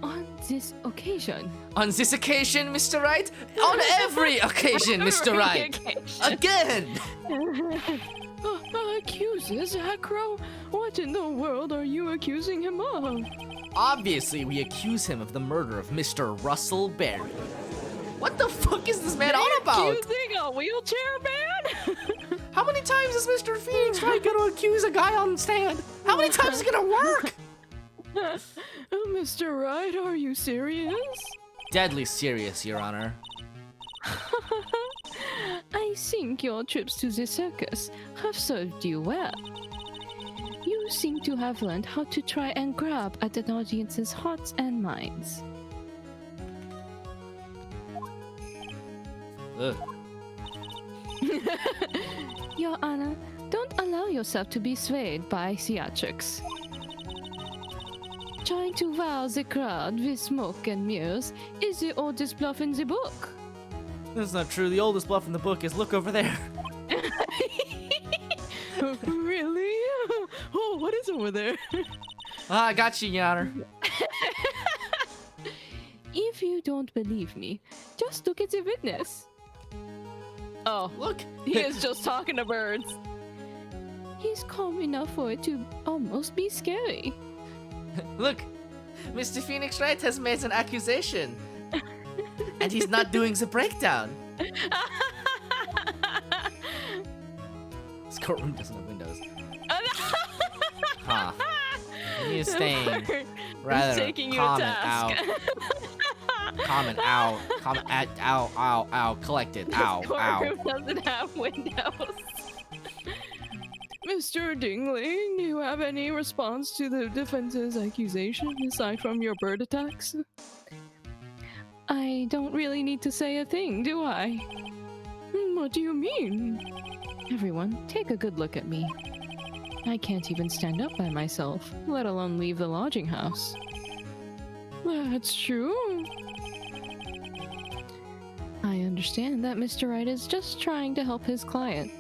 On this occasion. On this occasion, Mr. Wright? On every occasion, Mr. Wright! Again! Accuses Acro? What in the world are you accusing him of? Obviously, we accuse him of the murder of Mr. Russell Berry. What the fuck is this man on about? Accusing a wheelchair man? How many times is Mr. Phoenix Wright gonna accuse a guy on stand? How many times is it gonna work? Mr. Wright, are you serious? Deadly serious, Your Honor. I think your trips to the circus have served you well. You seem to have learned how to try and grab at an audience's hearts and minds. Ugh. Your Honor, don't allow yourself to be swayed by theatrics. Trying to wow the crowd with smoke and mirrors is the oldest bluff in the book. That's not true. The oldest bluff in the book is look over there. Really? Oh, what is over there? Ah, I got you, Your Honor. If you don't believe me, just look at the witness. Oh, Look. he is just talking to birds. He's calm enough for it to almost be scary. Look. Mr. Phoenix Wright has made an accusation. And he's not doing the breakdown. This courtroom doesn't have windows. Huh. You need to stay rather taking you to comment out. task. Comment out. Comment at ow, ow, ow. Collected. Ow, This ow. courtroom doesn't have windows. Mr. Dingley, do you have any response to the defense's accusation aside from your bird attacks? I don't really need to say a thing, do I? What do you mean? Everyone, take a good look at me. I can't even stand up by myself, let alone leave the lodging house. That's true. I understand that Mr. Wright is just trying to help his client.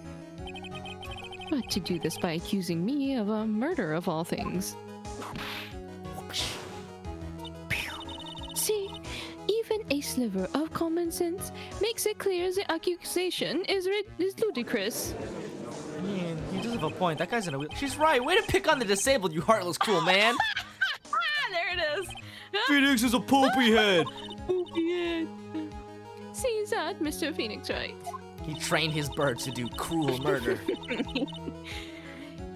But to do this by accusing me of a murder of all things. See, even a sliver of common sense makes it clear the accusation is ludicrous. I mean, he does have a point. That guy's in a wheel. She's right. Way to pick on the disabled, you heartless, cruel man. There it is. Phoenix is a poopy head. Poopy head. See that, Mr. Phoenix Wright? He trained his birds to do cruel murder.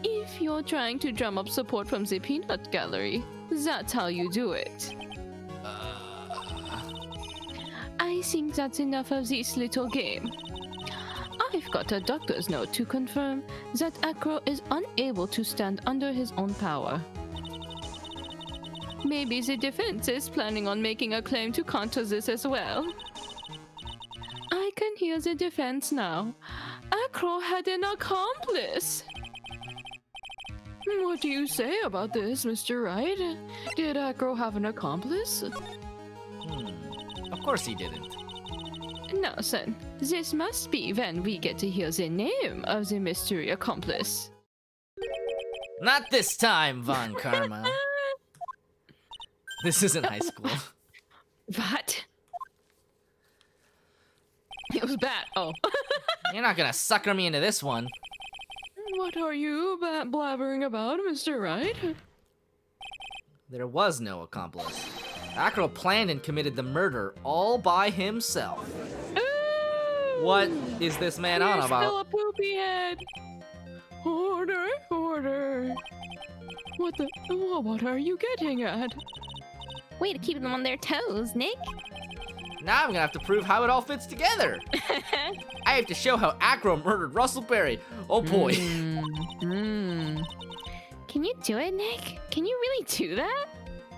If you're trying to drum up support from the peanut gallery, that's how you do it. I think that's enough of this little game. I've got a doctor's note to confirm that Acro is unable to stand under his own power. Maybe the defense is planning on making a claim to counter this as well. I can hear the defense now. Acro had an accomplice. What do you say about this, Mr. Wright? Did Acro have an accomplice? Of course he didn't. Now, son, this must be when we get to hear the name of the mystery accomplice. Not this time, Von Karma. This isn't high school. What? It was bad. Oh. You're not gonna sucker me into this one. What are you blabbering about, Mr. Wright? There was no accomplice. Acro planned and committed the murder all by himself. Ooh, What is this man on you're about? still a poopy head. Order, order. What are you getting at? Way to keep them on their toes, Nick. Now I'm gonna have to prove how it all fits together. I have to show how Acro murdered Russell Berry. Oh boy. Can you do it, Nick? Can you really do that?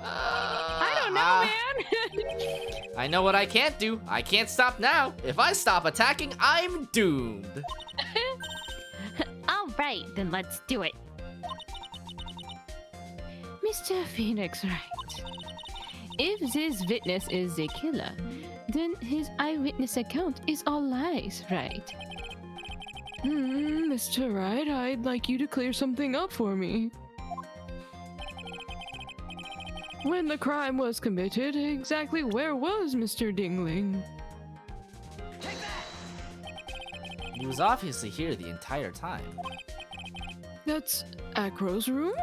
I don't know, man. I know what I can't do. I can't stop now. If I stop attacking, I'm doomed. All right, then let's do it. Mr. Phoenix Wright, if this witness is the killer, then his eyewitness account is all lies, right? Mr. Wright, I'd like you to clear something up for me. When the crime was committed, exactly where was Mr. Dingling? He was obviously here the entire time. That's Acro's room?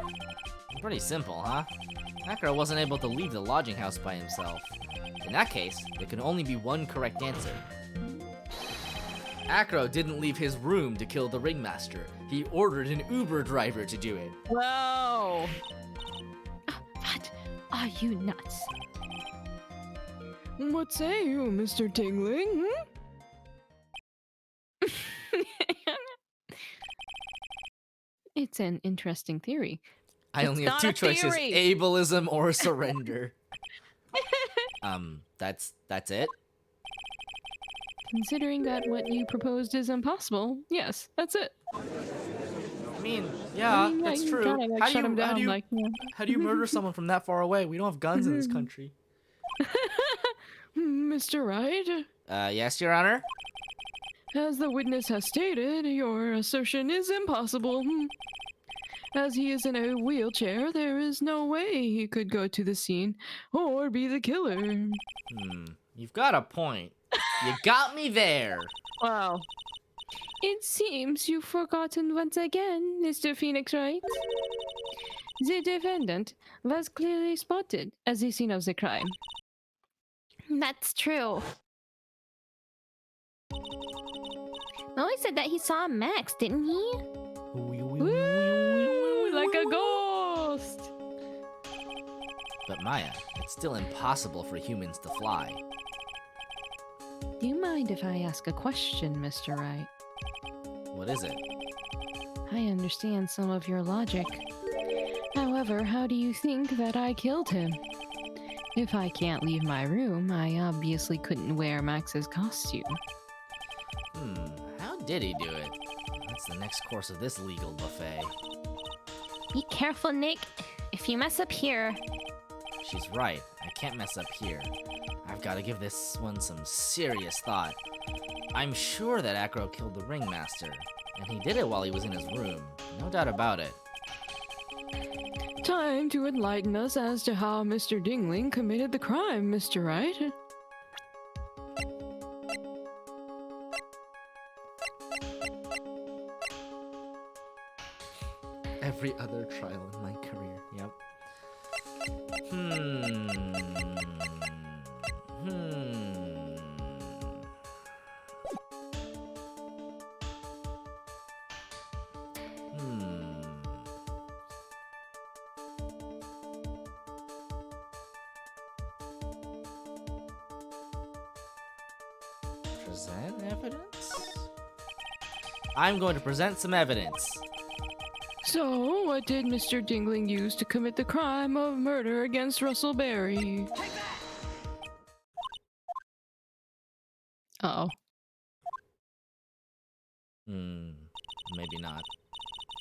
Pretty simple, huh? Acro wasn't able to leave the lodging house by himself. In that case, there can only be one correct answer. Acro didn't leave his room to kill the ringmaster. He ordered an Uber driver to do it. Whoa. What? Are you nuts? What say you, Mr. Dingling? It's an interesting theory. I only have not two a choices: theory. ableism or surrender. That's it. Considering that what you proposed is impossible, yes, that's it. I mean, yeah, that's you true. gotta, like, shut him down, like, yeah. How do you murder someone from that far away? We don't have guns in this country. Mr. Wright, Yes, Your Honor? as the witness has stated, your assertion is impossible. As he is in a wheelchair, there is no way he could go to the scene or be the killer. You've got a point. You got me there. Wow. It seems you've forgotten once again, Mr. Phoenix Wright. The defendant was clearly spotted at the scene of the crime. That's true. Molly said that he saw Max, didn't he? Woo, like a ghost! But Maya, it's still impossible for humans to fly. Do you mind if I ask a question, Mr. Wright? What is it? I understand some of your logic. However, how do you think that I killed him? If I can't leave my room, I obviously couldn't wear Max's costume. How did he do it? That's the next course of this legal buffet. Be careful, Nick. If you mess up here. She's right. I can't mess up here. I've got to give this one some serious thought. I'm sure that Acro killed the ringmaster, and he did it while he was in his room. No doubt about it. Time to enlighten us as to how Mr. Dingling committed the crime, Mr. Wright. Every other trial in my career. Yep. Present evidence? I'm going to present some evidence. So, what did Mr. Dingling use to commit the crime of murder against Russell Berry? Uh-oh. Maybe not.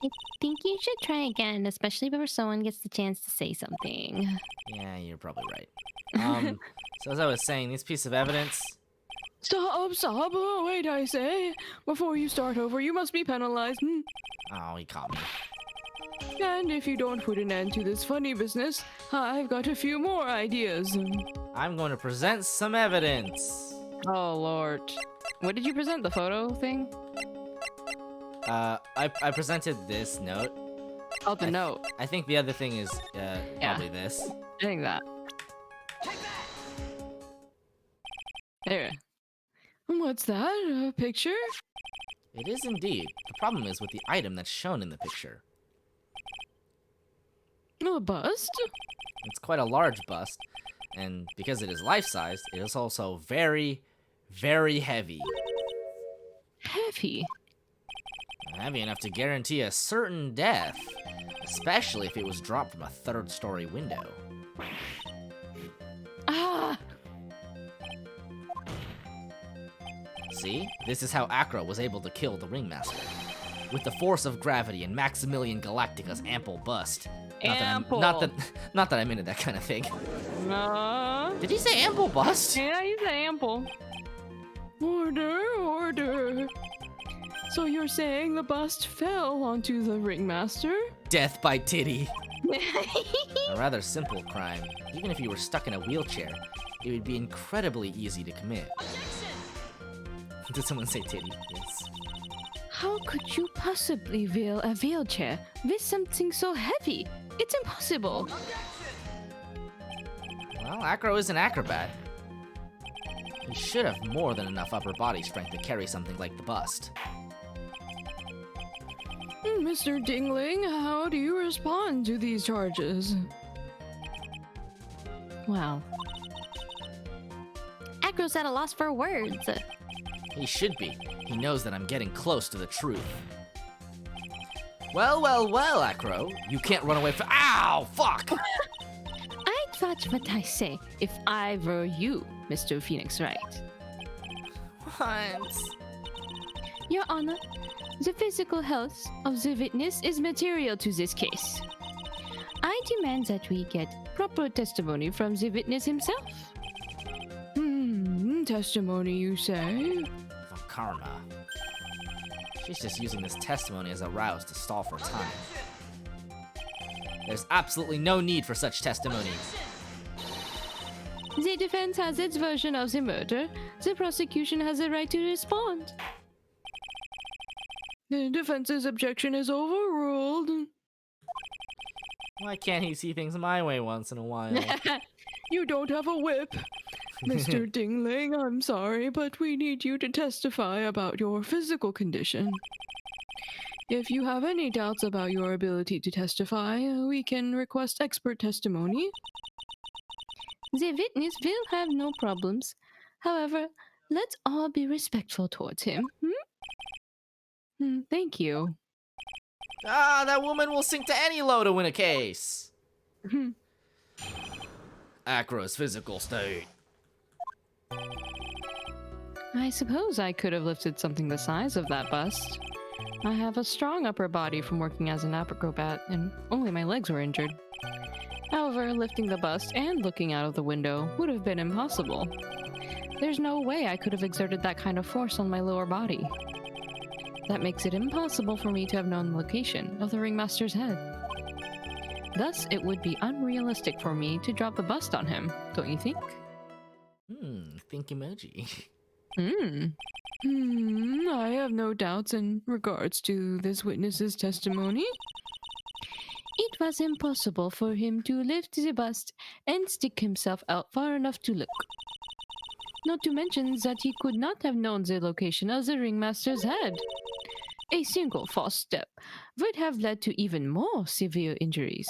I think you should try again, especially before someone gets the chance to say something. Yeah, you're probably right. So as I was saying, this piece of evidence... Stop! Oh, wait, I say. Before you start over, you must be penalized. Oh, he caught me. And if you don't put an end to this funny business, I've got a few more ideas. I'm going to present some evidence. Oh, Lord. What did you present? The photo thing? I presented this note. Oh, the note. I think the other thing is probably this. I think that. There. What's that? A picture? It is indeed. The problem is with the item that's shown in the picture. A bust? It's quite a large bust, and because it is life-sized, it is also very, very heavy. Heavy. Heavy enough to guarantee a certain death, especially if it was dropped from a third-story window. Ah! See? This is how Acro was able to kill the Ringmaster. With the force of gravity and Maximilian Galactica's ample bust. Ample. Not that I'm into that kind of thing. Uh, Did he say ample bust? yeah, he's ample. Order. So you're saying the bust fell onto the Ringmaster? Death by titty. A rather simple crime. Even if you were stuck in a wheelchair, it would be incredibly easy to commit. Did someone say titty? Yes. How could you possibly wheel a wheelchair with something so heavy? It's impossible. Well, Acro is an acrobat. He should have more than enough upper body strength to carry something like the bust. Mr. Dingling, how do you respond to these charges? Wow. Acro's at a loss for words. He should be. He knows that I'm getting close to the truth. Well, Acro. You can't run away from— Ow! Fuck! I'd watch what I say if I were you, Mr. Phoenix Wright. What? Your Honor, the physical health of the witness is material to this case. I demand that we get proper testimony from the witness himself. Testimony, you say? For karma. She's just using this testimony as a rouse to stall for time. There's absolutely no need for such testimony. The defense has its version of the murder. The prosecution has a right to respond. The defense's objection is overruled. Why can't he see things my way once in a while? You don't have a whip. Mr. Dingling, I'm sorry, but we need you to testify about your physical condition. If you have any doubts about your ability to testify, we can request expert testimony. The witness will have no problems. However, let's all be respectful towards him. Thank you. Ah, that woman will sink to any low to win a case. Acro's physical state. I suppose I could have lifted something the size of that bust. I have a strong upper body from working as an acrobat, and only my legs were injured. However, lifting the bust and looking out of the window would have been impossible. There's no way I could have exerted that kind of force on my lower body. That makes it impossible for me to have known the location of the Ringmaster's head. Thus, it would be unrealistic for me to drop the bust on him, don't you think? Think emoji. I have no doubts in regards to this witness's testimony. It was impossible for him to lift the bust and stick himself out far enough to look. Not to mention that he could not have known the location of the Ringmaster's head. A single false step would have led to even more severe injuries.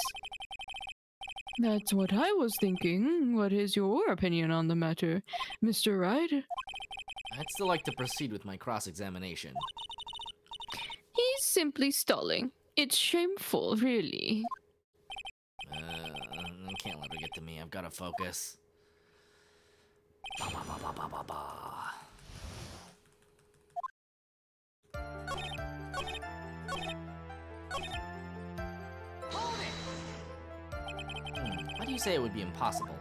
That's what I was thinking. What is your opinion on the matter, Mr. Wright? I'd still like to proceed with my cross-examination. He's simply stalling. It's shameful, really. I can't let her get to me. I've got to focus. How do you say it would be impossible?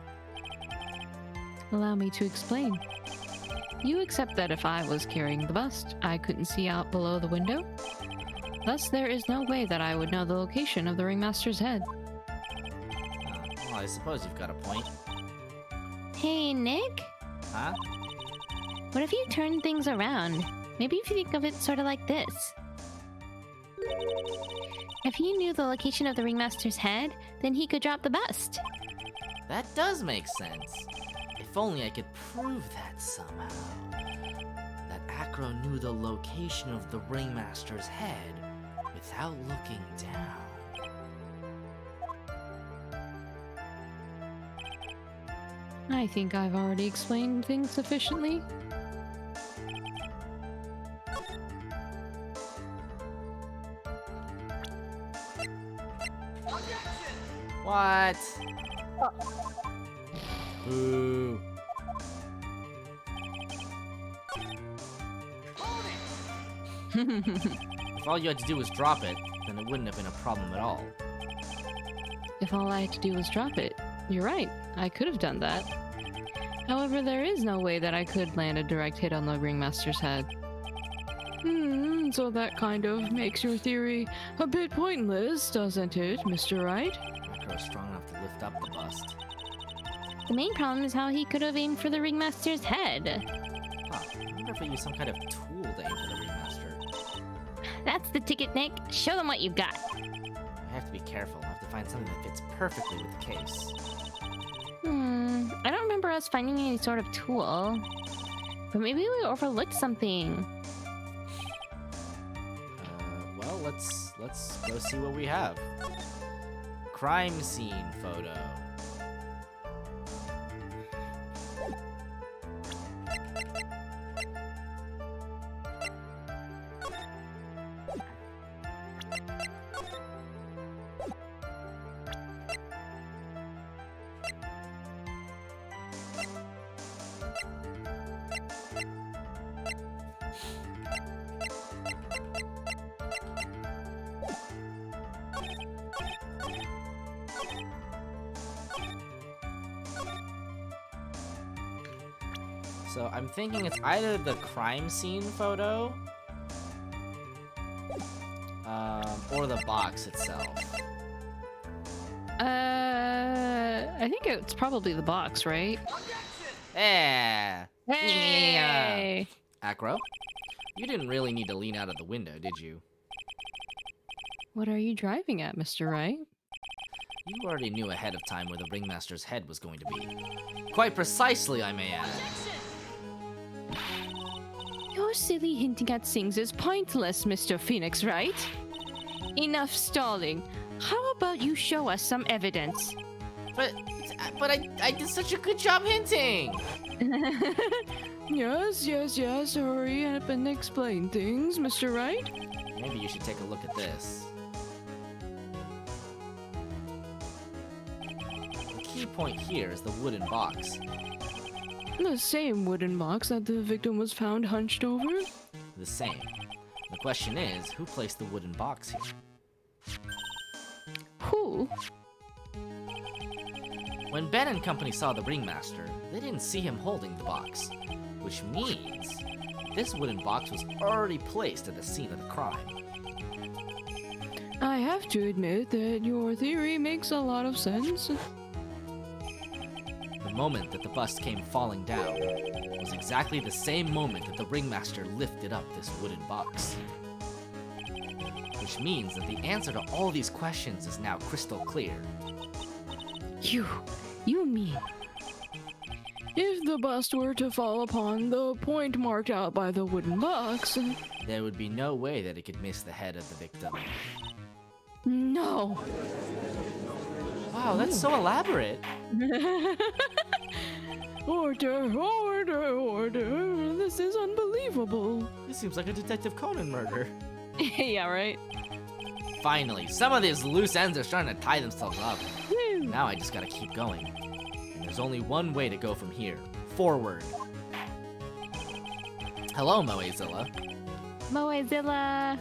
Allow me to explain. You accept that if I was carrying the bust, I couldn't see out below the window? Thus, there is no way that I would know the location of the Ringmaster's head. Well, I suppose you've got a point. Hey, Nick? Huh? What if you turn things around? Maybe if you think of it sort of like this. If he knew the location of the Ringmaster's head, then he could drop the bust. That does make sense. If only I could prove that somehow. That Acro knew the location of the Ringmaster's head without looking down. I think I've already explained things sufficiently. What? Boo. If all you had to do was drop it, then it wouldn't have been a problem at all. If all I had to do was drop it, you're right, I could have done that. However, there is no way that I could land a direct hit on the ringmaster's head. So that kind of makes your theory a bit pointless, doesn't it, Mr. Wright? Micro is strong enough to lift up the bust. The main problem is how he could have aimed for the ringmaster's head. Huh, I wonder if I use some kind of tool to aim for the ringmaster. That's the ticket, Nick. Show them what you've got. I have to be careful. I have to find something that fits perfectly with the case. I don't remember us finding any sort of tool. But maybe we overlooked something. Well, let's go see what we have. Crime scene photo. So I'm thinking it's either the crime scene photo, or the box itself. I think it's probably the box, right? Yeah. Hey! Acro, you didn't really need to lean out of the window, did you? What are you driving at, Mr. Wright? You already knew ahead of time where the ringmaster's head was going to be. Quite precisely, I may add. Your silly hinting at things is pointless, Mr. Phoenix, right? Enough stalling. How about you show us some evidence? But I did such a good job hinting! Yes, hurry up and explain things, Mr. Wright. Maybe you should take a look at this. The key point here is the wooden box. The same wooden box that the victim was found hunched over? The same. The question is, who placed the wooden box here? Who? When Ben and company saw the ringmaster, they didn't see him holding the box, which means this wooden box was already placed at the scene of the crime. I have to admit that your theory makes a lot of sense. The moment that the bust came falling down was exactly the same moment that the ringmaster lifted up this wooden box. Which means that the answer to all these questions is now crystal clear. You mean... If the bust were to fall upon the point marked out by the wooden box... There would be no way that it could miss the head of the victim. No! Wow, that's so elaborate. Order! This is unbelievable. This seems like a Detective Conan murder. Yeah, right? Finally, some of these loose ends are starting to tie themselves up. Now I just gotta keep going. And there's only one way to go from here. Forward. Hello, Moezilla. Moezilla.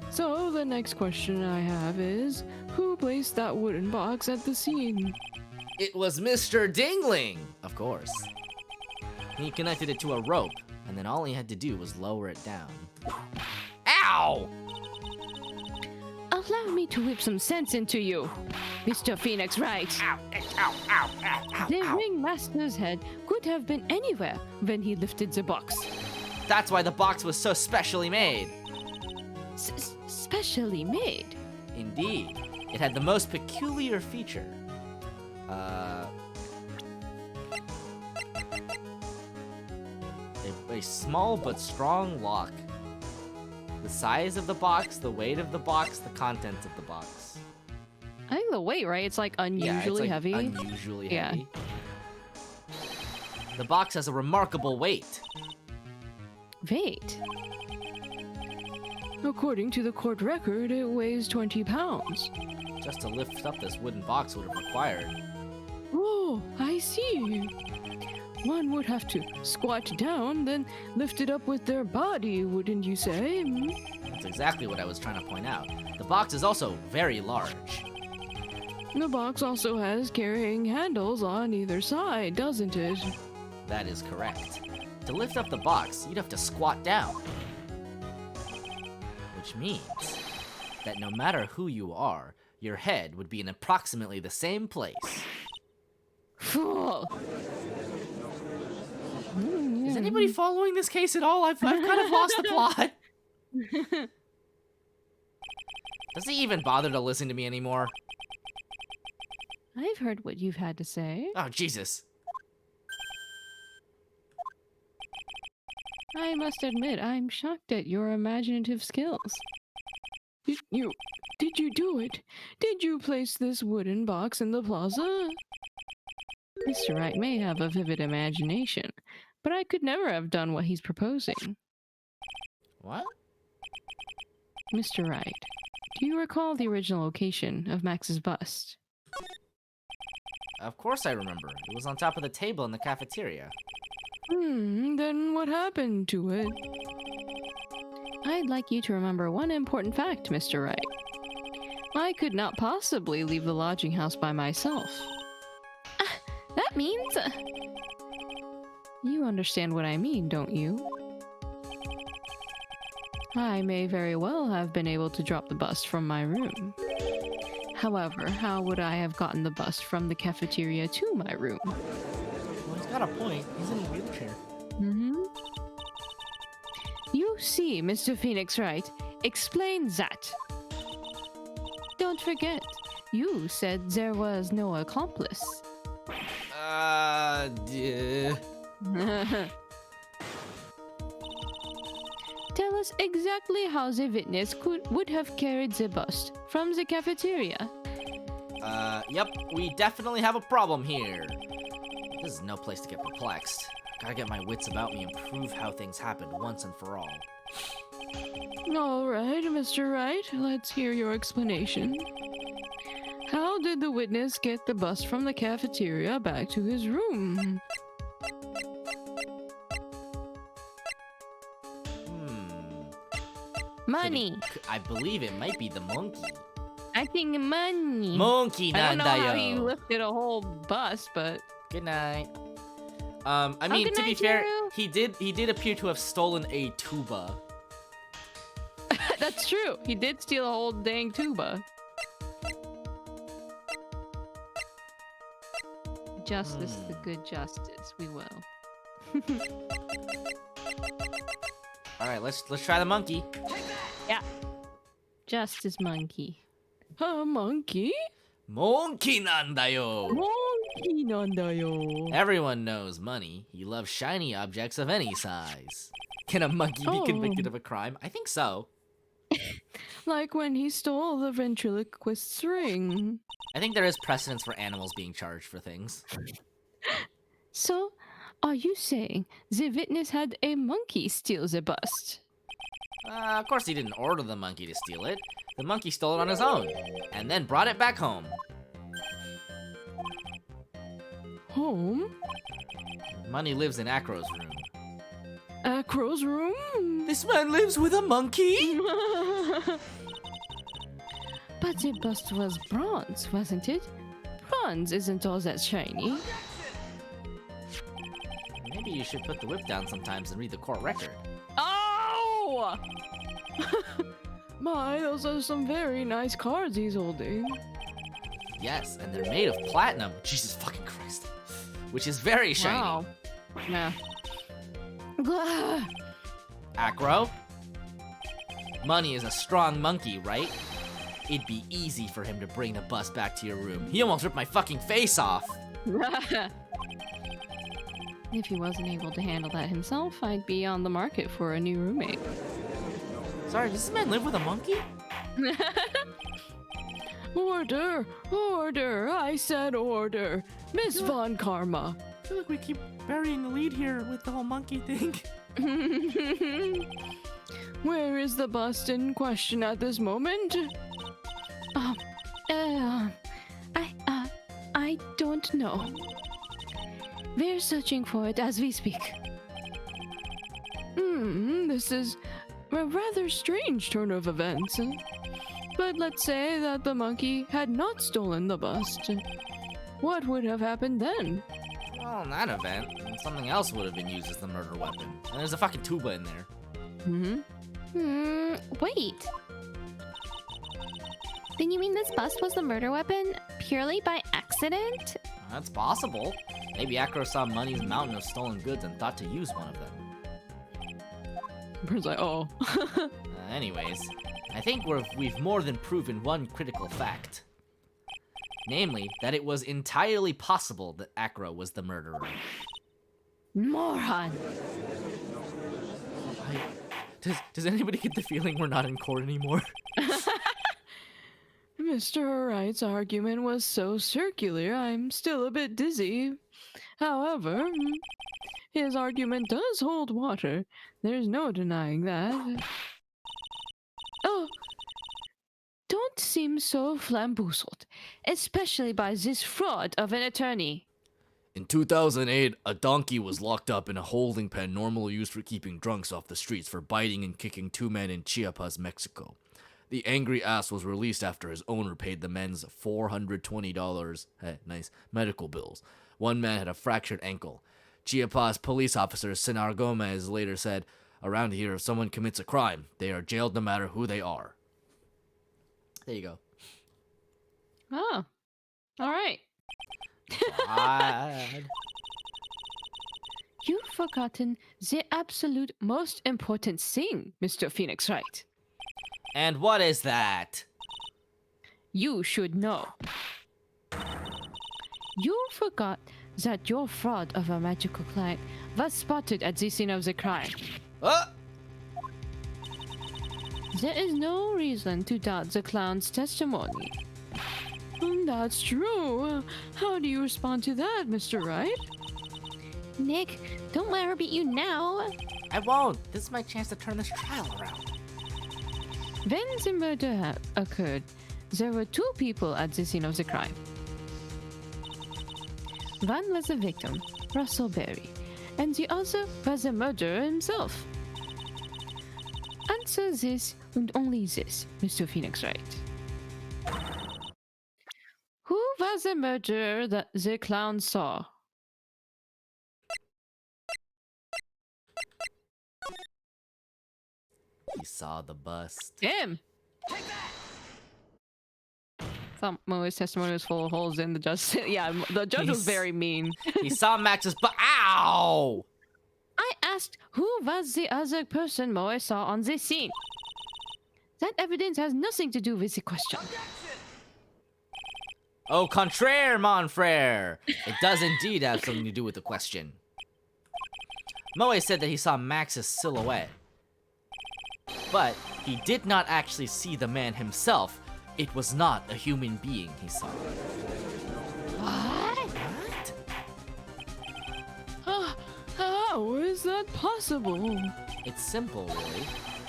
So, the next question I have is, who placed that wooden box at the scene? It was Mr. Dingling! Of course. He connected it to a rope, and then all he had to do was lower it down. Ow! Allow me to whip some sense into you, Mr. Phoenix Wright. Ow, ow, ow, ow, ow, The ow. ringmaster's head could have been anywhere when he lifted the box. That's why the box was so specially made. Specially made? Indeed. It had the most peculiar feature. A small but strong lock. The size of the box, the weight of the box, the contents of the box. I think the weight, right? It's like unusually yeah, it's like heavy. Unusually Yeah. heavy. The box has a remarkable weight. Wait. According to the court record, it weighs 20 pounds. Just to lift up this wooden box would have required. Oh, I see. One would have to squat down, then lift it up with their body, wouldn't you say? Hmm? That's exactly what I was trying to point out. The box is also very large. The box also has carrying handles on either side, doesn't it? That is correct. To lift up the box, you'd have to squat down. Which means that no matter who you are, your head would be in approximately the same place. Phew. Is anybody following this case at all? I've kind of lost the plot. Does he even bother to listen to me anymore? I've heard what you've had to say. Oh, Jesus. I must admit, I'm shocked at your imaginative skills. Did you do it? Did you place this wooden box in the plaza? Mr. Wright may have a vivid imagination, but I could never have done what he's proposing. What? Mr. Wright, do you recall the original location of Max's bust? Of course I remember. It was on top of the table in the cafeteria. Then what happened to it? I'd like you to remember one important fact, Mr. Wright. I could not possibly leave the lodging house by myself. That means... You understand what I mean, don't you? I may very well have been able to drop the bust from my room. However, how would I have gotten the bust from the cafeteria to my room? Well, he's got a point. He's in a wheelchair. You see, Mr. Phoenix Wright, explain that. Don't forget, you said there was no accomplice. Tell us exactly how the witness would have carried the bust from the cafeteria. Yep, we definitely have a problem here. This is no place to get perplexed. Gotta get my wits about me and prove how things happened once and for all. All right, Mr. Wright, let's hear your explanation. How did the witness get the bust from the cafeteria back to his room? Money. I believe it might be the monkey. I think money. Monkey I don't know how he nandayo. lifted a whole bus, but... Good night. I mean, good to be night, fair, Drew. he did appear to have stolen a tuba. That's true. He did steal a whole dang tuba. Justice, the good justice, we will. All right, let's try the monkey. Justice monkey. A monkey? Monkey nandayo. Monkey nandayo. Everyone knows money. He loves shiny objects of any size. Can a monkey be convicted of a crime? I think so. Like when he stole the ventriloquist's ring. I think there is precedence for animals being charged for things. So, are you saying the witness had a monkey steal the bust? Of course he didn't order the monkey to steal it. The monkey stole it on his own, and then brought it back home. Home? Money lives in Acro's room. Acro's room? This man lives with a monkey? But the bust was bronze, wasn't it? Bronze isn't all that shiny. Maybe you should put the whip down sometimes and read the court record. Oh! My, those are some very nice cards he's holding. Yes, and they're made of platinum. Jesus fucking Christ. Which is very shiny. Wow. Yeah. Gah! Acro? Money is a strong monkey, right? It'd be easy for him to bring the bus back to your room. He almost ripped my fucking face off. If he wasn't able to handle that himself, I'd be on the market for a new roommate. Sorry, does this man live with a monkey? Order! Order! I said order! Miss Von Karma! I feel like we keep burying the lead here with the whole monkey thing. Where is the bust in question at this moment? I don't know. We're searching for it as we speak. This is a rather strange turn of events. But let's say that the monkey had not stolen the bust. What would have happened then? Well, in that event, something else would have been used as the murder weapon. And there's a fucking tuba in there. Wait. Then you mean this bust was the murder weapon purely by accident? That's possible. Maybe Acro saw Money's mountain of stolen goods and thought to use one of them. Bird's like, oh. Anyways, I think we've more than proven one critical fact. Namely, that it was entirely possible that Acro was the murderer. Moron. Does anybody get the feeling we're not in court anymore? Mr. Wright's argument was so circular, I'm still a bit dizzy. However, his argument does hold water. There's no denying that. Oh, don't seem so flamboozled, especially by this fraud of an attorney. In 2008, a donkey was locked up in a holding pen normally used for keeping drunks off the streets for biting and kicking 2 men in Chiapas, Mexico. The angry ass was released after his owner paid the men's $420 medical bills. One man had a fractured ankle. Chiapas police officer Sinar Gomez later said, "Around here, if someone commits a crime, they are jailed no matter who they are." There you go. Oh, all right. You've forgotten the absolute most important thing, Mr. Phoenix Wright. And what is that? You should know. You forgot that your fraud of a magical client was spotted at the scene of the crime. There is no reason to doubt the clown's testimony. That's true. How do you respond to that, Mr. Wright? Nick, don't let her beat you now. I won't. This is my chance to turn this trial around. When the murder occurred, there were 2 people at the scene of the crime. One was the victim, Russell Berry, and the other was the murderer himself. Answer this and only this, Mr. Phoenix Wright. Who was the murderer that the clown saw? He saw the bust. Him! Thought Moe's testimony was full of holes in the judge. Yeah, the judge was very mean. He saw Max's Ow! I asked who was the other person Moe saw on this scene. That evidence has nothing to do with the question. Au contraire, mon frère! It does indeed have something to do with the question. Moe said that he saw Max's silhouette. But he did not actually see the man himself. It was not a human being he saw. What? How is that possible? It's simple, really.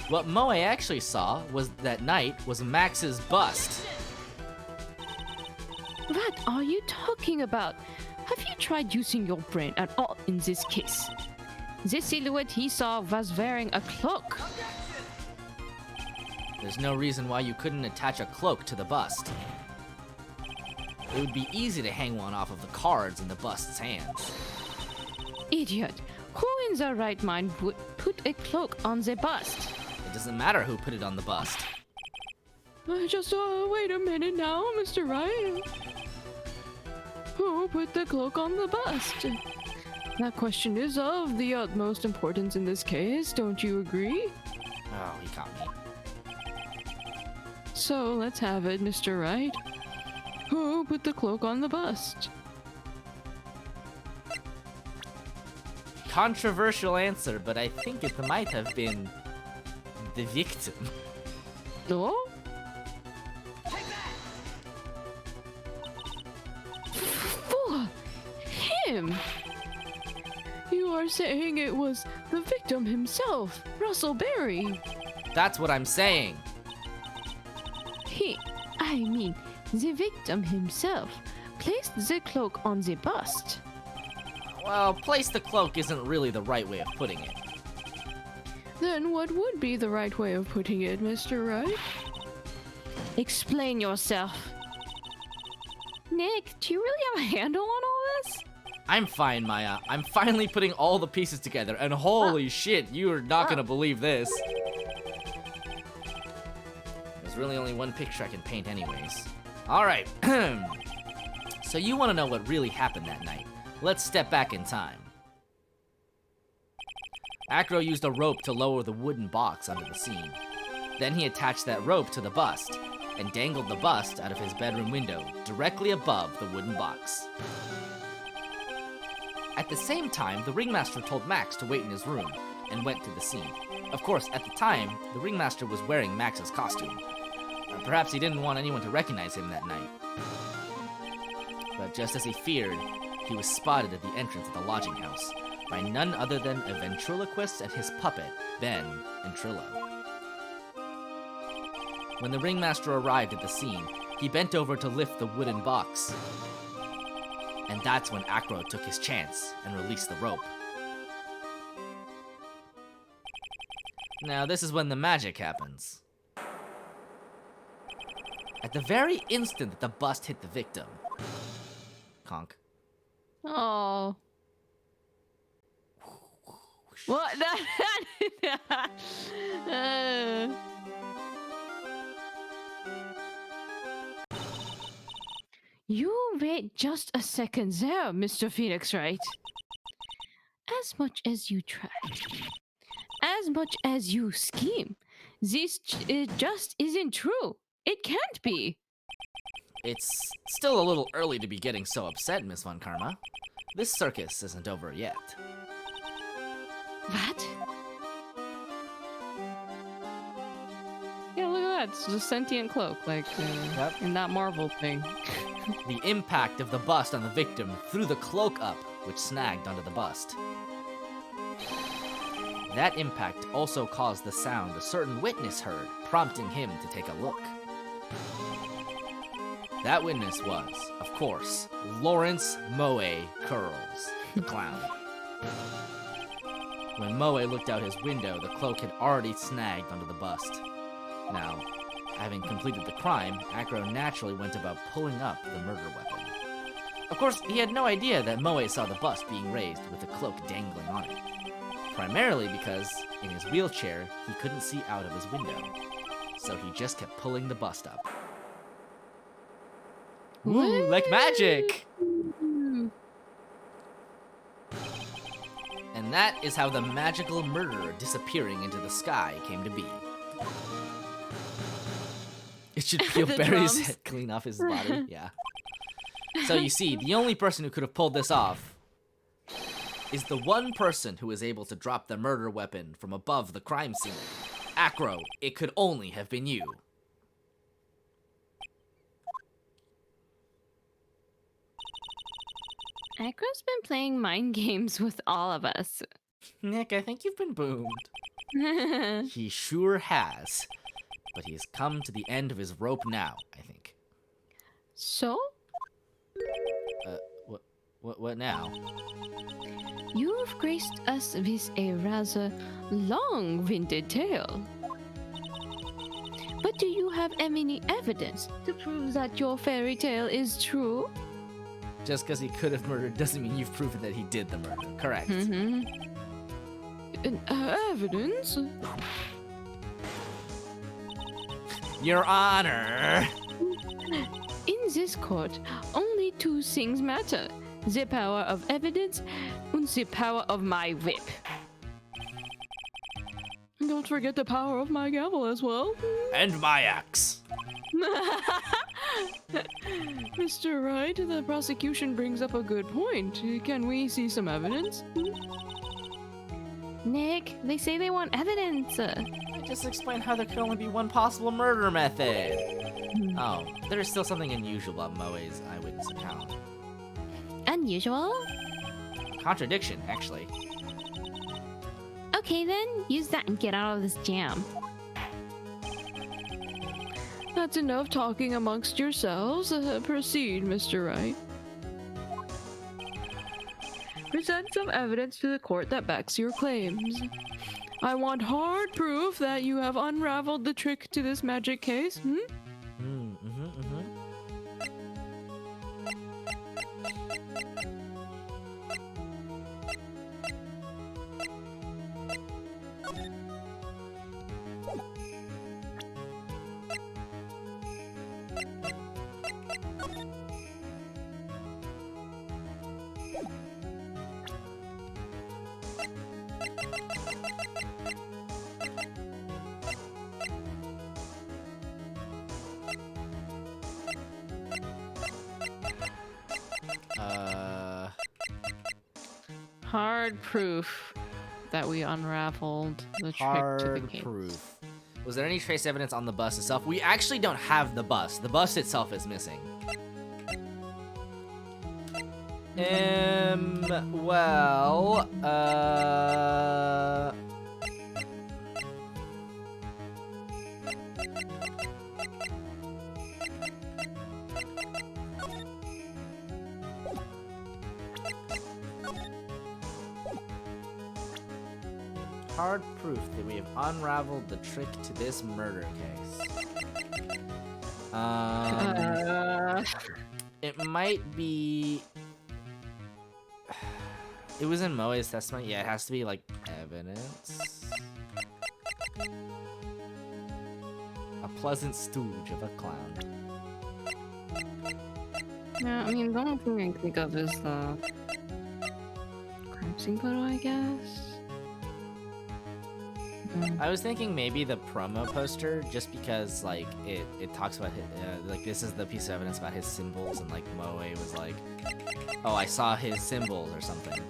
What Moe actually saw was that night was Max's bust. What are you talking about? Have you tried using your brain at all in this case? The silhouette he saw was wearing a cloak. There's no reason why you couldn't attach a cloak to the bust. It would be easy to hang one off of the cards in the bust's hands. Idiot! Who in their right mind would put a cloak on the bust? It doesn't matter who put it on the bust. Just wait a minute now, Mr. Wright. Who put the cloak on the bust? That question is of the utmost importance in this case, don't you agree? Oh, he caught me. So let's have it, Mr. Wright. Who put the cloak on the bust? Controversial answer, but I think it might have been the victim. No? Fool! Him! are saying it was the victim himself, Russell Berry. That's what I'm saying. The victim himself placed the cloak on the bust. Well, place the cloak isn't really the right way of putting it. Then what would be the right way of putting it, Mr. Wright? Explain yourself. Nick, do you really have a handle on all this? I'm fine, Maya. I'm finally putting all the pieces together, and holy shit, you are not gonna believe this. There's really only one picture I can paint anyways. Alright, so you want to know what really happened that night. Let's step back in time. Acro used a rope to lower the wooden box onto the scene. Then he attached that rope to the bust, and dangled the bust out of his bedroom window, directly above the wooden box. At the same time, the ringmaster told Max to wait in his room, and went to the scene. Of course, at the time, the ringmaster was wearing Max's costume. Perhaps he didn't want anyone to recognize him that night. But just as he feared, he was spotted at the entrance of the lodging house by none other than a ventriloquist and his puppet, Ben and Trillo. When the ringmaster arrived at the scene, he bent over to lift the wooden box. And that's when Acro took his chance and released the rope. Now, this is when the magic happens. At the very instant that the bust hit the victim. Conk. Oh. What? You wait just a second there, Mr. Phoenix Wright. As much as you try, as much as you scheme, it just isn't true. It can't be. It's still a little early to be getting so upset, Miss Von Karma. This circus isn't over yet. What? Yeah, look at that. It's just a sentient cloak, like in that Marvel thing. The impact of the bust on the victim threw the cloak up, which snagged onto the bust. That impact also caused the sound a certain witness heard, prompting him to take a look. That witness was, of course, Lawrence Moe Curls, the clown. When Moe looked out his window, the cloak had already snagged onto the bust. Now, having completed the crime, Acro naturally went about pulling up the murder weapon. Of course, he had no idea that Moe saw the bust being raised with the cloak dangling on it. Primarily because, in his wheelchair, he couldn't see out of his window. So he just kept pulling the bust up. Ooh, like magic! And that is how the magical murderer disappearing into the sky came to be. It should peel The Barry's drums. head clean off his body, yeah. So you see, the only person who could have pulled this off is the one person who was able to drop the murder weapon from above the crime scene. Acro, it could only have been you. Acro's been playing mind games with all of us. Nick, I think you've been boomed. He sure has. But he's come to the end of his rope now, I think. So? What now? You've graced us with a rather long-winded tale. But do you have any evidence to prove that your fairy tale is true? Just because he could have murdered doesn't mean you've proven that he did the murder. Correct. Mm-hmm. Evidence? Your Honor! In this court, only two things matter. The power of evidence and the power of my whip. Don't forget the power of my gavel as well. And my axe. Mr. Wright, the prosecution brings up a good point. Can we see some evidence? Nick, they say they want evidence. I just explained how there could only be one possible murder method. Oh, there is still something unusual about Moe's eyewitness account. Unusual? Contradiction, actually. Okay then, use that and get out of this jam. That's enough talking amongst yourselves. Proceed, Mr. Wright. Present some evidence to the court that backs your claims. I want hard proof that you have unraveled the trick to this magic case. Hard proof that we unraveled the trick to the Hard case. proof. Was there any trace evidence on the bus itself? We actually don't have the bus. The bus itself is missing. Well, hard proof that we have unraveled the trick to this murder case. It might be. It was in Moe's testimony. Yeah, it has to be like evidence. A pleasant stooge of a clown. Yeah, I mean, the only thing I can think of is the crime scene photo, I guess. I was thinking maybe the promo poster, just because like it talks about his, like this is the piece of evidence about his symbols, and like Moe was like, oh, I saw his symbols or something.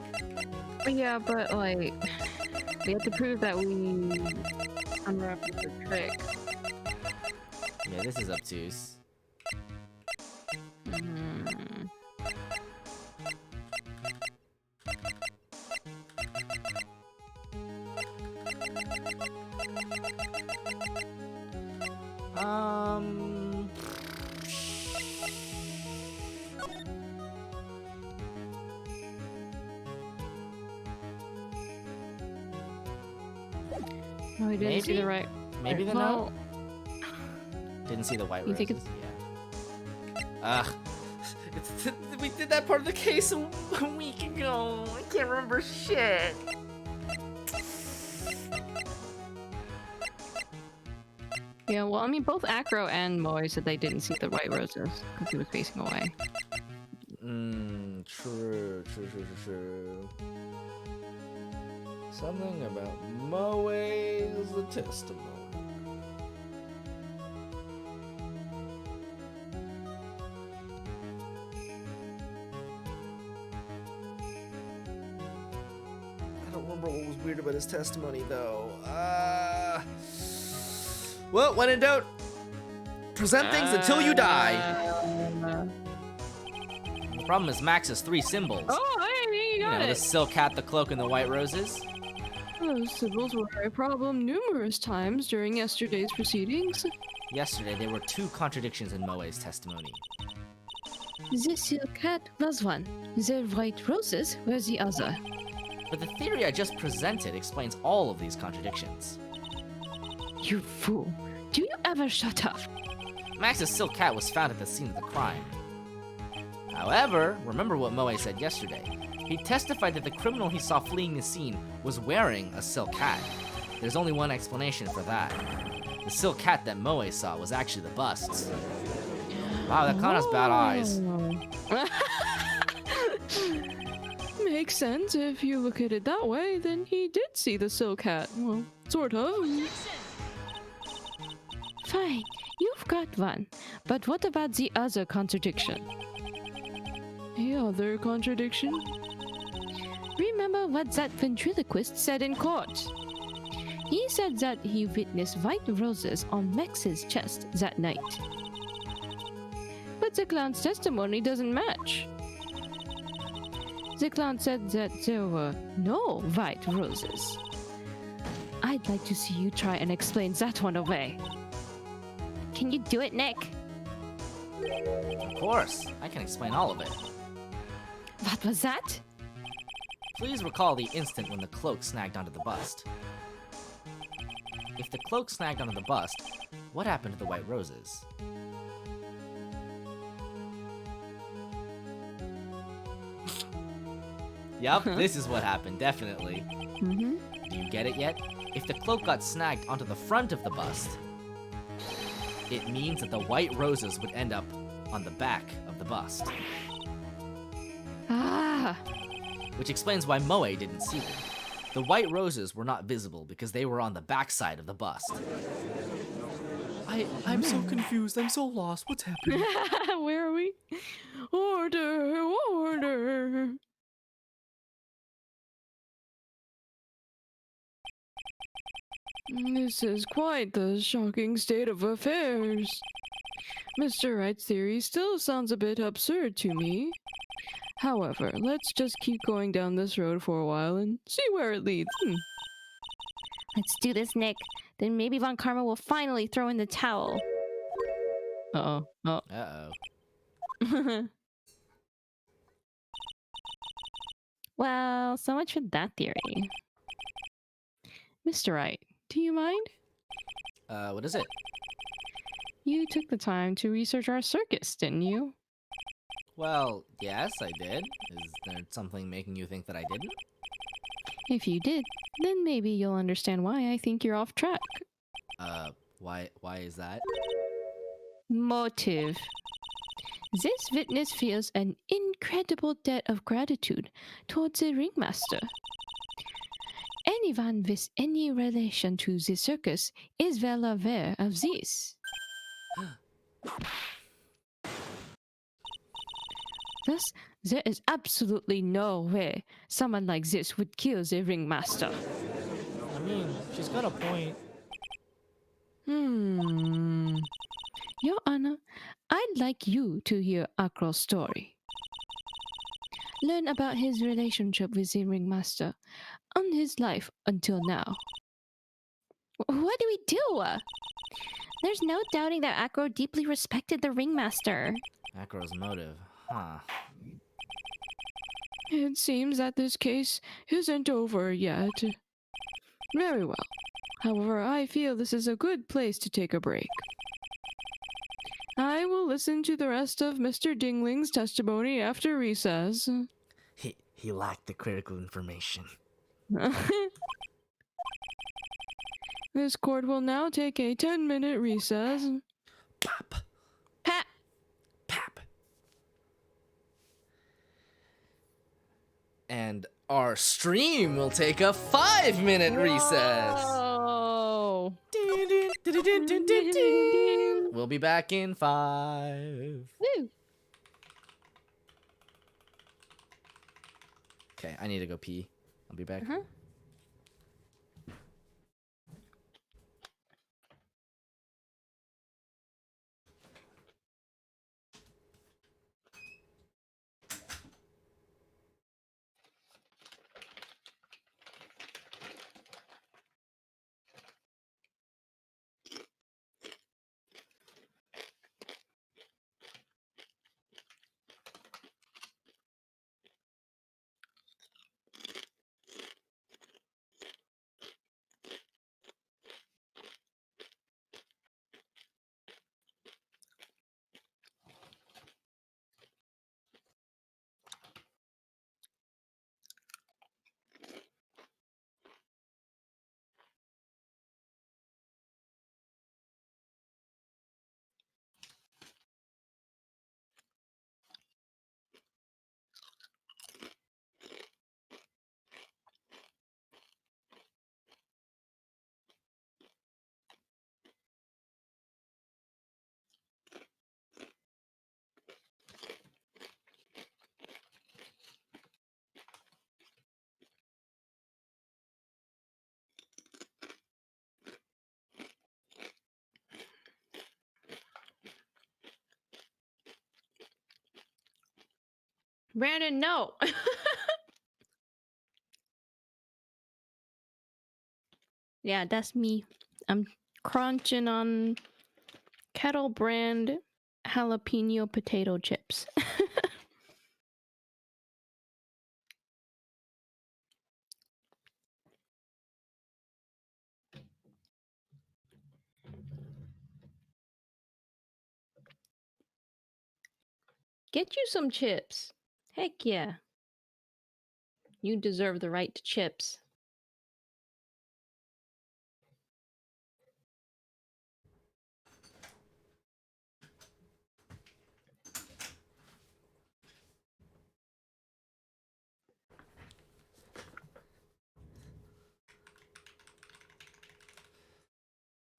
Yeah, but like we have to prove that we unraveled the trick. Yeah, this is obtuse. No, we didn't see the right. Maybe the well, note. Didn't see the white You roses. think Yeah. We did that part of the case a week ago. I can't remember shit. yeah, well, I mean, both Acro and Moe said they didn't see the white roses because he was facing away. True. Something about Moe's the testimony. I don't remember what was weird about his testimony, though. Well, when in doubt, present things until you die. The problem is Max has 3 symbols. Oh, hey, you got The it. silk hat, the cloak, and the white roses. Those symbols were a problem numerous times during yesterday's proceedings. Yesterday, there were 2 contradictions in Moe's testimony. The silk hat was one. The white roses were the other. But the theory I just presented explains all of these contradictions. You fool. Do you ever shut up? Max's silk hat was found at the scene of the crime. However, remember what Moe said yesterday. He testified that the criminal he saw fleeing the scene was wearing a silk hat. There's only one explanation for that. The silk hat that Moe saw was actually the bust's. Wow, that clown has bad eyes. Makes sense if you look at it that way. Then he did see the silk hat. Well, sort of. Fine, you've got one. But what about the other contradiction? The other contradiction? Remember what that ventriloquist said in court? He said that he witnessed white roses on Max's chest that night. But the clown's testimony doesn't match. The clown said that there were no white roses. I'd like to see you try and explain that one away. Can you do it, Nick? Of course, I can explain all of it. What was that? Please recall the instant when the cloak snagged onto the bust. If the cloak snagged onto the bust, what happened to the white roses? Yup, this is what happened, definitely. Mm-hmm. Do you get it yet? If the cloak got snagged onto the front of the bust, it means that the white roses would end up on the back of the bust. Ah, Which explains why Moe didn't see them. The white roses were not visible because they were on the backside of the bust. I'm so confused, I'm so lost, what's happening? where are we? Order, order. This is quite the shocking state of affairs. Mr. Wright's theory still sounds a bit absurd to me. However, let's just keep going down this road for a while and see where it leads. Let's do this, Nick. Then maybe Von Karma will finally throw in the towel. Uh-oh. Oh. Uh-oh. Well, so much for that theory. Mr. Wright, do you mind? What is it? You took the time to research our circus, didn't you? Well, yes, I did. Is there something making you think that I didn't? If you did, then maybe you'll understand why I think you're off track. Why is that? Motive. This witness feels an incredible debt of gratitude towards the ringmaster. Anyone with any relation to the circus is well aware of this. Thus, there is absolutely no way someone like this would kill the ringmaster. I mean, she's got a point. Your Honor, I'd like you to hear Akro's story. Learn about his relationship with the ringmaster and his life until now. What do we do? There's no doubting that Acro deeply respected the ringmaster. Acro's motive, huh? It seems that this case isn't over yet. Very well. However, I feel this is a good place to take a break. I will listen to the rest of Mr. Dingling's testimony after recess. He lacked the critical information. This court will now take a 10-minute recess. Pop! Pat! Pap! And our stream will take a 5-minute recess! Oh. We'll be back in 5. Woo. Okay, I need to go pee. I'll be back. Uh-huh. Brandon, no. Yeah, that's me. I'm crunching on Kettle brand jalapeno potato chips. Get you some chips. Heck yeah. You deserve the right to chips.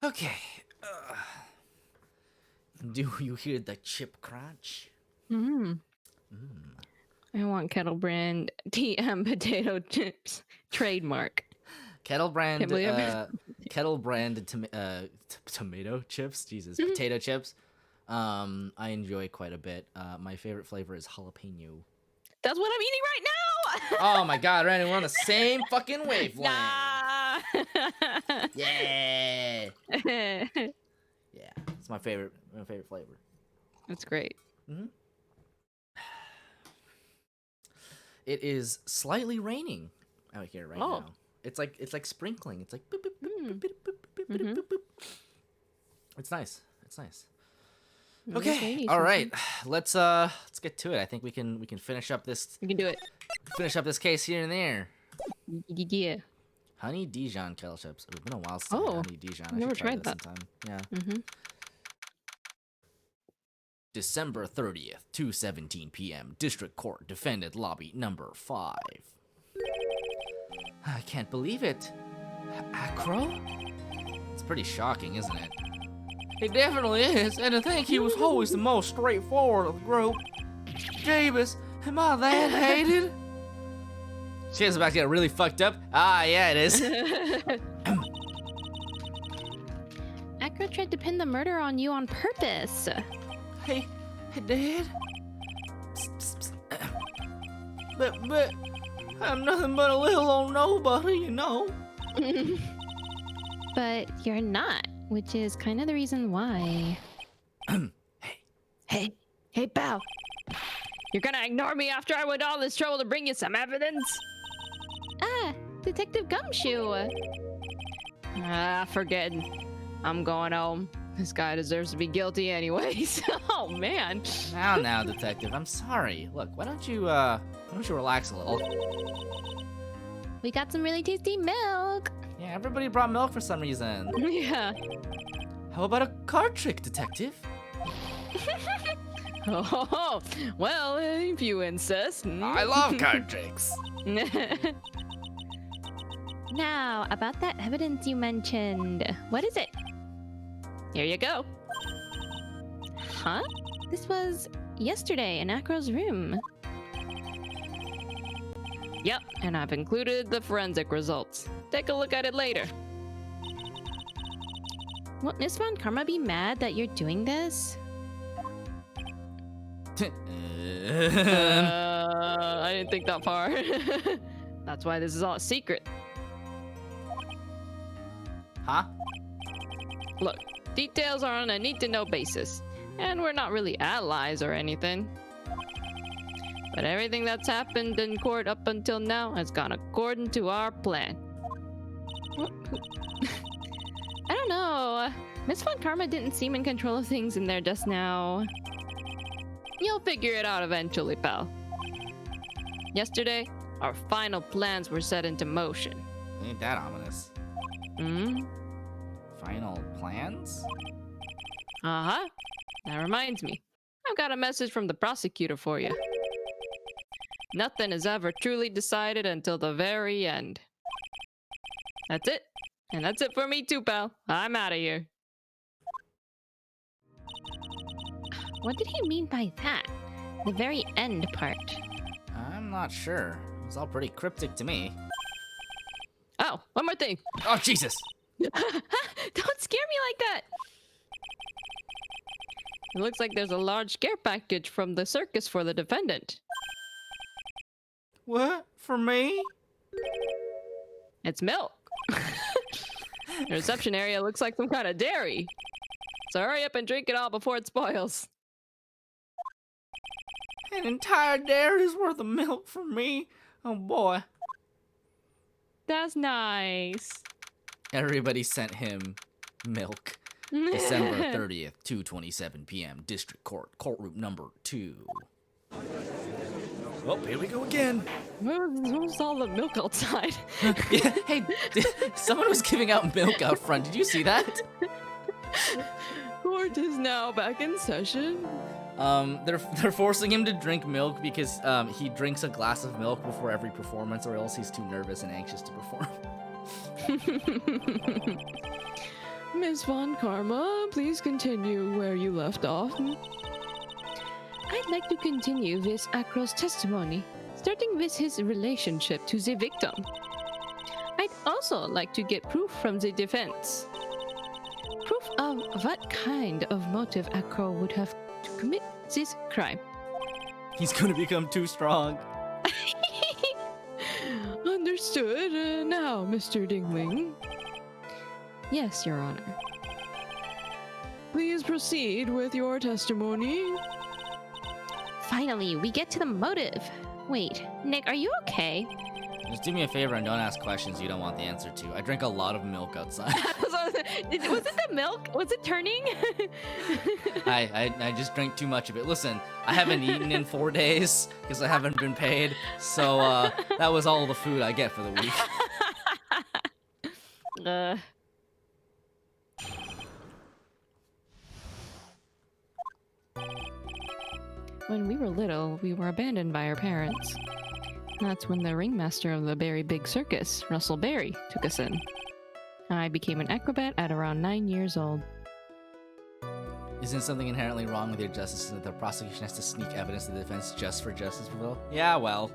Okay. Do you hear the chip crunch? Mm. I want Kettle brand TM potato chips. Trademark. Kettle brand, Can't believe it. kettle brand tomato chips. Jesus, potato chips. I enjoy quite a bit. My favorite flavor is jalapeno. That's what I'm eating right now! Oh my god, Randy, we're on the same fucking wavelength. Nah. Yeah. Yeah, it's my favorite flavor. That's great. It is slightly raining out here right Oh. now. It's like sprinkling. It's like boop, boop, boop, boop, boop, boop, boop, boop, boop, boop. It's nice. It's nice. Okay. All right. Let's get to it. I think we can finish up this You can do it. case here and there. Yeah. Honey Dijon kettle chips. It's been a while since I had Oh, honey Dijon. I never should try tried that that. sometime. Yeah. Mm-hmm. December 30th, 2:17 p.m. District Court, Defendant Lobby Number 5. I can't believe it. Acro? It's pretty shocking, isn't it? It definitely is, and I think he was always the most straightforward of the group. Jeebus, am I that hated? Shit's about to get really fucked up. Ah, yeah, it is. Acro tried to pin the murder on you on purpose. Hey, Dad? Psst. But, I'm nothing but a little old nobody, you know. But you're not, which is kind of the reason why. Hey, pal. You're gonna ignore me after I went all this trouble to bring you some evidence? Ah, Detective Gumshoe. Ah, forget it. I'm going home. This guy deserves to be guilty anyways. Oh, man. Now, detective, I'm sorry. Look, why don't you relax a little? We got some really tasty milk. Yeah, everybody brought milk for some reason. Yeah. How about a card trick, detective? Oh, well, if you insist. I love card tricks. Now, about that evidence you mentioned. What is it? Here you go. Huh? This was yesterday in Acro's room. Yep, and I've included the forensic results. Take a look at it later. Won't Miss Von Karma be mad that you're doing this? I didn't think that far. That's why this is all a secret. Huh? Look, details are on a need-to-know basis, and we're not really allies or anything. But everything that's happened in court up until now has gone according to our plan. I don't know. Miss Von Karma didn't seem in control of things in there just now. You'll figure it out eventually, pal. Yesterday, our final plans were set into motion. Ain't that ominous? Hmm? Final plans? Uh-huh. That reminds me. I've got a message from the prosecutor for you. Nothing is ever truly decided until the very end. That's it. And that's it for me too, pal. I'm out of here. What did he mean by that? The very end part. I'm not sure. It was all pretty cryptic to me. Oh, one more thing. Oh, Jesus! Don't scare me like that. It looks like there's a large care package from the circus for the defendant. What? For me? It's milk. The reception area looks like some kind of dairy. So hurry up and drink it all before it spoils. An entire dairy's worth of milk for me. Oh boy. That's nice. Everybody sent him milk. December 30th, 2:27 p.m. District Court, courtroom number 2. Oh, here we go again. Where's all the milk outside? Yeah, hey, someone was giving out milk out front. Did you see that? Court is now back in session. They're forcing him to drink milk because he drinks a glass of milk before every performance, or else he's too nervous and anxious to perform. Miss Von Karma, please continue where you left off. I'd like to continue with Acro's testimony, starting with his relationship to the victim. I'd also like to get proof from the defense. Proof of what kind of motive Acro would have to commit this crime. He's gonna become too strong. Understood. Now, Mr. Dingling, Yes, Your Honor. please proceed with your testimony. Finally, we get to the motive. Wait, Nick, are you okay? Just do me a favor and don't ask questions you don't want the answer to. I drink a lot of milk outside. Was it the milk? Was it turning? I just drank too much of it. Listen, I haven't eaten in 4 days because I haven't been paid. So that was all the food I get for the week. When we were little, we were abandoned by our parents. That's when the ringmaster of the Berry Big Circus, Russell Berry, took us in. I became an acrobat at around 9 years old. Isn't something inherently wrong with your justice that the prosecution has to sneak evidence to the defense just for justice, Will? Yeah, well.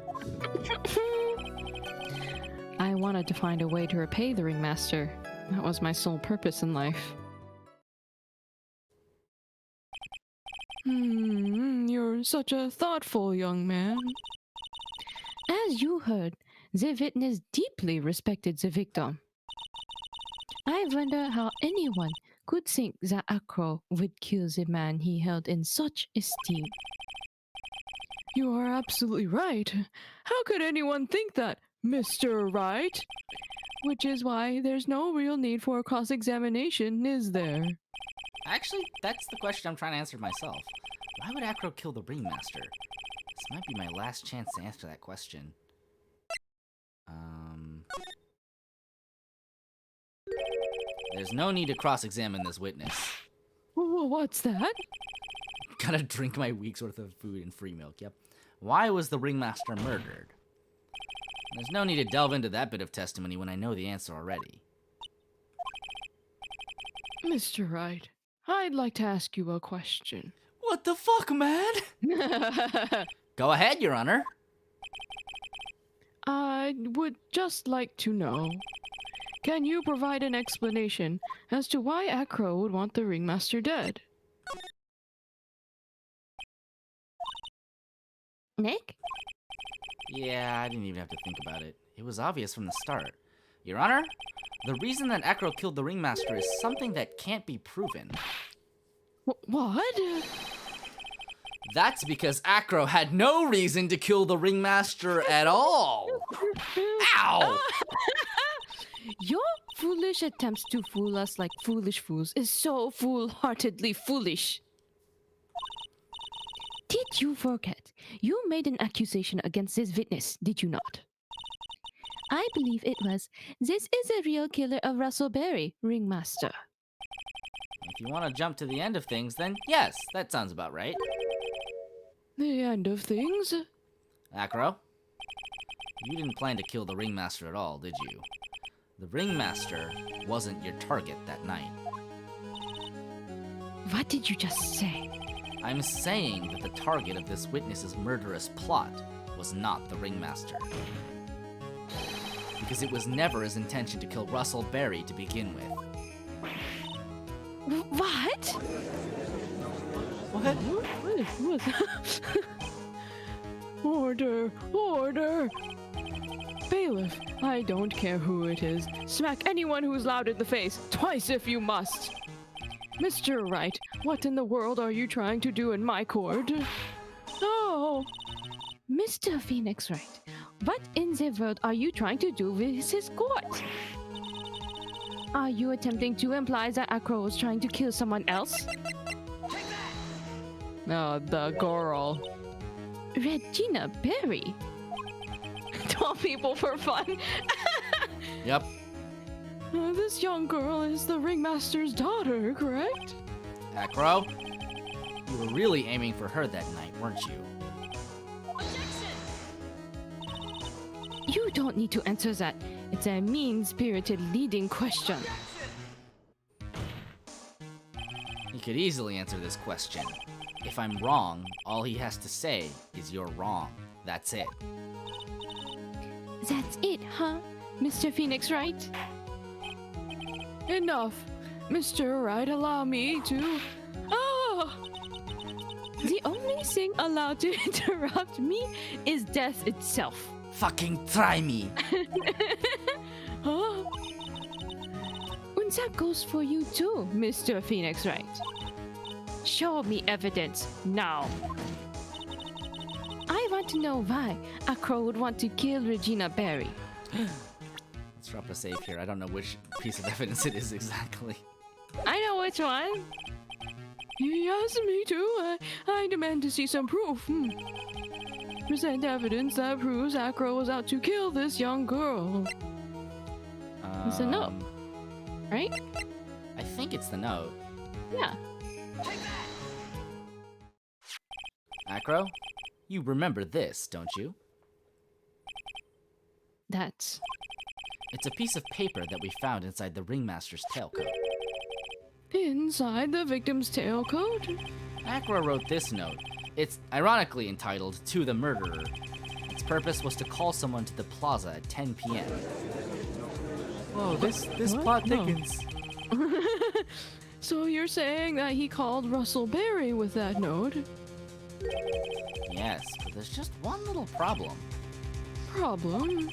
I wanted to find a way to repay the ringmaster. That was my sole purpose in life. You're such a thoughtful young man. As you heard, the witness deeply respected the victim. I wonder how anyone could think that Acro would kill the man he held in such esteem. You are absolutely right. How could anyone think that, Mr. Wright? Which is why there's no real need for cross-examination, is there? Actually, that's the question I'm trying to answer myself. Why would Acro kill the ringmaster? This might be my last chance to answer that question. There's no need to cross-examine this witness. What's that? Gotta drink my week's worth of food and free milk, yep. Why was the ringmaster murdered? There's no need to delve into that bit of testimony when I know the answer already. Mr. Wright, I'd like to ask you a question. What the fuck, man? Go ahead, Your Honor. I would just like to know, can you provide an explanation as to why Acro would want the ringmaster dead? Nick? Yeah, I didn't even have to think about it. It was obvious from the start. Your Honor, the reason that Acro killed the ringmaster is something that can't be proven. What? That's because Acro had no reason to kill the ringmaster at all. Ow! Your foolish attempts to fool us like foolish fools is so fool-heartedly foolish. Did you forget? You made an accusation against this witness, did you not? I believe it was, this is a real killer of Russell Berry, ringmaster. If you want to jump to the end of things, then yes, that sounds about right. The end of things? Acro, you didn't plan to kill the ringmaster at all, did you? The ringmaster wasn't your target that night. What did you just say? I'm saying that the target of this witness's murderous plot was not the ringmaster. Because it was never his intention to kill Russell Berry to begin with. What? What? Order! Order! Bailiff, I don't care who it is. Smack anyone who's loud in the face, twice if you must. Mr. Wright, what in the world are you trying to do in my court? Oh! Mr. Phoenix Wright, what in the world are you trying to do with his court? Are you attempting to imply that Acro was trying to kill someone else? The girl. Regina Berry. 12 people for fun. Yep. This young girl is the ringmaster's daughter, correct? Acro, you were really aiming for her that night, weren't you? You don't need to answer that. It's a mean-spirited leading question. He could easily answer this question. If I'm wrong, all he has to say is you're wrong. That's it. That's it, huh, Mr. Phoenix Wright? Enough. Mr. Wright, allow me to... Ah! The only thing allowed to interrupt me is death itself. Fucking try me! Huh? And that goes for you too, Mr. Phoenix Wright. Show me evidence now. I want to know why Acro would want to kill Regina Berry. Let's drop a save here. I don't know which piece of evidence it is exactly. I know which one. He asked me to. I demand to see some proof. Present evidence that proves Acro was out to kill this young girl. It's a note, right? I think it's the note. Yeah. Acro, you remember this, don't you? That's... It's a piece of paper that we found inside the ringmaster's tailcoat. Inside the victim's tailcoat? Acro wrote this note. It's ironically entitled, To the Murderer. Its purpose was to call someone to the plaza at 10 p.m. Whoa, this What? plot No. thickens. So you're saying that he called Russell Berry with that note? Yes, but there's just one little problem. Problem?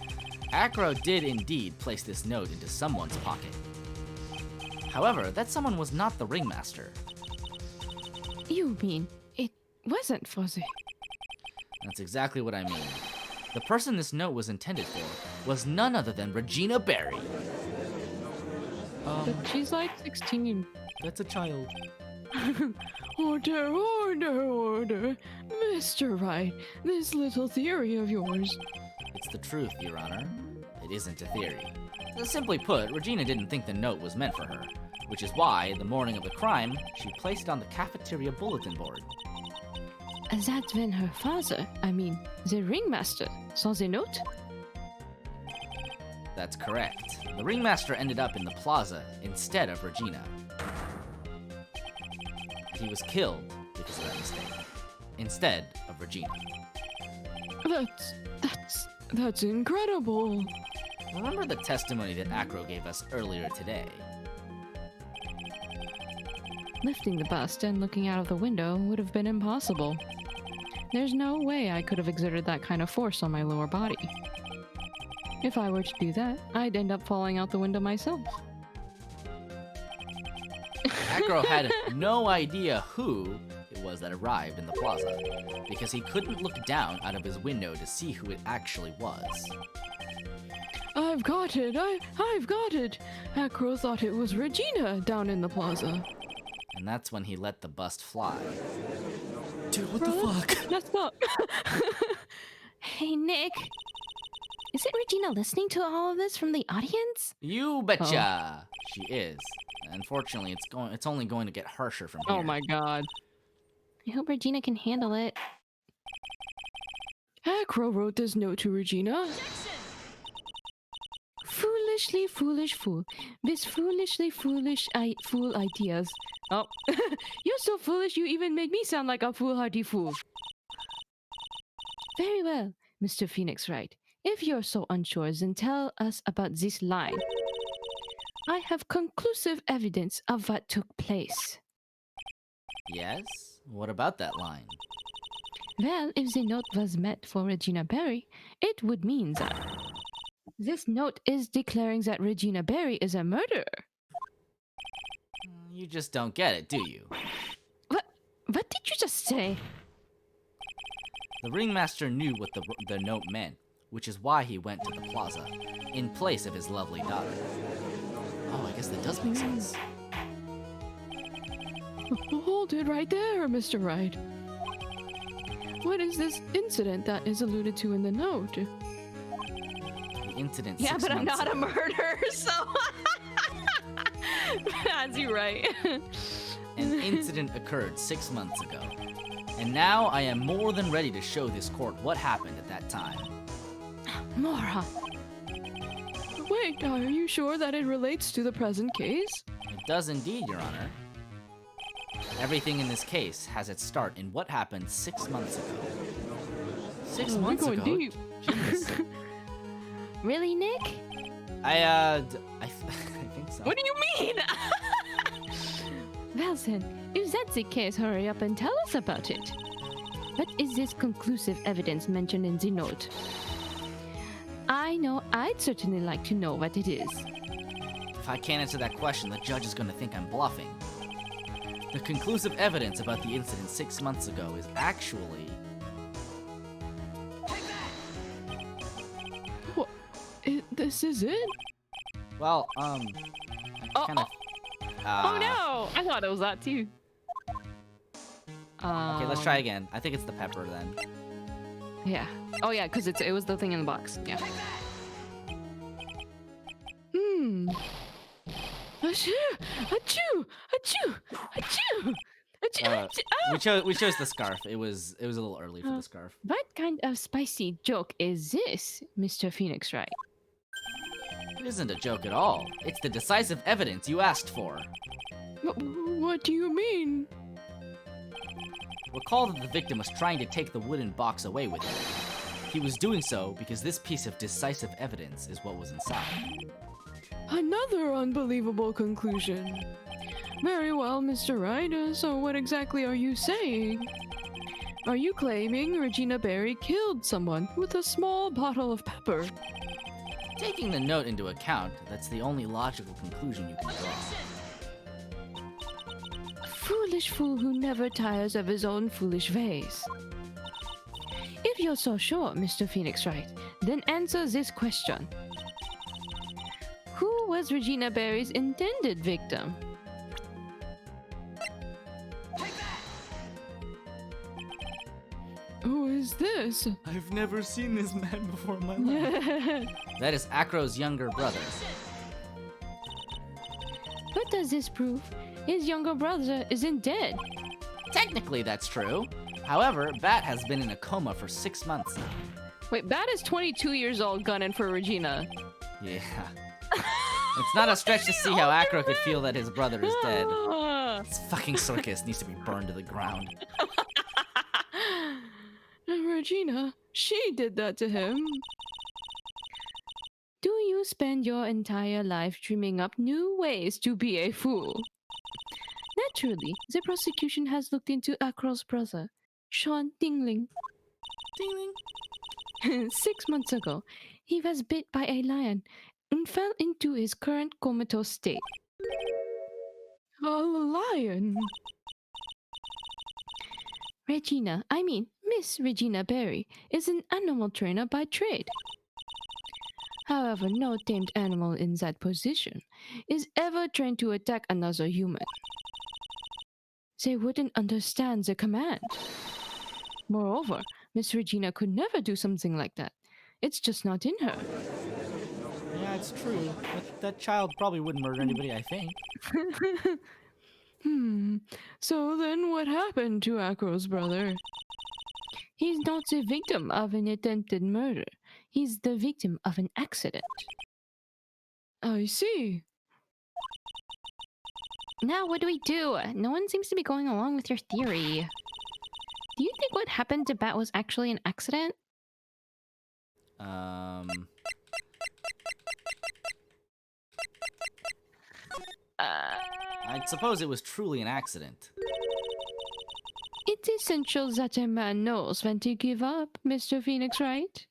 Acro did indeed place this note into someone's pocket. However, that someone was not the ringmaster. You mean it wasn't Fuzzy? That's exactly what I mean. The person this note was intended for was none other than Regina Berry. But she's like 16. That's a child. Order, order, order. Mr. Wright, this little theory of yours. It's the truth, Your Honor. It isn't a theory. Simply put, Regina didn't think the note was meant for her, which is why, the morning of the crime, she placed it on the cafeteria bulletin board. That's when her father, the ringmaster, saw the note? That's correct. The ringmaster ended up in the plaza instead of Regina. He was killed because of that mistake, instead of Regina. That's incredible. Remember the testimony that Acro gave us earlier today? Lifting the bust and looking out of the window would have been impossible. There's no way I could have exerted that kind of force on my lower body. If I were to do that, I'd end up falling out the window myself. Acro had no idea who it was that arrived in the plaza, because he couldn't look down out of his window to see who it actually was. I've got it. I've got it. Acro thought it was Regina down in the plaza. And that's when he let the bust fly. Dude, what Bro, the fuck? That's not. Hey, Nick. Isn't Regina listening to all of this from the audience? You betcha! She is. Unfortunately, it's only going to get harsher from here. Oh my god. I hope Regina can handle it. Acro wrote this note to Regina. Foolishly foolish fool. With foolishly foolish fool ideas. Oh, you're so foolish you even made me sound like a foolhardy fool. Very well, Mr. Phoenix Wright. If you're so unsure, then tell us about this line. I have conclusive evidence of what took place. Yes? What about that line? Well, if the note was meant for Regina Berry, it would mean that. This note is declaring that Regina Berry is a murderer. You just don't get it, do you? What did you just say? The ringmaster knew what the note meant, which is why he went to the plaza, in place of his lovely daughter. Oh, I guess that does make sense. Hold it right there, Mr. Wright. What is this incident that is alluded to in the note? The incident Yeah, 6 but I'm months not a ago. murderer, so. That's you right. An incident occurred 6 months ago. And now I am more than ready to show this court what happened at that time. Mora. Wait, are you sure that it relates to the present case? It does indeed, Your Honor. Everything in this case has its start in what happened 6 months ago. 6 Oh, we're months going ago? deep. Jeez. Really, Nick? I think so. What do you mean? Well then, if that's the case, hurry up and tell us about it. What is this conclusive evidence mentioned in the note? I know I'd certainly like to know what it is. If I can't answer that question, the judge is going to think I'm bluffing. The conclusive evidence about the incident 6 months ago is actually... What? This is it? Well, I kind of... Oh no! I thought it was that too. Okay, let's try again. I think it's the pepper then. Yeah. Oh yeah, because it was the thing in the box. Yeah. Achoo! Achoo! Achoo! Achoo! Achoo! We chose the scarf. It was a little early for the scarf. What kind of spicy joke is this, Mr. Phoenix Wright? It isn't a joke at all. It's the decisive evidence you asked for. What do you mean? Recall that the victim was trying to take the wooden box away with him. He was doing so because this piece of decisive evidence is what was inside. Another unbelievable conclusion. Very well, Mr. Wright. So what exactly are you saying? Are you claiming Regina Berry killed someone with a small bottle of pepper? Taking the note into account, that's the only logical conclusion you can draw. Foolish fool who never tires of his own foolish ways. If you're so sure, Mr. Phoenix Wright, then answer this question. Who was Regina Berry's intended victim? Who is this? I've never seen this man before in my life. That is Acro's younger brother. What does this prove? His younger brother isn't dead. Technically, that's true. However, Bat has been in a coma for 6 months now. Wait, Bat is 22 years old gunning for Regina. Yeah. It's not a stretch to see how Acro could feel that his brother is dead. This fucking circus needs to be burned to the ground. Regina, she did that to him. Do you spend your entire life dreaming up new ways to be a fool? Naturally, the prosecution has looked into Acro's brother, Sean Dingling. Ding. 6 months ago, he was bit by a lion and fell into his current comatose state. A lion. Miss Regina Berry, is an animal trainer by trade. However, no tamed animal in that position is ever trained to attack another human. They wouldn't understand the command. Moreover, Miss Regina could never do something like that. It's just not in her. Yeah, it's true. That child probably wouldn't murder anybody, I think. So then what happened to Acro's brother? He's not the victim of an attempted murder. He's the victim of an accident. I see. Now, what do we do? No one seems to be going along with your theory. Do you think what happened to Bat was actually an accident? I'd suppose it was truly an accident. It's essential that a man knows when to give up, Mr. Phoenix Wright.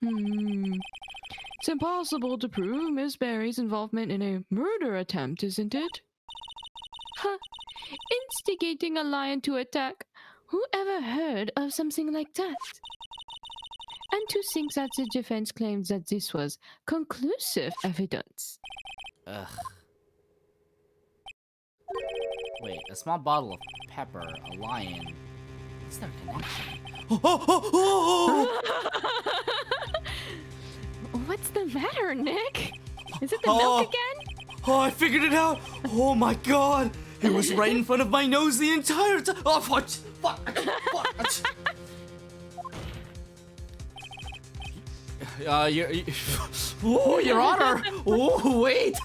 It's impossible to prove Miss Barry's involvement in a murder attempt, isn't it? Huh. Instigating a lion to attack. Who ever heard of something like that? And to think that the defense claimed that this was conclusive evidence. Ugh. Wait, a small bottle of pepper, a lion. What's their connection? What's the matter, Nick? Is it the milk again? Oh, I figured it out! Oh my god! It was right in front of my nose the entire time! Oh, fuck! Oh, Your Honor! Oh, wait!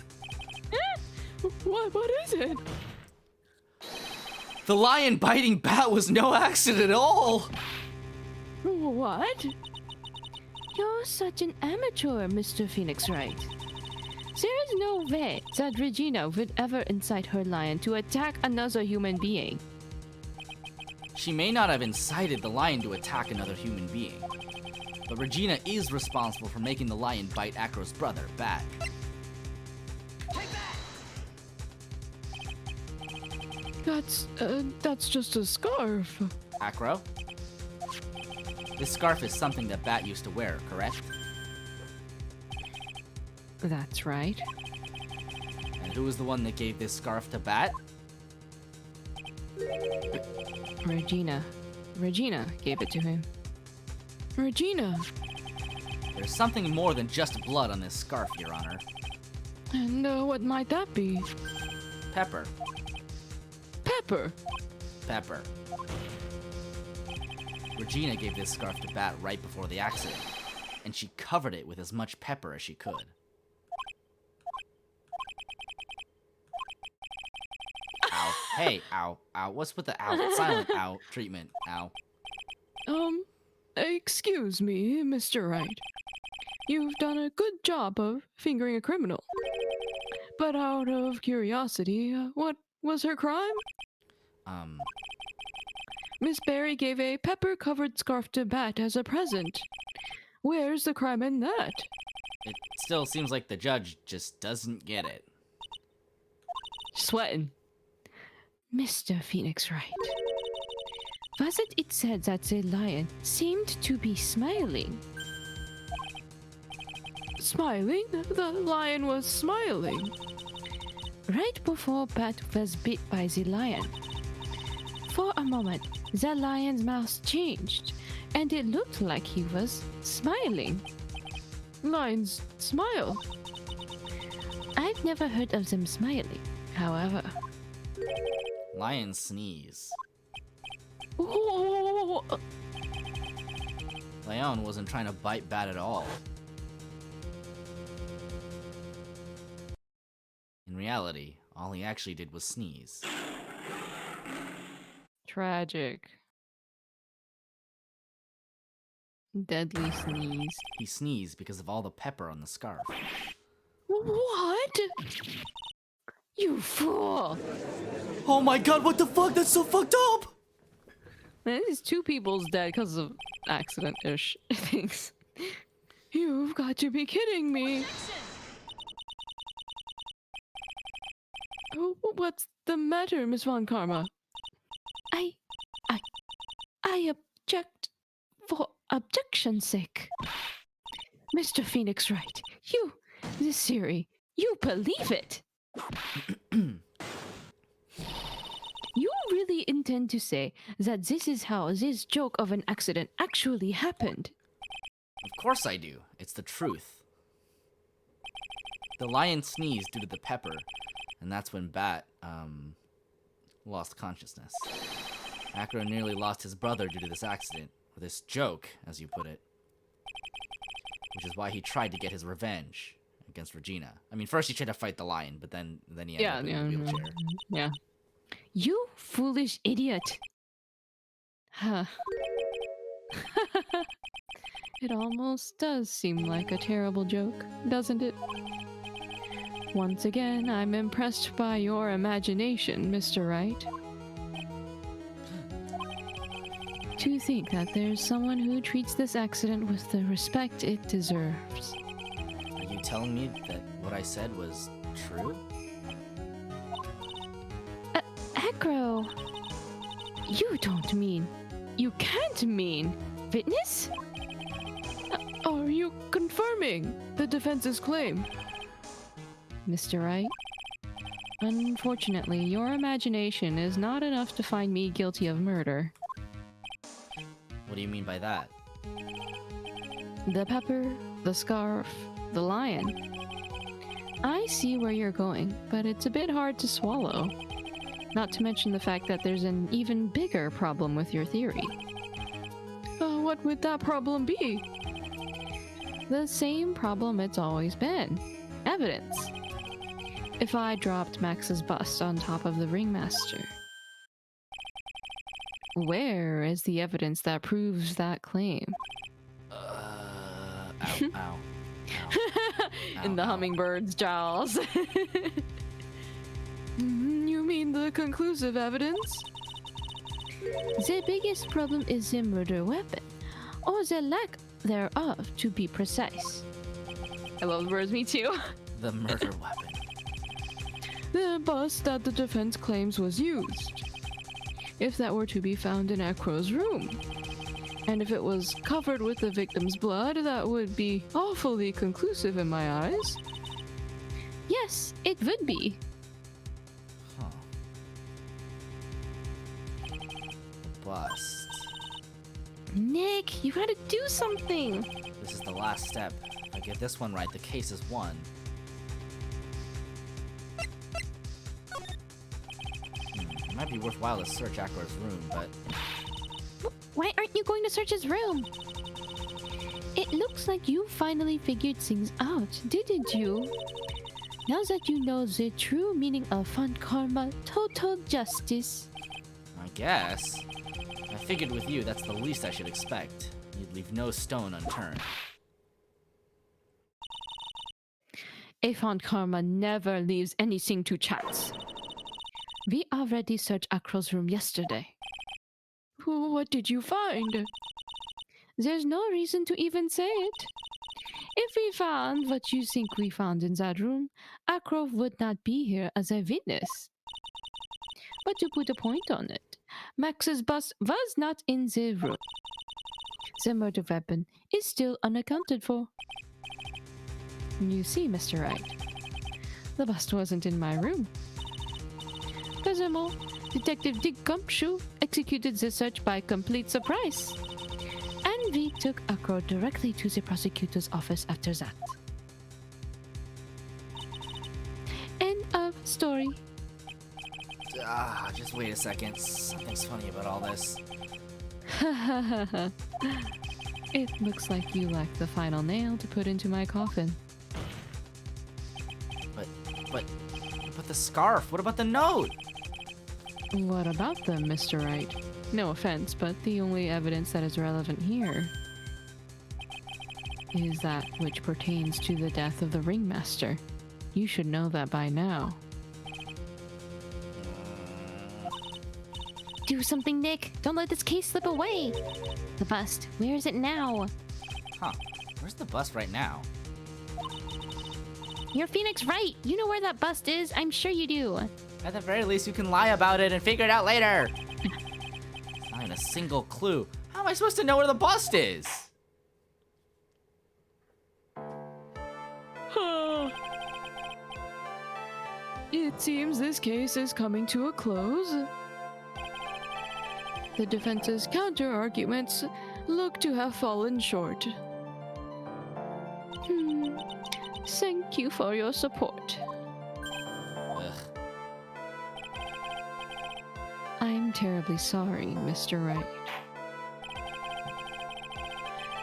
What is it? The lion biting bat was no accident at all! What? You're such an amateur, Mr. Phoenix Wright. There is no way that Regina would ever incite her lion to attack another human being. She may not have incited the lion to attack another human being, but Regina is responsible for making the lion bite Acro's brother, Bat. That's just a scarf. Acro? This scarf is something that Bat used to wear, correct? That's right. And who was the one that gave this scarf to Bat? Regina. Regina gave it to him. Regina. There's something more than just blood on this scarf, Your Honor. And what might that be? Pepper. Pepper. Pepper. Regina gave this scarf to Bat right before the accident, and she covered it with as much pepper as she could. Ow. Hey, ow, ow. What's with the ow? Silent ow treatment. Ow. Excuse me, Mr. Wright. You've done a good job of fingering a criminal. But out of curiosity, what was her crime? Miss Barry gave a pepper-covered scarf to Bat as a present. Where's the crime in that? It still seems like the judge just doesn't get it. Sweating. Mr. Phoenix Wright. Was it said that the lion seemed to be smiling? Smiling? The lion was smiling. Right before Bat was bit by the lion. For a moment, the lion's mouth changed, and it looked like he was smiling. Lions smile. I've never heard of them smiling, however. Lions sneeze. Oh, Leon wasn't trying to bite Bat at all. In reality, all he actually did was sneeze. tragic. Deadly sneeze. He sneezed because of all the pepper on the scarf. What? You fool! Oh my god, what the fuck? That's so fucked up! Man, these two people's dead because of accident-ish things. You've got to be kidding me! Oh, what's the matter, Miss Von Karma? I object for objection's sake. Mr. Phoenix Wright, this theory, you believe it! You really intend to say that this is how this joke of an accident actually happened? Of course I do. It's the truth. The lion sneezed due to the pepper, and that's when Bat, lost consciousness. Acro nearly lost his brother due to this accident, or this joke, as you put it. Which is why he tried to get his revenge against Regina. I mean, first he tried to fight the lion, but then he ended up in a wheelchair. Yeah. You foolish idiot. Huh. It almost does seem like a terrible joke, doesn't it? Once again, I'm impressed by your imagination, Mr. Wright. to think that there's someone who treats this accident with the respect it deserves. Are you telling me that what I said was true? Acro! You don't mean... You can't mean... Witness? Are you confirming the defense's claim? Mr. Wright? Unfortunately, your imagination is not enough to find me guilty of murder. What do you mean by that? The pepper, the scarf, the lion. I see where you're going, but it's a bit hard to swallow. Not to mention the fact that there's an even bigger problem with your theory. What would that problem be? The same problem it's always been. Evidence. If I dropped Max's bust on top of the ringmaster, where is the evidence that proves that claim? Ow, ow. Ow. In the Ow. hummingbird's jaws. You mean the conclusive evidence? The biggest problem is the murder weapon, or the lack thereof, to be precise. I love words, me too. The murder weapon. The bust that the defense claims was used. If that were to be found in Acro's room, and if it was covered with the victim's blood, that would be awfully conclusive in my eyes. Yes, it would be. Huh. The bust. Nick, you gotta do something. This is the last step. If I get this one right, the case is won. It might be worthwhile to search Akro's room, but Why aren't you going to search his room? It looks like you finally figured things out, didn't you? Now that you know the true meaning of font karma, total justice. I guess. I figured with you, that's the least I should expect. You'd leave no stone unturned. A font karma never leaves anything to chance. We already searched Akro's room yesterday. What did you find? There's no reason to even say it. If we found what you think we found in that room, Akro would not be here as a witness. But to put a point on it, Max's bust was not in the room. The murder weapon is still unaccounted for. You see, Mr. Wright, the bust wasn't in my room. Furthermore, Detective Dick Gumshoe executed the search by complete surprise. And we took Akro directly to the prosecutor's office after that. End of story. Just wait a second. Something's funny about all this. It looks like you lack the final nail to put into my coffin. But the scarf? What about the note? What about them, Mr. Wright? No offense, but the only evidence that is relevant here is that which pertains to the death of the ringmaster. You should know that by now. Do something, Nick. Don't let this case slip away. The bust. Where is it now? Huh. Where's the bust right now? You're Phoenix Wright. You know where that bust is. I'm sure you do. At the very least, you can lie about it and figure it out later. Not even a single clue. How am I supposed to know where the bust is? It seems this case is coming to a close. The defense's counter-arguments look to have fallen short. Thank you for your support. Ugh. I'm terribly sorry, Mr. Wright.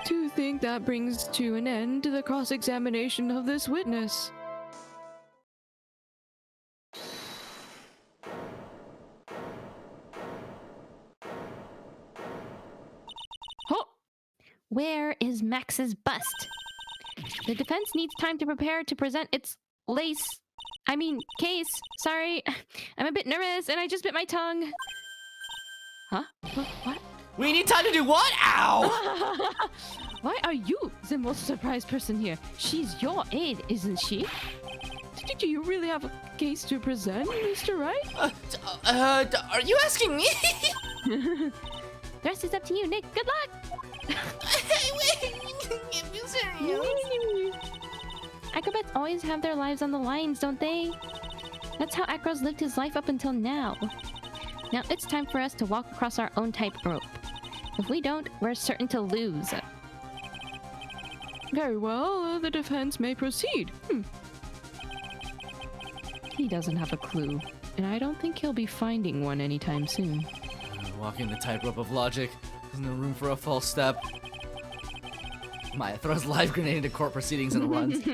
To think that brings to an end the cross-examination of this witness. Where is Max's bust? The defense needs time to prepare to present its case. Sorry, I'm a bit nervous and I just bit my tongue. Huh? What? We need time to do what? Ow! Why are you the most surprised person here? She's your aide, isn't she? Do you really have a case to present, Mr. Wright? Are you asking me? The rest is up to you, Nick. Good luck! Acrobats always have their lives on the lines, don't they? That's how Acro's lived his life up until now. Now it's time for us to walk across our own tightrope. If we don't, we're certain to lose. Very well, the defense may proceed. He doesn't have a clue, and I don't think he'll be finding one anytime soon. Walking the tightrope of logic. There's no room for a false step. Maya throws live grenade into court proceedings and runs.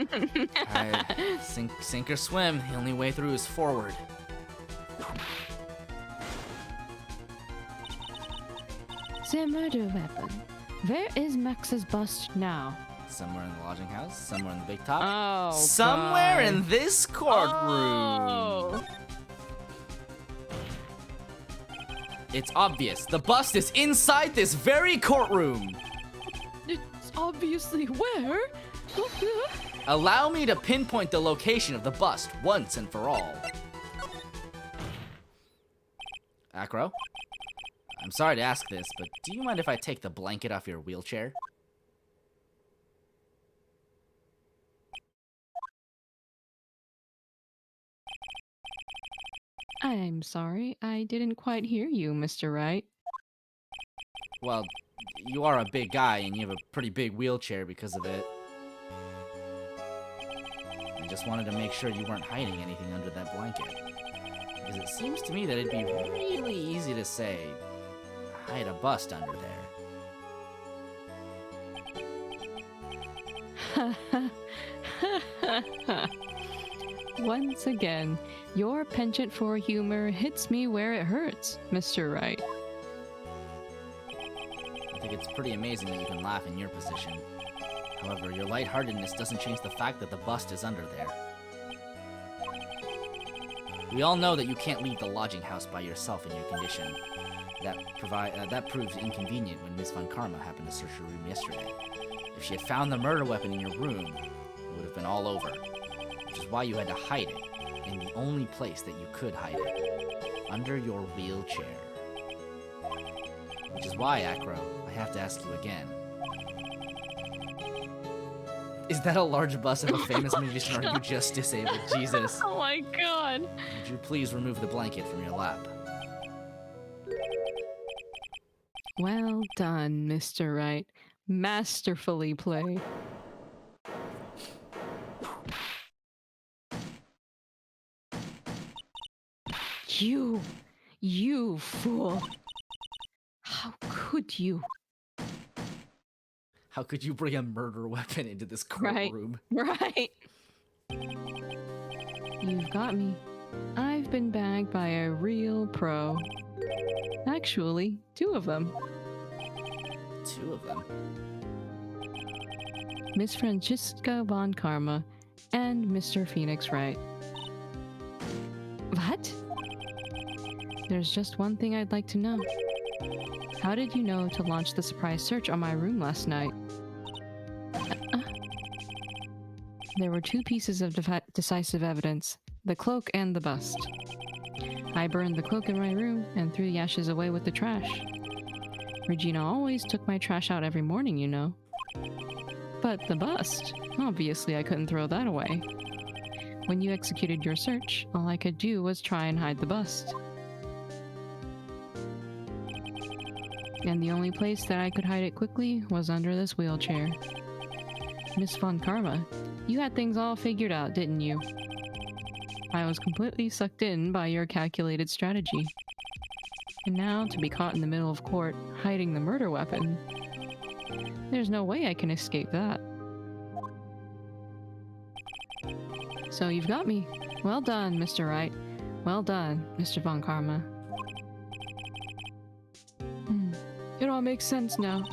Alright, sink or swim. The only way through is forward. The murder weapon. Where is Max's bust now? Somewhere in the lodging house, somewhere in the big top. Oh, Somewhere God. in this courtroom. Oh. It's obvious. The bust is inside this very courtroom. It's obviously where? Allow me to pinpoint the location of the bust once and for all. Acro? I'm sorry to ask this, but do you mind if I take the blanket off your wheelchair? I'm sorry, I didn't quite hear you, Mr. Wright. Well, you are a big guy and you have a pretty big wheelchair because of it. I just wanted to make sure you weren't hiding anything under that blanket. Because it seems to me that it'd be really easy to say, hide a bust under there. Once again, your penchant for humor hits me where it hurts, Mr. Wright. I think it's pretty amazing that you can laugh in your position. However, your lightheartedness doesn't change the fact that the bust is under there. We all know that you can't leave the lodging house by yourself in your condition. That proved inconvenient when Ms. Von Karma happened to search your room yesterday. If she had found the murder weapon in your room, it would have been all over. Which is why you had to hide it, in the only place that you could hide it, under your wheelchair. Which is why, Acro, I have to ask you again. Is that a large bust of a famous magician, or are you just disabled? Jesus. Oh my god! Would you please remove the blanket from your lap? Well done, Mr. Wright. Masterfully played. You fool. How could you? How could you bring a murder weapon into this Right. courtroom? Right. You've got me. I've been bagged by a real pro. Actually, 2 of them. 2 of them? Miss Franziska Von Karma and Mr. Phoenix Wright. What? There's just one thing I'd like to know. How did you know to launch the surprise search on my room last night? There were 2 pieces of decisive evidence, the cloak and the bust. I burned the cloak in my room and threw the ashes away with the trash. Regina always took my trash out every morning, you know. But the bust, obviously I couldn't throw that away. When you executed your search, all I could do was try and hide the bust. And the only place that I could hide it quickly was under this wheelchair. Miss Von Karma, you had things all figured out, didn't you? I was completely sucked in by your calculated strategy. And now, to be caught in the middle of court, hiding the murder weapon, there's no way I can escape that. So you've got me. Well done, Mr. Wright. Well done, Mr. Von Karma. It all makes sense now.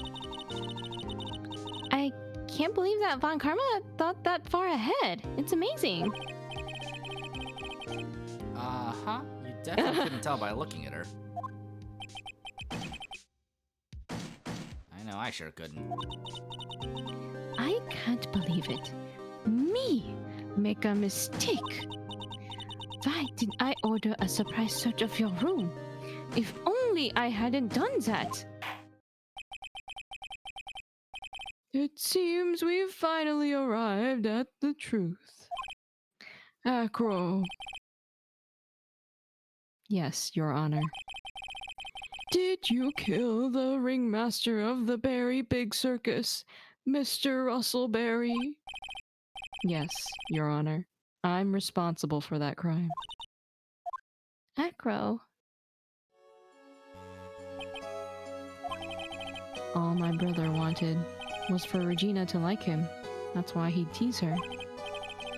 I can't believe that Von Karma thought that far ahead. It's amazing. Uh-huh. You definitely couldn't tell by looking at her. know, I sure couldn't. I can't believe it. Me make a mistake. Why did I order a surprise search of your room? If only I hadn't done that. It seems we've finally arrived at the truth. Acro. Yes, Your Honor. Did you kill the ringmaster of the Berry Big Circus, Mr. Russell Berry? Yes, Your Honor. I'm responsible for that crime. Acro. All my brother wanted was for Regina to like him. That's why he'd tease her.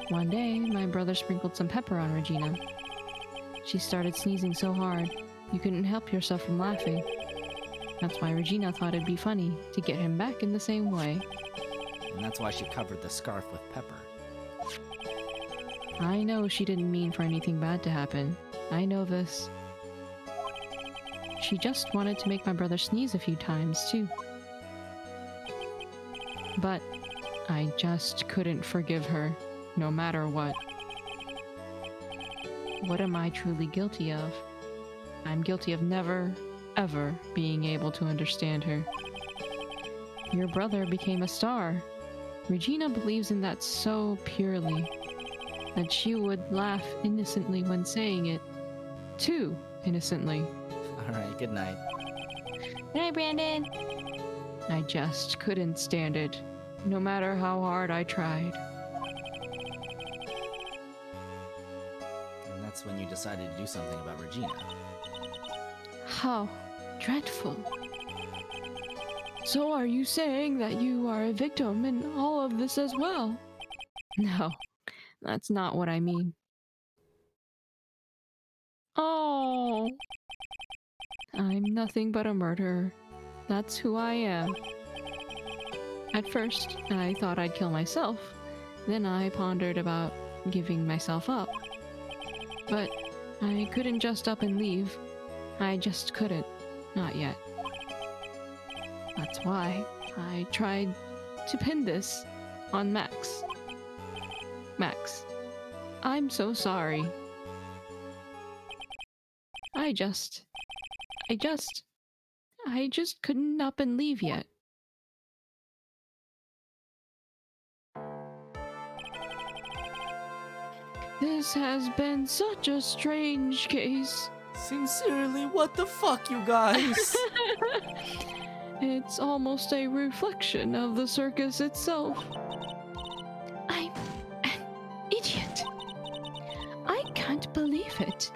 One day, my brother sprinkled some pepper on Regina. She started sneezing so hard, you couldn't help yourself from laughing. That's why Regina thought it'd be funny to get him back in the same way. And that's why she covered the scarf with pepper. I know she didn't mean for anything bad to happen. I know this. She just wanted to make my brother sneeze a few times, too. But I just couldn't forgive her, no matter what. What am I truly guilty of? I'm guilty of never, ever being able to understand her. Your brother became a star. Regina believes in that so purely that she would laugh innocently when saying it. Too innocently. Alright, good night. Good night, Brandon. I just couldn't stand it, no matter how hard I tried. And that's when you decided to do something about Regina. How dreadful. So are you saying that you are a victim in all of this as well? No, that's not what I mean. Oh, I'm nothing but a murderer. That's who I am. At first, I thought I'd kill myself. Then I pondered about giving myself up. But I couldn't just up and leave. I just couldn't. Not yet. That's why I tried to pin this on Max. Max, I'm so sorry. I just couldn't up and leave yet. This has been such a strange case. Sincerely, what the fuck, you guys? It's almost a reflection of the circus itself. I'm an idiot. I can't believe it.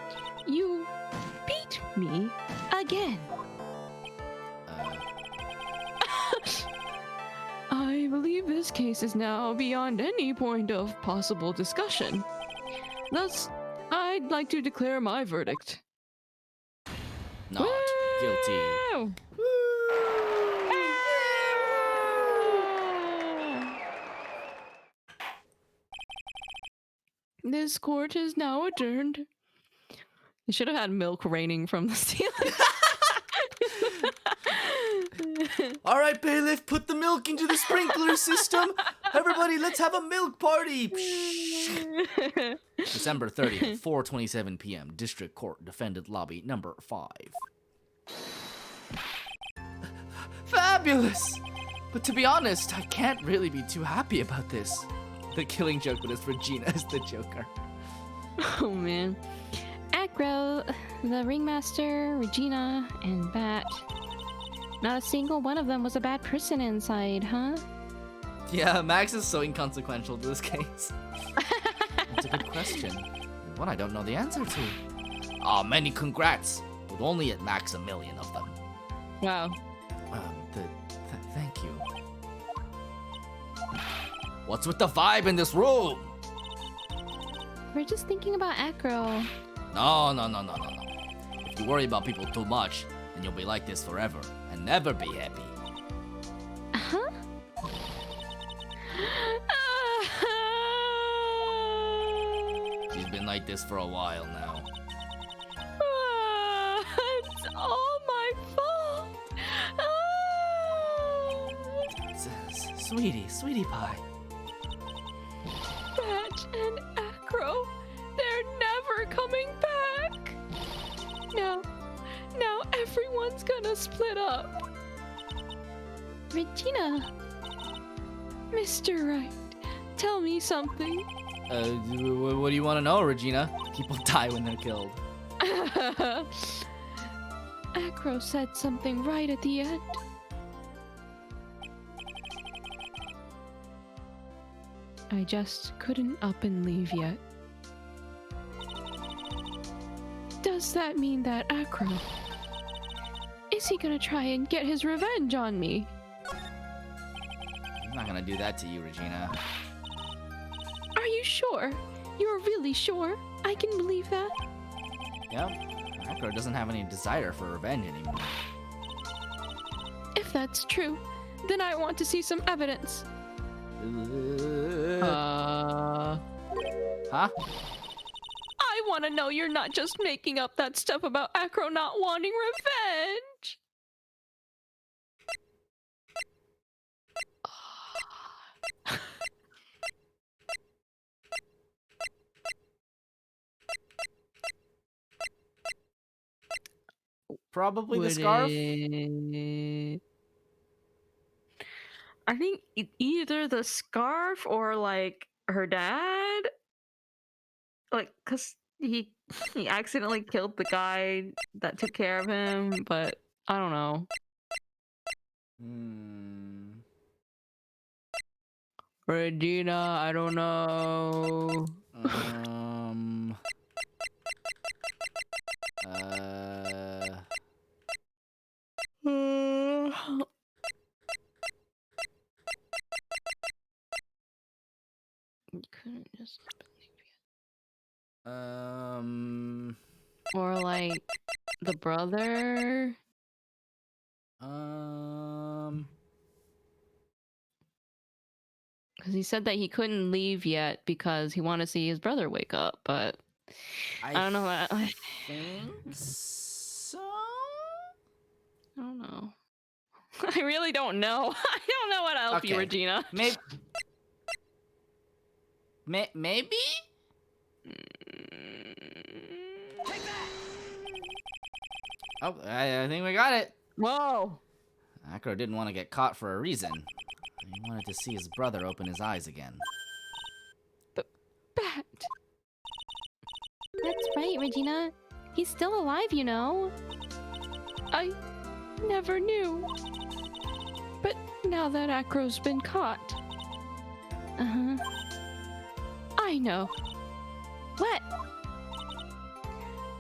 You beat me again. I believe this case is now beyond any point of possible discussion. Thus, I'd like to declare my verdict. Not guilty. Woo! This court is now adjourned. You should have had milk raining from the ceiling. Alright, bailiff, put the milk into the sprinkler system. Everybody, let's have a milk party. December 30th, 4:27 p.m. District Court, Defendant Lobby, number 5. Fabulous! But to be honest, I can't really be too happy about this. The Killing Joke, but it's Regina as the Joker. Oh man. Acro, the Ringmaster, Regina, and Bat. Not a single one of them was a bad person inside, huh? Yeah, Max is so inconsequential to this case. That's a good question. And one I don't know the answer to. Aw, many congrats. But only at max 1 million of them. Wow. Thank you. What's with the vibe in this room? We're just thinking about Acro. No. If you worry about people too much, then you'll be like this forever and never be happy. Huh? She's been like this for a while now. It's all my fault. Sweetie pie. Bat and Acro, they're never coming back. Now everyone's gonna split up. Regina, Mr. Wright, tell me something. What do you want to know, Regina? People die when they're killed. Acro said something right at the end. I just couldn't up and leave yet. Does that mean that Acro... Is he gonna try and get his revenge on me? He's not gonna do that to you, Regina. Are you sure? You're really sure? I can believe that? Yep. Acro doesn't have any desire for revenge anymore. If that's true, then I want to see some evidence. Huh? I want to know you're not just making up that stuff about Acro not wanting revenge. Probably the scarf? I think either the scarf or like her dad. Like, cause he accidentally killed the guy that took care of him, but I don't know. Regina, I don't know. you couldn't just Or like the brother. Because he said that he couldn't leave yet because he wanted to see his brother wake up, but I don't know what. I think so. don't know. I really don't know. I don't know what to help you, Okay. Regina. Maybe. Maybe? Oh, I think we got it. Whoa. Acro didn't want to get caught for a reason. He wanted to see his brother open his eyes again. Bat. That's right, Regina. He's still alive, you know. I never knew. But now that Acro's been caught, Uh-huh. I know. What?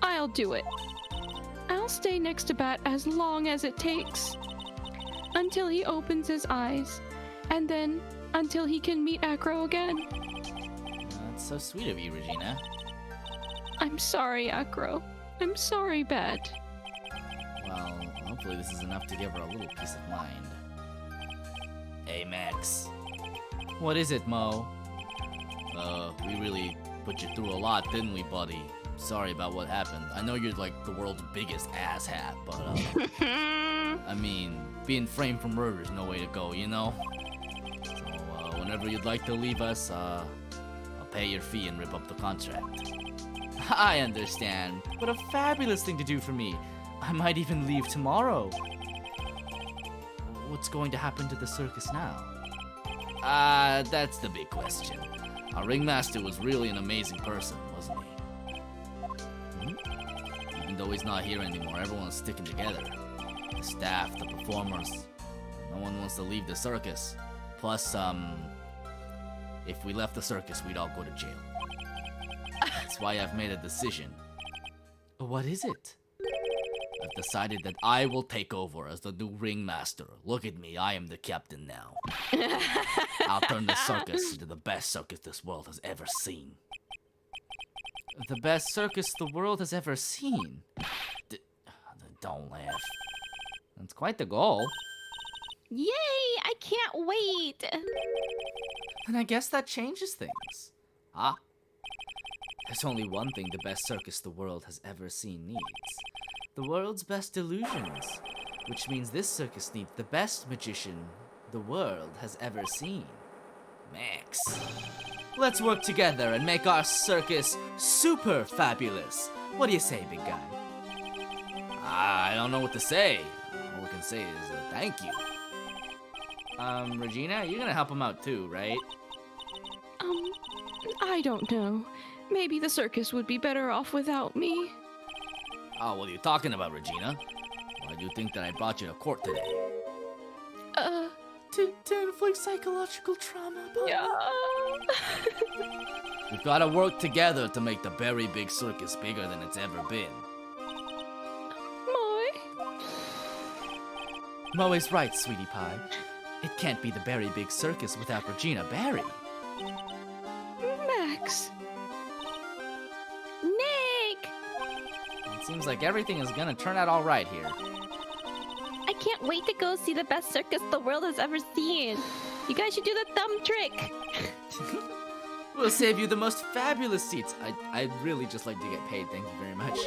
I'll do it. I'll stay next to Bat as long as it takes. Until he opens his eyes. And then until he can meet Acro again. That's so sweet of you, Regina. I'm sorry, Acro. I'm sorry, Bat. Well, hopefully this is enough to give her a little peace of mind. Hey, Max. What is it, Mo? We really put you through a lot, didn't we, buddy? Sorry about what happened. I know you're like the world's biggest asshat, but I mean, being framed for murder is no way to go, you know? So, whenever you'd like to leave us, I'll pay your fee and rip up the contract. I understand. What a fabulous thing to do for me. I might even leave tomorrow. What's going to happen to the circus now? That's the big question. Our ringmaster was really an amazing person, wasn't he? Even though he's not here anymore, everyone's sticking together. The staff, the performers. No one wants to leave the circus. Plus, if we left the circus, we'd all go to jail. That's why I've made a decision. What is it? I've decided that I will take over as the new ringmaster. Look at me, I am the captain now. I'll turn the circus into the best circus this world has ever seen. The best circus the world has ever seen? Don't laugh. That's quite the goal. Yay! I can't wait. And I guess that changes things. Ah. There's only one thing the best circus the world has ever seen needs. The world's best illusions. Which means this circus needs the best magician the world has ever seen. Max, let's work together and make our circus super fabulous. What do you say, big guy? I don't know what to say. All we can say is thank you. Regina, you're gonna help him out too, right? I don't know. Maybe the circus would be better off without me. Oh, what are you talking about, Regina? Why do you think that I brought you to court today? To inflict psychological trauma. Yeah. We've gotta work together to make the very big circus bigger than it's ever been. Moe's right, sweetie pie. It can't be the Berry Big Circus without Regina Barry. Max. Nick! It seems like everything is gonna turn out all right here. I can't wait to go see the best circus the world has ever seen. You guys should do the thumb trick. We'll save you the most fabulous seats. I'd really just like to get paid, thank you very much.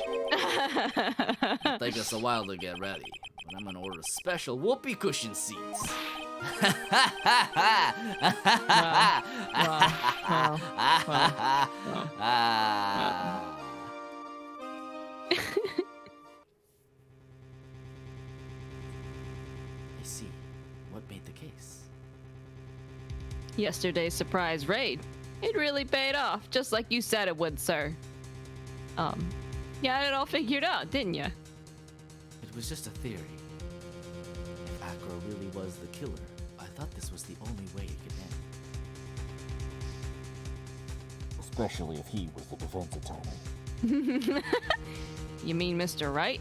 It'll take us a while to get ready, but I'm gonna order special whoopee cushion seats. I see. What made the case? Yesterday's surprise raid. It really paid off, just like you said it would, sir. You had it all figured out, didn't you? It was just a theory. If Acro really was the killer, I thought this was the only way it could end. Especially if he was the defense attorney. You mean Mr. Wright?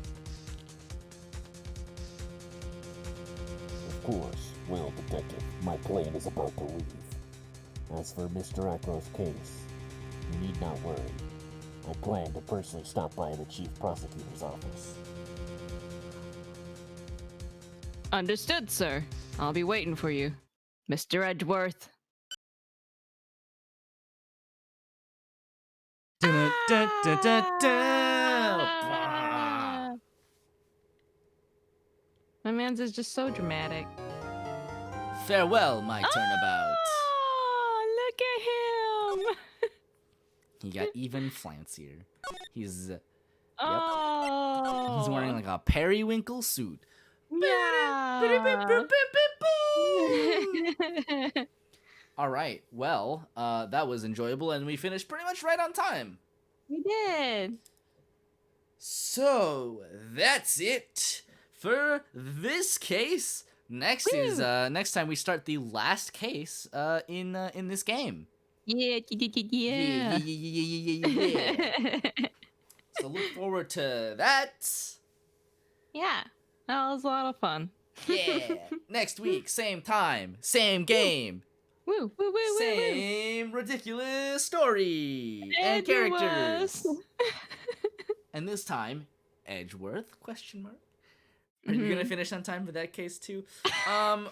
Of course, well, detective, my plane is about to leave. As for Mr. Acro's case, you need not worry. I plan to personally stop by the chief prosecutor's office. Understood, sir. I'll be waiting for you. Mr. Edgeworth. My man's is just so dramatic. Farewell, my turnabout. Oh, look at him! He got even flancier. He's Oh, he's wearing like a periwinkle suit. yeah. All right. Well, that was enjoyable, and we finished pretty much right on time. We did. So that's it for this case. Next is next time we start the last case in this game. Yeah. Yeah. So look forward to that. Yeah. That was a lot of fun. Yeah. Next week, same time, same game, Woo, woo, woo, woo, woo. same ridiculous story and characters. And this time, Edgeworth? Question mark. Are you gonna finish on time for that case too?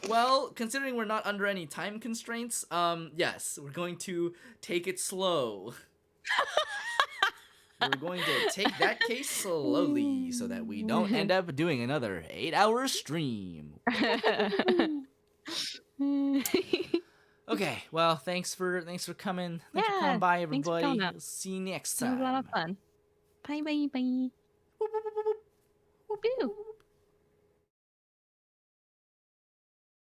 Well, considering we're not under any time constraints, yes, we're going to take it slow. We're going to take that case slowly so that we don't end up doing another 8-hour stream. Okay, well, thanks for coming. Thanks for coming by, thanks for everybody. coming out. We'll see you next It was time. a lot of fun. Bye. Boo.